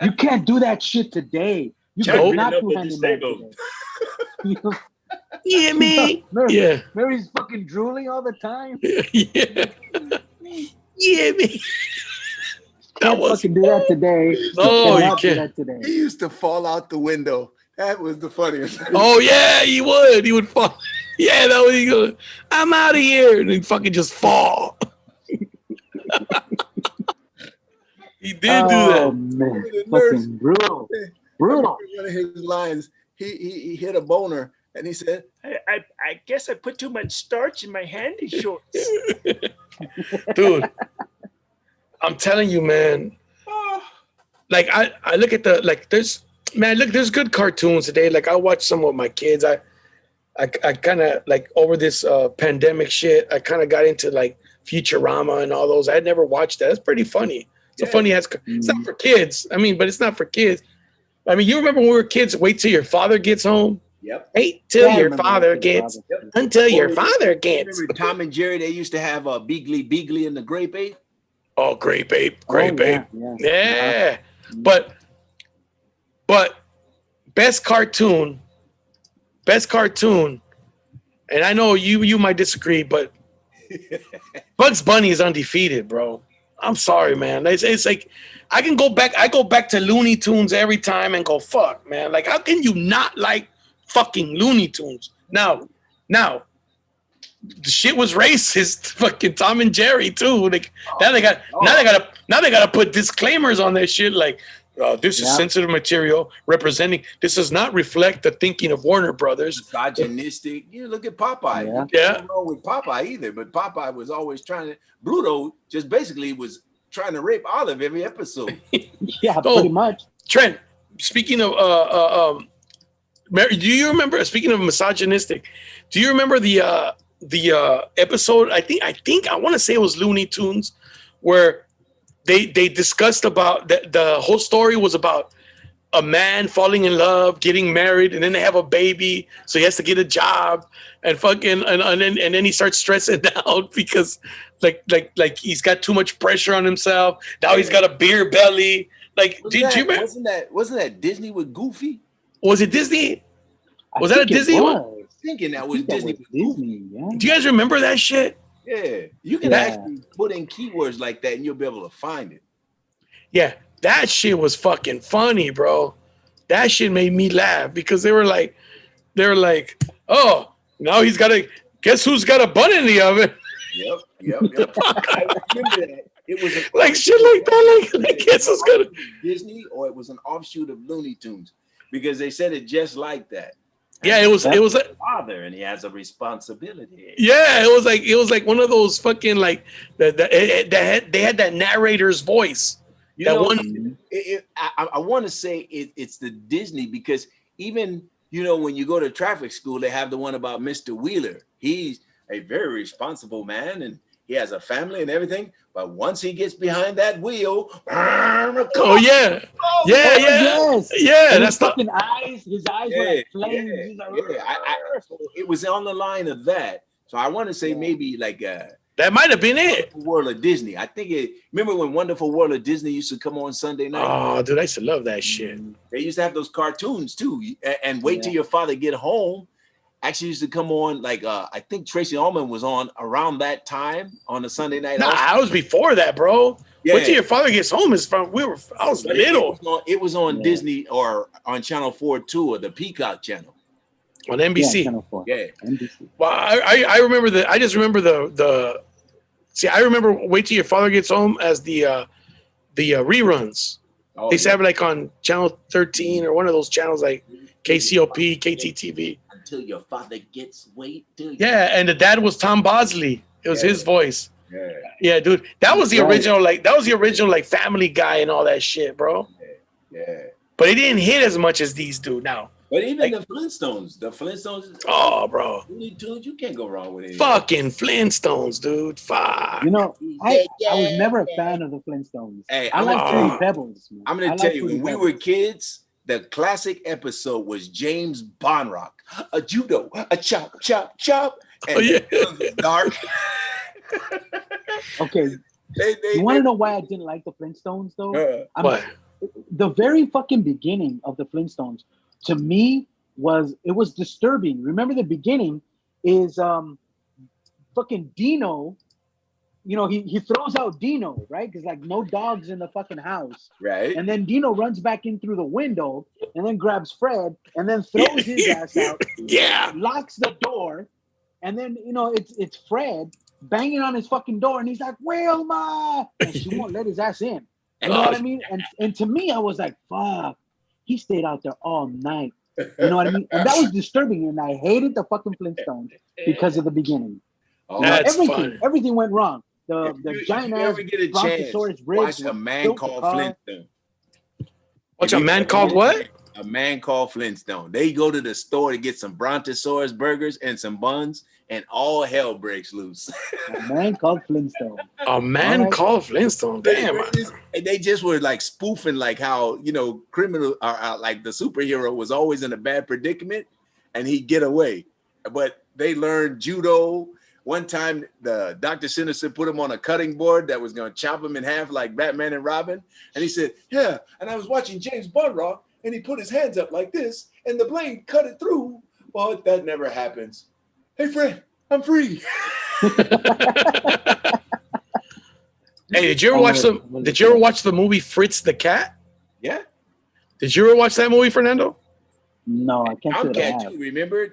You can't do that shit today. You cannot do Handyman today. Yeah, man. Yeah. Mary's fucking drooling all the time. Yeah. Yeah, man. Can't fucking do that today. No, you can't. He used to fall out the window. That was the funniest. Oh yeah, he would. He would fall. Yeah, that was he goes, "I'm out of here," and he'd fucking just fall. He did do that. Oh man, fucking brutal. One of his lines, he hit a boner. And he said, I guess I put too much starch in my handy shorts. Dude, I'm telling you, man. Like I look at there's good cartoons today. Like I watch some with my kids. I kind of like over this pandemic shit, I kind of got into like Futurama and all those. I had never watched that. It's pretty funny. It's a funny ass. It's not for kids. I mean, but it's not for kids. I mean, you remember when we were kids, wait till your father gets home? Yep. Wait till your father gets, until your father gets. Remember Tom and Jerry, they used to have a Beagly and the Grape Ape? Oh, Grape Ape. Yeah. But best cartoon, and I know you might disagree, but Bugs Bunny is undefeated, bro. I'm sorry, man. It's like I go back to Looney Tunes every time and go, fuck, man. Like, how can you not like fucking Looney Tunes? Now, the shit was racist. Fucking Tom and Jerry too. Like now they gotta put disclaimers on their shit. Like this is sensitive material representing. This does not reflect the thinking of Warner Brothers. Misogynistic. You look at Popeye. Yeah. Nothing wrong with Popeye either. But Popeye was always trying to. Bruto just basically was trying to rape Olive every episode. Yeah, pretty much. Trent, speaking of do you remember? Speaking of misogynistic, do you remember the episode? I think I want to say it was Looney Tunes, where they discussed about the whole story was about a man falling in love, getting married, and then they have a baby, so he has to get a job and fucking and then he starts stressing out because like he's got too much pressure on himself. Now he's got a beer belly. Like, did you remember? Wasn't that Disney with Goofy? Was it Disney? Was that a Disney one? I was thinking that was Disney. Yeah. Do you guys remember that shit? Yeah, you can actually put in keywords like that and you'll be able to find it. Yeah, that shit was fucking funny, bro. That shit made me laugh because they were like, oh, now he's got to guess who's got a bun in the oven. Yep. I remember that. It was like shit like that. Like guess who's gonna Disney, or it was an offshoot of Looney Tunes, because they said it just like that. Yeah, it was like father, and he has a responsibility. Yeah, it was like one of those fucking like they had that narrator's voice. I want to say it's the Disney, because even when you go to traffic school, they have the one about Mr. Wheeler. He's a very responsible man, and he has a family and everything. But once he gets behind that wheel, yes. That's fucking eyes. His eyes were like flames. It was on the line of that. So I want to say maybe like that might have been it. World of Disney. I think remember when Wonderful World of Disney used to come on Sunday night? Oh, dude, I used to love that shit. They used to have those cartoons too, and Wait Till Your Father Get Home. Actually used to come on like I think Tracy Ullman was on around that time on a Sunday night. Nah, I was before that, bro. Wait Till Your Father Gets Home is from I was little. It was on Disney or on Channel 4 too, or the Peacock channel. On NBC. Channel 4. Yeah. NBC. Well, I remember I just remember the see, I remember Wait Till Your Father Gets Home as the reruns. They used to have it like on Channel 13 or one of those channels like KCOP, KTTV. Until your father gets and the dad was Tom Bosley. It was his voice. Yeah, dude. That was the original, like Family Guy and all that shit, bro. Yeah. But it didn't hit as much as these do now. But even the Flintstones. Oh, bro. You can't go wrong with it. Fucking Flintstones, dude. Fuck. I was never a fan of the Flintstones. Hey, I like Fruity Pebbles, man. I'm gonna tell you, when we were kids, the classic episode was James Bonrock, a judo, a chop, chop, chop, and it was dark. Okay, you want to know why I didn't like the Flintstones though? What? The very fucking beginning of the Flintstones to me was disturbing. Remember the beginning is fucking Dino. He throws out Dino, right? Because like no dogs in the fucking house. Right. And then Dino runs back in through the window and then grabs Fred and then throws his ass out. Yeah. Locks the door. And then, it's Fred banging on his fucking door and he's like, Wilma! And she won't let his ass in. You know what I mean? And to me, I was like, fuck. He stayed out there all night. You know what I mean? And that was disturbing. And I hated the fucking Flintstones because of the beginning. Oh, that's everything went wrong. The giant ass Brontosaurus Rex. Watch A Man Called Flintstone. Watch A Man Called what? A Man Called Flintstone. They go to the store to get some Brontosaurus burgers and some buns, and all hell breaks loose. A Man Called Flintstone. A Man Called Flintstone. Damn. They just were like spoofing like how, criminal like the superhero was always in a bad predicament and he'd get away. But they learned judo. One time, the Dr. Sinister put him on a cutting board that was going to chop him in half like Batman and Robin. And he said, yeah, and I was watching James Bonrock, and he put his hands up like this, and the blade cut it through. Well, that never happens. Hey, Fred, I'm free. Hey, did you ever watch the movie Fritz the Cat? Yeah. Did you ever watch that movie, Fernando? No, I can't. Tomcat too, remember?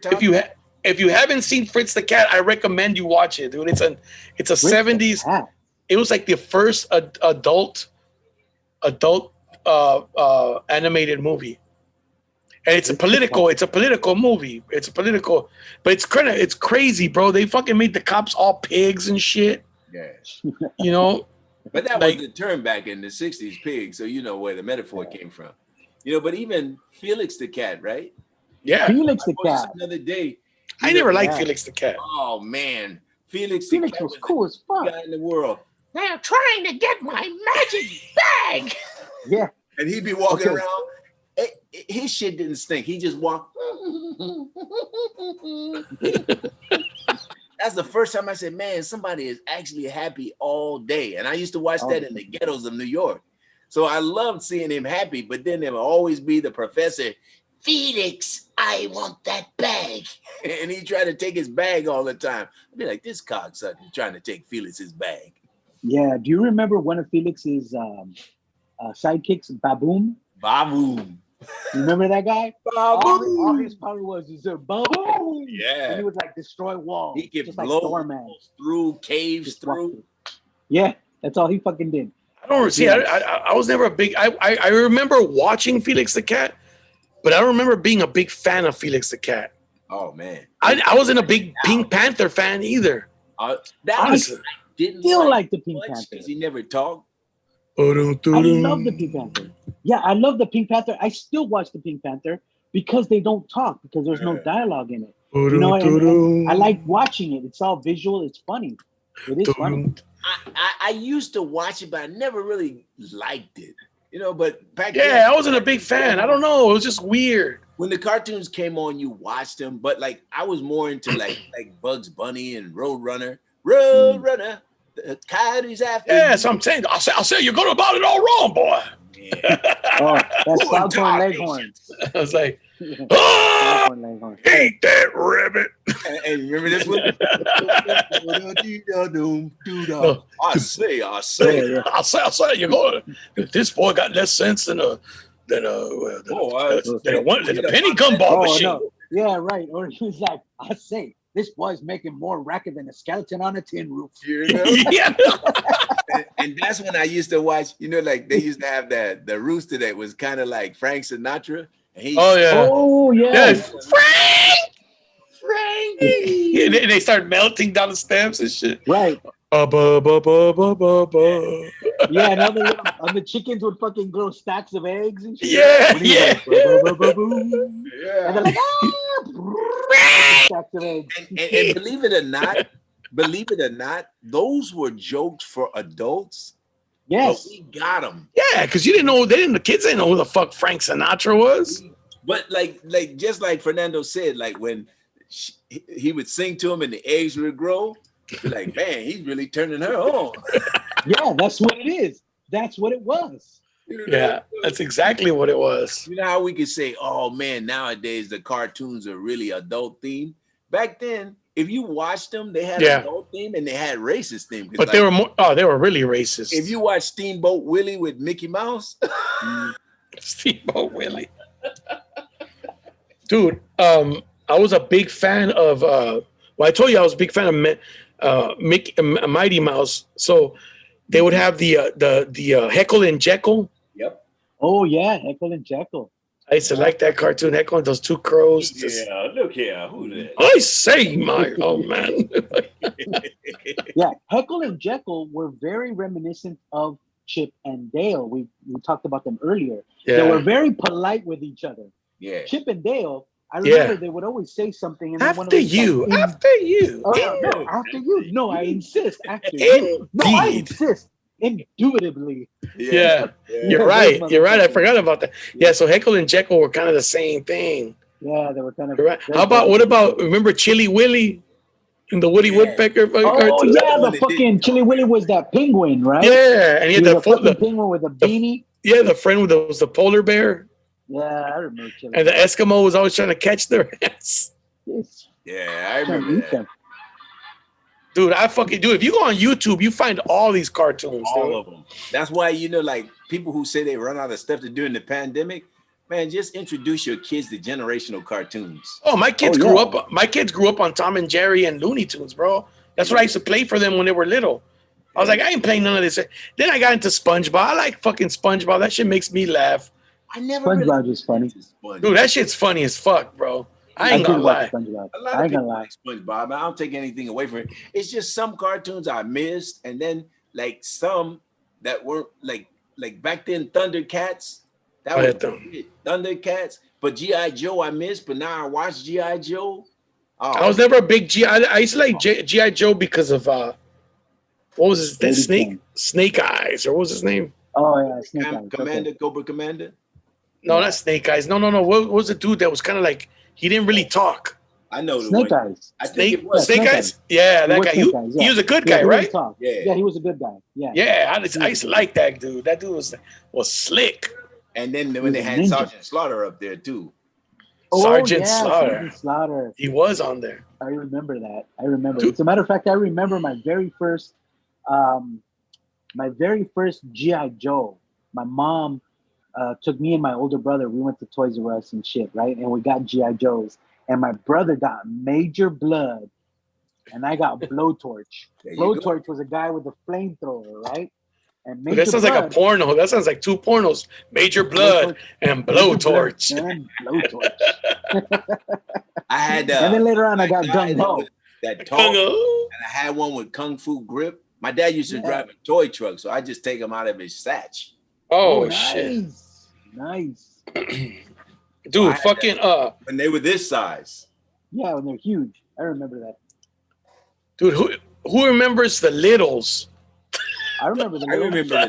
If you haven't seen Fritz the Cat, I recommend you watch it, dude. It's a 70s. It was like the first adult animated movie, and it's a political movie. But it's crazy, bro. They fucking made the cops all pigs and shit. Yeah. But that was the term back in the 60s, pig. So you know where the metaphor came from. But even Felix the Cat, right? Yeah. Felix the Cat. Another day. I never liked Felix the Cat. Oh man, Felix was cool as fuck. Guy in the world. They're trying to get my magic bag. Yeah. And he'd be walking around. His shit didn't stink. He just walked. That's the first time I said, man, somebody is actually happy all day. And I used to watch that in the ghettos of New York. So I loved seeing him happy, but then there would always be the professor, Felix, I want that bag. And he tried to take his bag all the time. I'd be like, this cocksucker trying to take Felix's bag. Yeah. Do you remember one of Felix's sidekicks, Baboom? Baboom. You remember that guy? Babu. All his power was Babu. Yeah. And he would like destroy walls. He could just blow like Thorman. through caves Just walk through. Yeah, that's all he fucking did. I don't see. I was never a big. I remember watching Felix the Cat, but I don't remember being a big fan of Felix the Cat. Oh man. I wasn't a big Pink Panther fan either. That Honestly. I didn't Still like the Pink Panther. because he never talked. I love the Pink Panther. Yeah, I love the Pink Panther. I still watch the Pink Panther because they don't talk, because there's no dialogue in it. You know, and I like watching it. It's all visual. It's funny. It is funny. I used to watch it, but I never really liked it. You know, but back Yeah, then, I wasn't a big fan. I don't know. It was just weird. when the cartoons came on, you watched them, but like I was more into like Bugs Bunny and Roadrunner. Roadrunner, the coyotes after. Yeah, so I'm saying. I'll say you're going about it all wrong, boy. Yeah. Oh, that's Foghorn Leghorn. I was like, oh, Foghorn Leghorn. hate that rabbit. And remember this one? I say. Yeah. I'll say you're going. This boy got less sense than a penny gumball Oh, machine. no. Yeah, right. Or he was like, I say, this boy's making more racket than a skeleton on a tin roof. You know? Yeah. And that's when I used to watch, you know, like they used to have the rooster that was kind of like Frank Sinatra. And he, Oh yeah. Oh, yeah. Yeah. Frankie. And they start melting down the steps and shit. Right. Ba, ba, ba, ba, ba, ba. Yeah, and the chickens would fucking grow stacks of eggs and shit. Yeah, When he yeah. goes, "Boo, boo, boo, boo." yeah. And they're like, stacks of eggs. And believe it or not, those were jokes for adults. Yes. But we got them. Yeah, because the kids didn't know who the fuck Frank Sinatra was. But like just like Fernando said, like when he would sing to him and the eggs would grow, you're like, man, he's really turning her on. Yeah, that's what it is. That's what it was. You know? Yeah, that's exactly what it was. You know how we could say, oh man, nowadays the cartoons are really adult themed. Back then, if you watched them, they had adult theme and they had racist theme. But they were really racist. If you watch Steamboat Willie with Mickey Mouse, Steamboat Willie. Dude, I was a big fan of I told you I was a big fan of Mighty Mouse. So they would have the Heckle and Jekyll. Yep. Oh yeah, Heckle and Jekyll. I used to like that cartoon, Heckle and those two crows. Yeah, look here, who's that? I say, my man. Yeah, Heckle and Jekyll were very reminiscent of Chip and Dale. We talked about them earlier. Yeah. They were very polite with each other. Yeah. Chip and Dale, I remember they would always say something. And then one of After them you. like, After you. Oh, no, after you. No, I insist. After you. No, I Indeed. insist. Indubitably. Yeah. You're right. You're right. I forgot about that. Yeah, so Heckle and Jekyll were kind of the same thing. Yeah, they were kind of. You're right. What about, remember Chili Willy in the Woody Woodpecker cartoon? Oh, yeah, the fucking Chili Willy was that penguin, right? Yeah, and he had was a fucking penguin with a beanie. Yeah, the friend was the polar bear. Yeah, I remember Chili. And the Eskimo was always trying to catch their ass. Yes. Yeah, I remember that. Dude, if you go on YouTube, you find all these cartoons. All of them. That's why, like people who say they run out of stuff to do in the pandemic, man, just introduce your kids to generational cartoons. Oh, my kids grew up. My kids grew up on Tom and Jerry and Looney Tunes, bro. That's what I used to play for them when they were little. I was like, I ain't playing none of this. Then I got into SpongeBob. I like fucking SpongeBob. That shit makes me laugh. I never SpongeBob is funny. Dude, that shit's funny as fuck, bro. I ain't gonna lie. A lot of people like SpongeBob. I don't take anything away from it. It's just some cartoons I missed, and then like some that weren't like back then. Thundercats. That was it. Thundercats. But G.I. Joe I missed. But now I watch G.I. Joe. Oh. I was never a big I used to like G.I. Joe because of what was his name? Snake Eyes, or what was his name? Oh yeah, Snake Eyes. Commander, Cobra Commander. No, not Snake Eyes. No. What was the dude that was kind of like he didn't really talk? I know the Snake one. Eyes. I think it was Snake Eyes. Yeah, that guy. He was a good guy, right? Yeah, he was a good guy. Yeah. Yeah, I used to like that dude. That dude was slick. And then when they had Sergeant Slaughter up there too. Sergeant Sergeant Slaughter. He was on there. I remember that. I remember. As a matter of fact, I remember my very first G.I. Joe. My mom took me and my older brother. We went to Toys R Us and shit, right? And we got GI Joes. And my brother got Major Blood, and I got Blowtorch. Blowtorch was a guy with a flamethrower, right? And Dude, that sounds like a porno. That sounds like two pornos: Major Blood and Blowtorch. And Blowtorch. I had. And then later on, I got Gung Ho. That tall, and I had one with Kung Fu grip. My dad used to drive a toy truck, so I just take him out of his satch. Oh, nice. Shit! Nice, dude. Fucking when they were this size. Yeah, when they're huge. I remember that. Dude, who remembers the Littles? I remember the Littles. Yeah,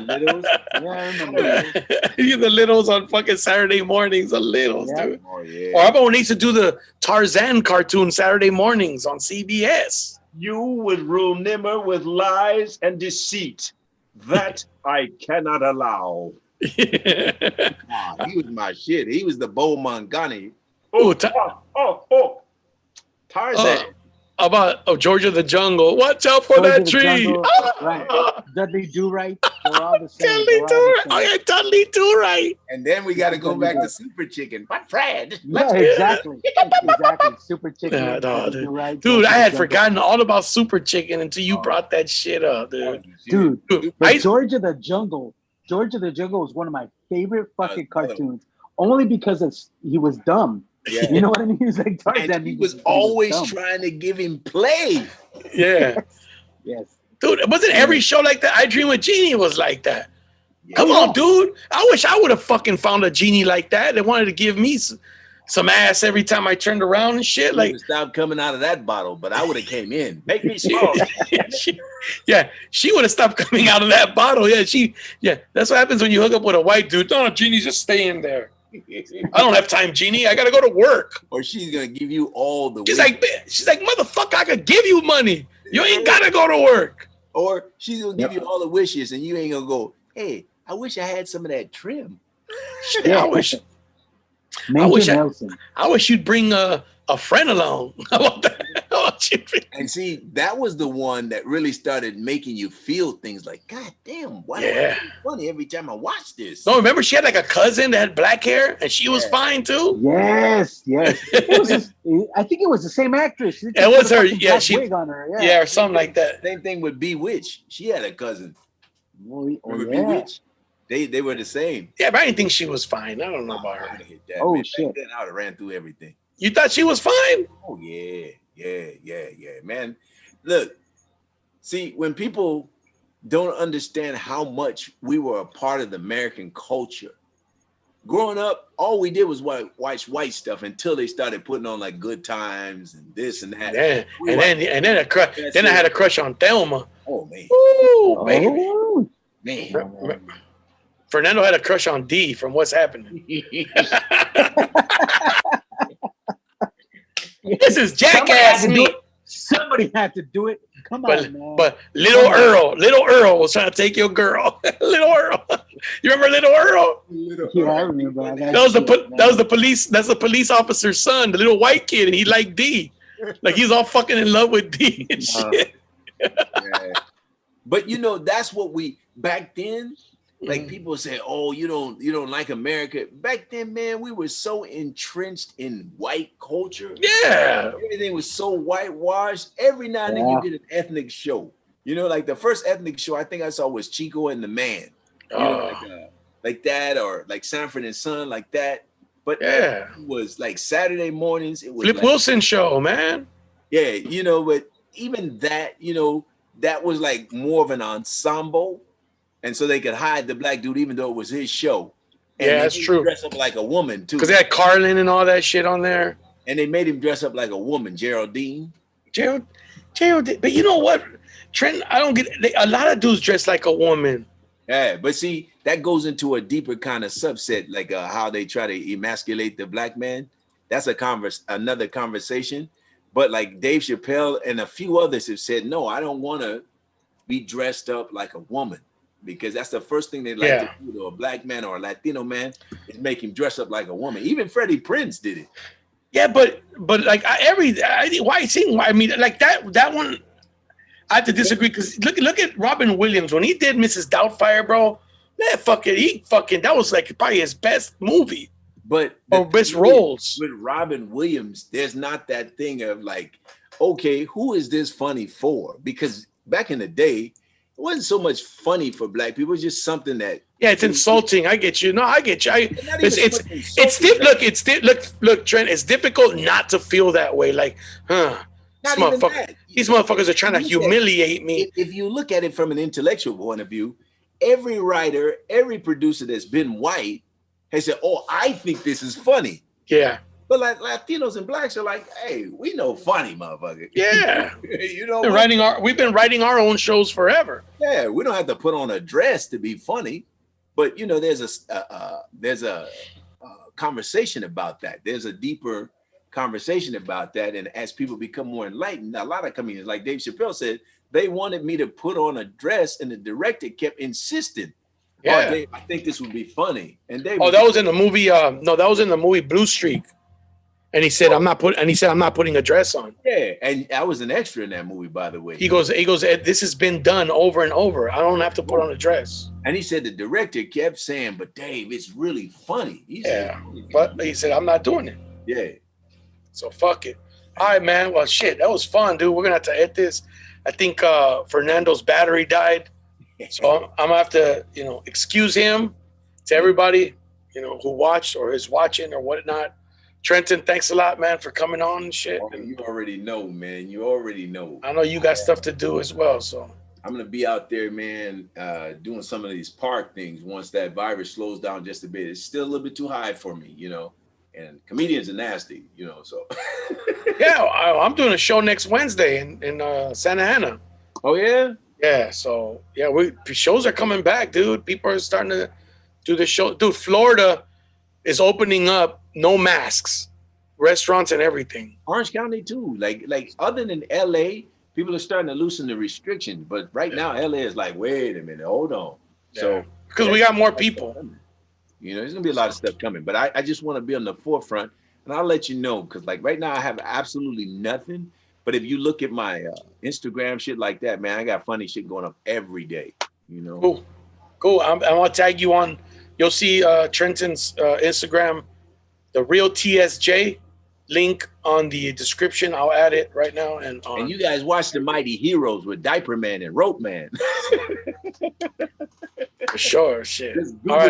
I remember The Littles on fucking Saturday mornings. The Littles, dude. Oh yeah. Or how about when they used to do the Tarzan cartoon Saturday mornings on CBS? You would rule Nimmer with lies and deceit. That I cannot allow. He was my shit. He was the Bo Mangani. Tarzan. About Georgia the Jungle. Watch out for that tree. Right. Dudley Do-Right. They're all the same. Dudley Do-Right. Oh, yeah, Dudley Do-Right. And then we got to go back to Super Chicken. But Fred. Yeah, exactly. Exactly. Super Chicken. Yeah, no, dude, I had forgotten all about Super Chicken until you brought that shit up, dude. Dude, Georgia the Jungle. Georgia the Jungle was one of my favorite fucking cartoons. Only because he was dumb. Yeah. You know what I mean? He was like Tarzan. And he was always trying to give him play. Yeah. Yes. Dude, wasn't every show like that? I Dream of Jeannie was like that. Yeah. Come on, dude. I wish I would have fucking found a genie like that. They wanted to give me some ass every time I turned around and shit. Like, stop coming out of that bottle, but I would have came in. Make me small. she would have stopped coming out of that bottle. Yeah, that's what happens when you hook up with a white dude. No, Genie's just staying there. I don't have time, Jeannie. I gotta go to work. Or she's gonna give you all the. She's like, motherfucker, I could give you money. You ain't gotta go to work. Or she's gonna give you all the wishes, and you ain't gonna go. Hey, I wish I had some of that trim. I wish you'd bring a friend along. How about that? And see, that was the one that really started making you feel things like, God damn, why do I feel funny every time I watch this? No, remember she had like a cousin that had black hair and she was fine too? Yes. I think it was the same actress. It was her. Yeah, wig on her. Yeah, or something like that. Same thing with Bewitched. She had a cousin. Remember Bewitched? They were the same. Yeah, but I didn't think she was fine. I don't know about her. Shit. Then I would have ran through everything. You thought she was fine? Oh, yeah, man. Look, see, when people don't understand how much we were a part of the American culture, growing up, all we did was watch white stuff until they started putting on like Good Times and this and that. Yeah, then I had a crush on Thelma. Oh man, baby, man. Fernando had a crush on D from What's Happening. This is jackass me. Somebody had to do it. Come on, man. But Little Earl was trying to take your girl. Little Earl. You remember Little Earl? Yeah, I remember. That was the police. That's the police officer's son, the little white kid, and he liked D. Like he's all fucking in love with D and shit. Yeah. But you know, that's what we back then. Like people say, "Oh, you don't like America." Back then, man, we were so entrenched in white culture. Yeah, everything was so whitewashed. Every now and then, you did an ethnic show. You know, like the first ethnic show I think I saw was Chico and the Man. You know, like that, or like Sanford and Son, like that. But it was like Saturday mornings. It was Flip Wilson show, man. Yeah, you know, but even that, you know, that was like more of an ensemble. And so they could hide the black dude, even though it was his show. And that's true. Dress up like a woman too, because they had Carlin and all that shit on there. And they made him dress up like a woman, Geraldine. Geraldine. But you know what, Trent? I don't get. A lot of dudes dress like a woman. Yeah, but see, that goes into a deeper kind of subset, like how they try to emasculate the black man. That's another conversation. But like Dave Chappelle and a few others have said, no, I don't want to be dressed up like a woman. Because that's the first thing they like to do to a black man or a Latino man is make him dress up like a woman. Even Freddie Prinze did it. Yeah, but like I mean, like that one, I have to disagree because look at Robin Williams when he did Mrs. Doubtfire, bro. Man, that was like probably his best movie But or best roles. with Robin Williams, there's not that thing of like, okay, who is this funny for? Because back in the day, it wasn't so much funny for black people. It's just something that Yeah, it's insulting. I get you. No, I get you. not even so much Look, Trent. It's difficult not to feel that way. Like, not even that. These motherfuckers are trying to humiliate me. If you look at it from an intellectual point of view, every writer, every producer that's been white has said, "Oh, I think this is funny." Yeah. But like Latinos and blacks are like, "Hey, we know funny, motherfucker." Yeah. You know, We've been writing our own shows forever. Yeah, we don't have to put on a dress to be funny, but you know, there's a conversation about that. There's a deeper conversation about that, and as people become more enlightened, a lot of comedians, like Dave Chappelle said, they wanted me to put on a dress, and the director kept insisting. Yeah. Oh, Dave, I think this would be funny. And Dave, that was in the movie. No, that was in the movie Blue Streak. And he said, I'm not putting a dress on. Yeah, and I was an extra in that movie, by the way. He goes, this has been done over and over. I don't have to put on a dress. And he said the director kept saying, but Dave, it's really funny. But he said, I'm not doing it. Yeah. So fuck it. All right, man. Well, shit, that was fun, dude. We're gonna have to edit this. I think Fernando's battery died. So I'm gonna have to, excuse him to everybody, who watched or is watching or whatnot. Trenton, thanks a lot, man, for coming on and shit. Oh, you already know, man. You already know. I know you got stuff to do as well, so I'm gonna be out there, man, doing some of these park things once that virus slows down just a bit. It's still a little bit too high for me, and comedians are nasty, so. Yeah, I'm doing a show next Wednesday in Santa Ana. Oh yeah? Yeah, so yeah, shows are coming back, dude. People are starting to do the show. Dude, Florida is opening up, no masks, restaurants and everything. Orange County too. Like other than LA, people are starting to loosen the restrictions. But right now, LA is like, wait a minute, hold on. Yeah. So because we got more people. There's gonna be a lot of stuff coming. But I just want to be on the forefront, and I'll let you know, because like right now I have absolutely nothing. But if you look at my Instagram shit like that, man, I got funny shit going up every day. Cool. I'm gonna tag you on. You'll see Trenton's Instagram, the real TSJ link on the description. I'll add it right now. And you guys watch The Mighty Heroes with Diaper Man and Rope Man. For sure, shit. All right.